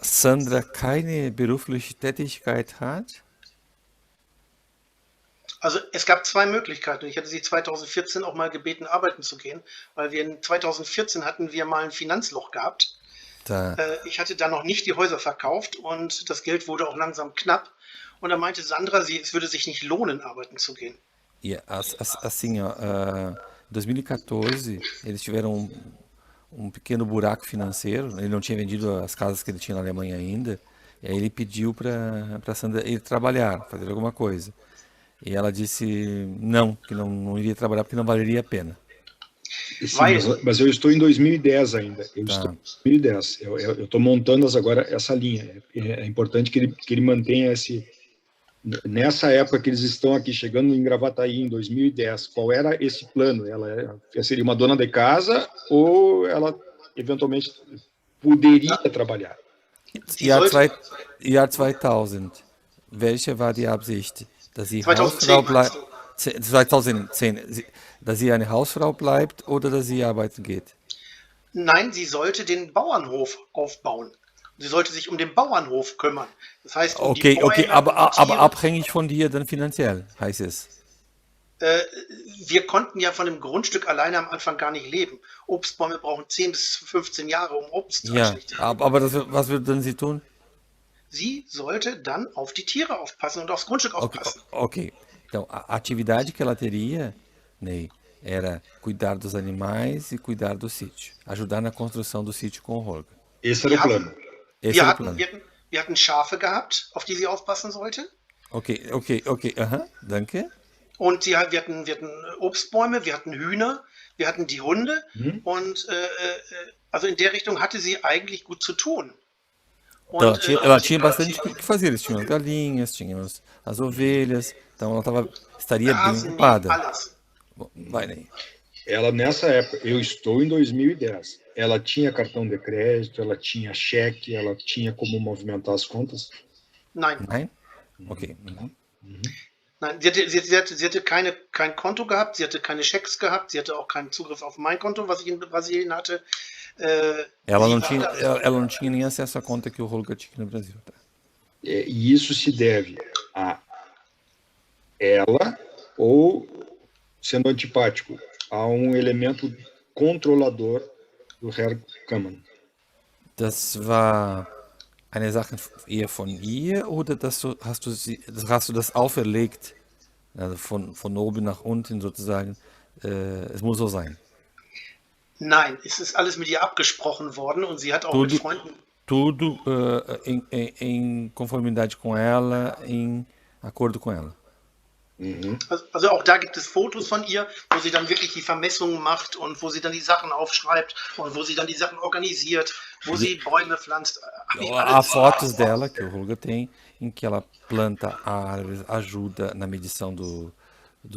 A: Sandra keine berufliche Tätigkeit hat?
C: Also es gab 2 Möglichkeiten. Ich hatte sie 2014 auch mal gebeten, arbeiten zu gehen, weil wir in 2014 hatten wir mal ein Finanzloch gehabt.
A: Da,
C: Ich hatte da noch nicht die Häuser verkauft und das Geld wurde auch langsam knapp. Und da meinte Sandra, es würde sich nicht lohnen, arbeiten zu gehen.
A: assim, ó, 2014, eles tiveram um pequeno buraco financeiro. Ele não tinha vendido as casas que ele tinha na Alemanha ainda. E aí ele pediu para Sandra ir trabalhar, fazer alguma coisa. E ela disse não, que não iria trabalhar porque não valeria a pena.
B: Sim,
C: Vai.
B: mas eu estou em 2010 ainda. Eu
A: Tá.
B: estou em 2010. Eu estou montando agora essa linha. É importante que ele mantenha esse. Nessa época que eles estão aqui, chegando em Gravataí, em 2010, qual era esse plano? Ela seria uma dona de casa ou ela, eventualmente, poderia trabalhar?
A: Jahr 2000, welche war die Absicht? Dass sie
C: 2010
A: Hausfrau
C: meinst
A: bleibt, 2010, dass sie eine Hausfrau bleibt oder dass sie arbeiten geht?
C: Nein, sie sollte den Bauernhof aufbauen. Sie sollte sich um den Bauernhof kümmern. Das heißt, um die
A: Okay,
C: Bäume,
A: aber
C: um die Tiere.
A: abhängig von dir dann finanziell, heißt es.
C: Wir konnten ja von dem Grundstück alleine am Anfang gar nicht leben. Obstbäume brauchen 10 bis 15 Jahre, um Obst
A: Ja,
C: anständig zu haben.
A: aber was würde dann sie tun?
C: Sie sollte dann auf die Tiere aufpassen und aufs Grundstück aufpassen.
A: Ok. Então, a atividade que ela teria, Ney, era cuidar dos animais e cuidar do sítio. Ajudar na construção do sítio com o Holger.
B: Esse era o plano.
A: Esse
C: Wir
A: era o
C: hatten,
A: plano.
C: wir hatten Schafe gehabt, auf die sie aufpassen sollte.
A: Ok, aha, danke.
C: Und wir hatten Obstbäume, wir hatten Hühner, wir hatten die Hunde. Und also in der Richtung hatte sie eigentlich gut zu tun.
A: Então,
C: Und,
A: ela tinha bastante o que fazer. Eles tinham as galinhas, tinham as ovelhas. Então, ela estaria bem
C: Rasen,
A: ocupada.
C: alles.
A: Bom, vai, Ney.
B: Ela, nessa época, eu estou em 2010, ela tinha cartão de crédito, ela tinha cheque, ela tinha como movimentar as contas?
C: Nein,
A: Nein? Ok.
C: nein, sie hatte kein Konto gehabt, sie hatte keine Schecks gehabt, sie hatte auch keinen Zugriff auf mein Konto, was ich in Brasilien hatte.
A: Ela
C: Sie
A: não
C: war
A: tinha,
C: da-
A: ela não tinha nem acesso à conta que o Holger tinha aqui no Brasil. Tá?
B: E isso se deve a ela ou, sendo antipático, a um elemento controlador do Herr Kaman.
A: Das war eine Sache eher von ihr oder hast du das auferlegt, also von oben nach unten sozusagen? Es muss so sein.
C: Nein, es ist alles mit ihr abgesprochen worden und sie hat auch mit
A: Tudo,
C: Freunden.
A: tudo em conformidade com ela, em acordo com ela.
C: Also auch da gibt es Fotos von ihr, wo sie dann wirklich die Vermessungen macht und wo sie dann die Sachen aufschreibt und wo sie dann die Sachen organisiert, wo sie Bäume pflanzt. Eigentlich
A: Há
C: alles.
A: fotos dela que o Holger tem em que ela planta árvores, ajuda na medição do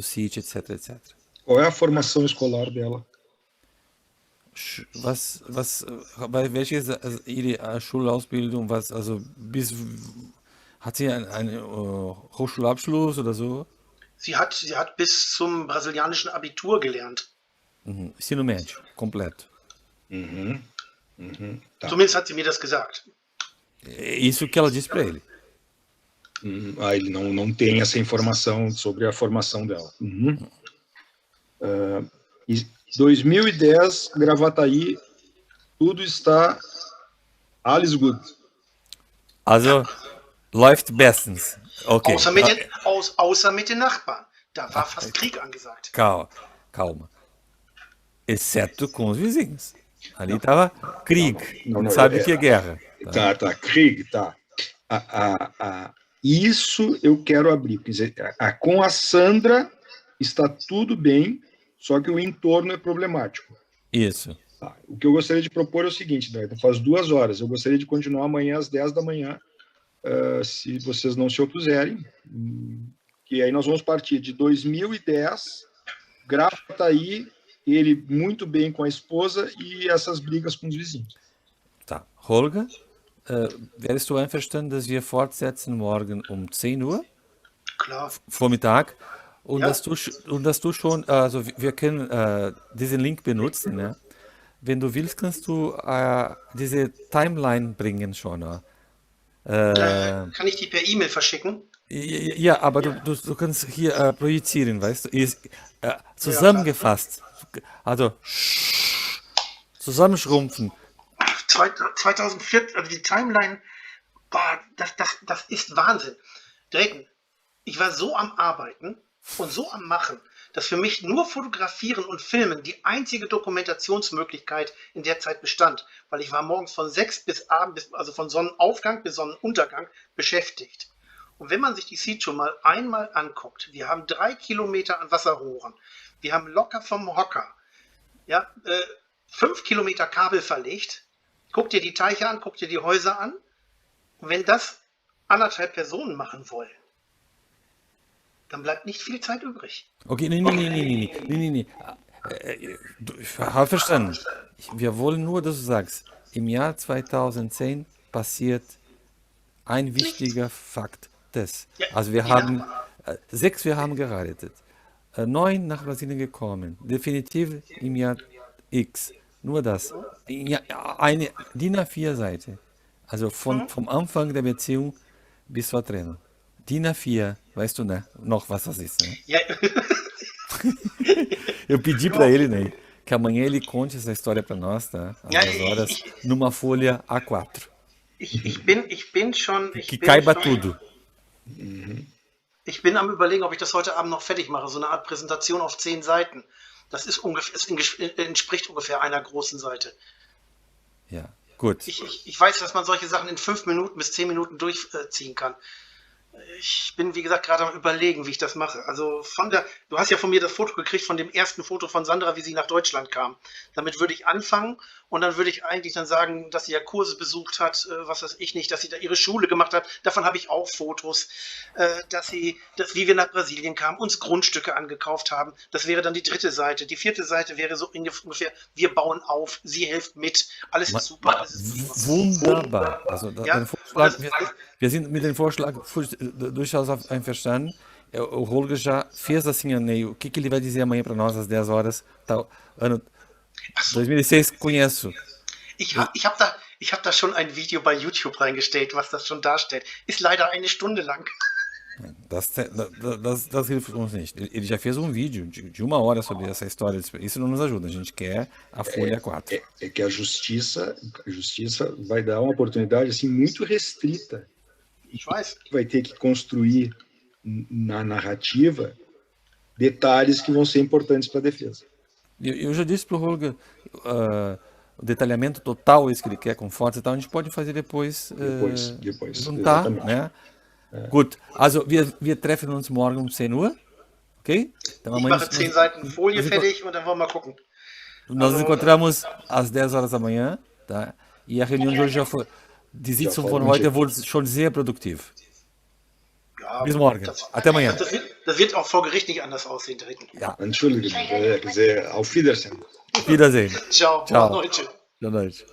A: sítio, etc, etc.
B: Qual é a formação escolar dela?
A: Welche ist ihre Schulausbildung? Hat sie einen Hochschulabschluss oder so?
C: Sie hat bis zum brasilianischen Abitur gelernt.
A: Ensino médio, completo.
B: Tá.
C: Zumindest hat sie mir das gesagt.
A: É isso que ela disse para ele.
B: Ele não tem essa informação sobre a formação dela. E 2010, Gravataí, tudo está alles gut.
A: Also, läuft bestens. Okay.
C: Außer mit den Nachbarn. Da war fast Krieg angesagt.
A: Calma. Exceto com os vizinhos. Ali estava Krieg.
B: Não,
A: Sabe o que é guerra.
B: Tá, Krieg, tá. Isso eu quero abrir. Quer dizer, com a Sandra está tudo bem, só que o entorno é problemático.
A: Isso.
B: Tá. O que eu gostaria de propor é o seguinte, Daí, faz 2 horas. Eu gostaria de continuar amanhã às 10 da manhã, se vocês não se opuserem. Que aí nós vamos partir de 2010, Gravataí, ele muito bem com a esposa e essas brigas com os vizinhos.
A: Tá. Holger, wärst du einverstanden, dass wir fortsetzen morgen um 10 Uhr?
C: Klar.
A: Vormittag. Und,
C: Ja.
A: dass du schon, also wir können diesen Link benutzen. Ne? Wenn du willst, kannst du diese Timeline bringen schon.
C: Kann ich die per E-Mail verschicken?
A: Ja, aber du kannst hier projizieren, weißt du? Zusammengefasst. Also zusammenschrumpfen.
C: 2004, also die Timeline, boah, das ist Wahnsinn. Drayton, ich war so am Arbeiten und so am Machen, dass für mich nur Fotografieren und Filmen die einzige Dokumentationsmöglichkeit in der Zeit bestand, weil ich war morgens von 6 bis abends, also von Sonnenaufgang bis Sonnenuntergang beschäftigt. Und wenn man sich die Situ mal einmal anguckt, wir haben 3 Kilometer an Wasserrohren, wir haben locker vom Hocker, 5 Kilometer Kabel verlegt, guck dir die Teiche an, guck dir die Häuser an. Und wenn das 1,5 Personen machen wollen, dann bleibt nicht viel Zeit übrig.
A: Okay, nee. Ich habe verstanden. Wir wollen nur, dass du sagst, im Jahr 2010 passiert ein wichtiger Fakt.
C: Ja,
A: Also wir
C: die
A: haben
C: Nachbarn.
A: 6, wir haben geheiratet. 9 nach Brasilien gekommen. Definitiv im Jahr X. Nur das. Ja, eine DIN A4-Seite. Also vom Anfang der Beziehung bis zur Trennung. DIN A4, weißt du, né? Noch was das ist, né?
C: Ja,
A: Eu pedi para ele, né, que amanhã ele conte essa história para nós, tá? Às
C: Ja,
A: 10 horas, numa folha A4.
C: ich bin schon.
A: Que caiba tudo.
C: Ich bin am Überlegen, ob ich das heute Abend noch fertig mache. So eine Art Präsentation auf 10 Seiten. Das ist entspricht ungefähr einer großen Seite.
A: Ja, gut.
C: Ich weiß, dass man solche Sachen in 5 Minuten bis 10 Minuten durchziehen kann. Ich bin, wie gesagt, gerade am Überlegen, wie ich das mache. Also du hast ja von mir das Foto gekriegt von dem ersten Foto von Sandra, wie sie nach Deutschland kam. Damit würde ich anfangen und dann würde ich eigentlich dann sagen, dass sie ja Kurse besucht hat, was weiß ich nicht, dass sie da ihre Schule gemacht hat. Davon habe ich auch Fotos, wie wir nach Brasilien kamen, uns Grundstücke angekauft haben. Das wäre dann die 3. Seite. Die 4. Seite wäre so ungefähr, wir bauen auf, sie hilft mit, alles ist super, alles ist super.
A: Wunderbar. Also
C: Ja,
A: den Vorschlag, wir sind mit dem Vorschlag durchaus einverstanden. O Holger já fez assim, Ney, o que ele vai dizer amanhã para nós às 10 horas? Tá, ano 2006 conheço.
C: Ich hab da schon ein Video bei YouTube reingestellt, was das schon darstellt. Ist leider 1 Stunde lang.
A: Das hilft uns nicht. Ele já fez um vídeo de 1 hora sobre essa história. Isso não nos ajuda. A gente quer a folha 4.
B: É que a justiça vai dar uma oportunidade assim muito restrita.
C: Ich weiß.
B: Vai ter que construir na narrativa detalhes que vão ser importantes para a defesa.
A: Eu já disse para o Holger o detalhamento total, esse que ele quer com fotos e tal, a gente pode fazer depois.
B: Depois,
A: juntar,
B: exatamente.
A: né? Gut, also wir treffen uns morgen um 10 Uhr, ok? Então
C: Ich
A: amanhã
C: mache 10 Seiten Folie fertig und dann wollen wir mal gucken.
A: nós nos encontramos às 10 horas da manhã, tá? E a reunião de hoje já foi. Die Sitzung von heute wurde schon sehr produktiv.
C: Ja,
A: Bis morgen. Até amanhã.
C: Das wird auch vor Gericht nicht anders aussehen, Dritten.
A: Ja,
B: Entschuldigung, quer dizer, auf Wiedersehen.
A: Wiedersehen.
C: Ciao.
A: Ciao.
C: Boa noite.
A: Boa noite.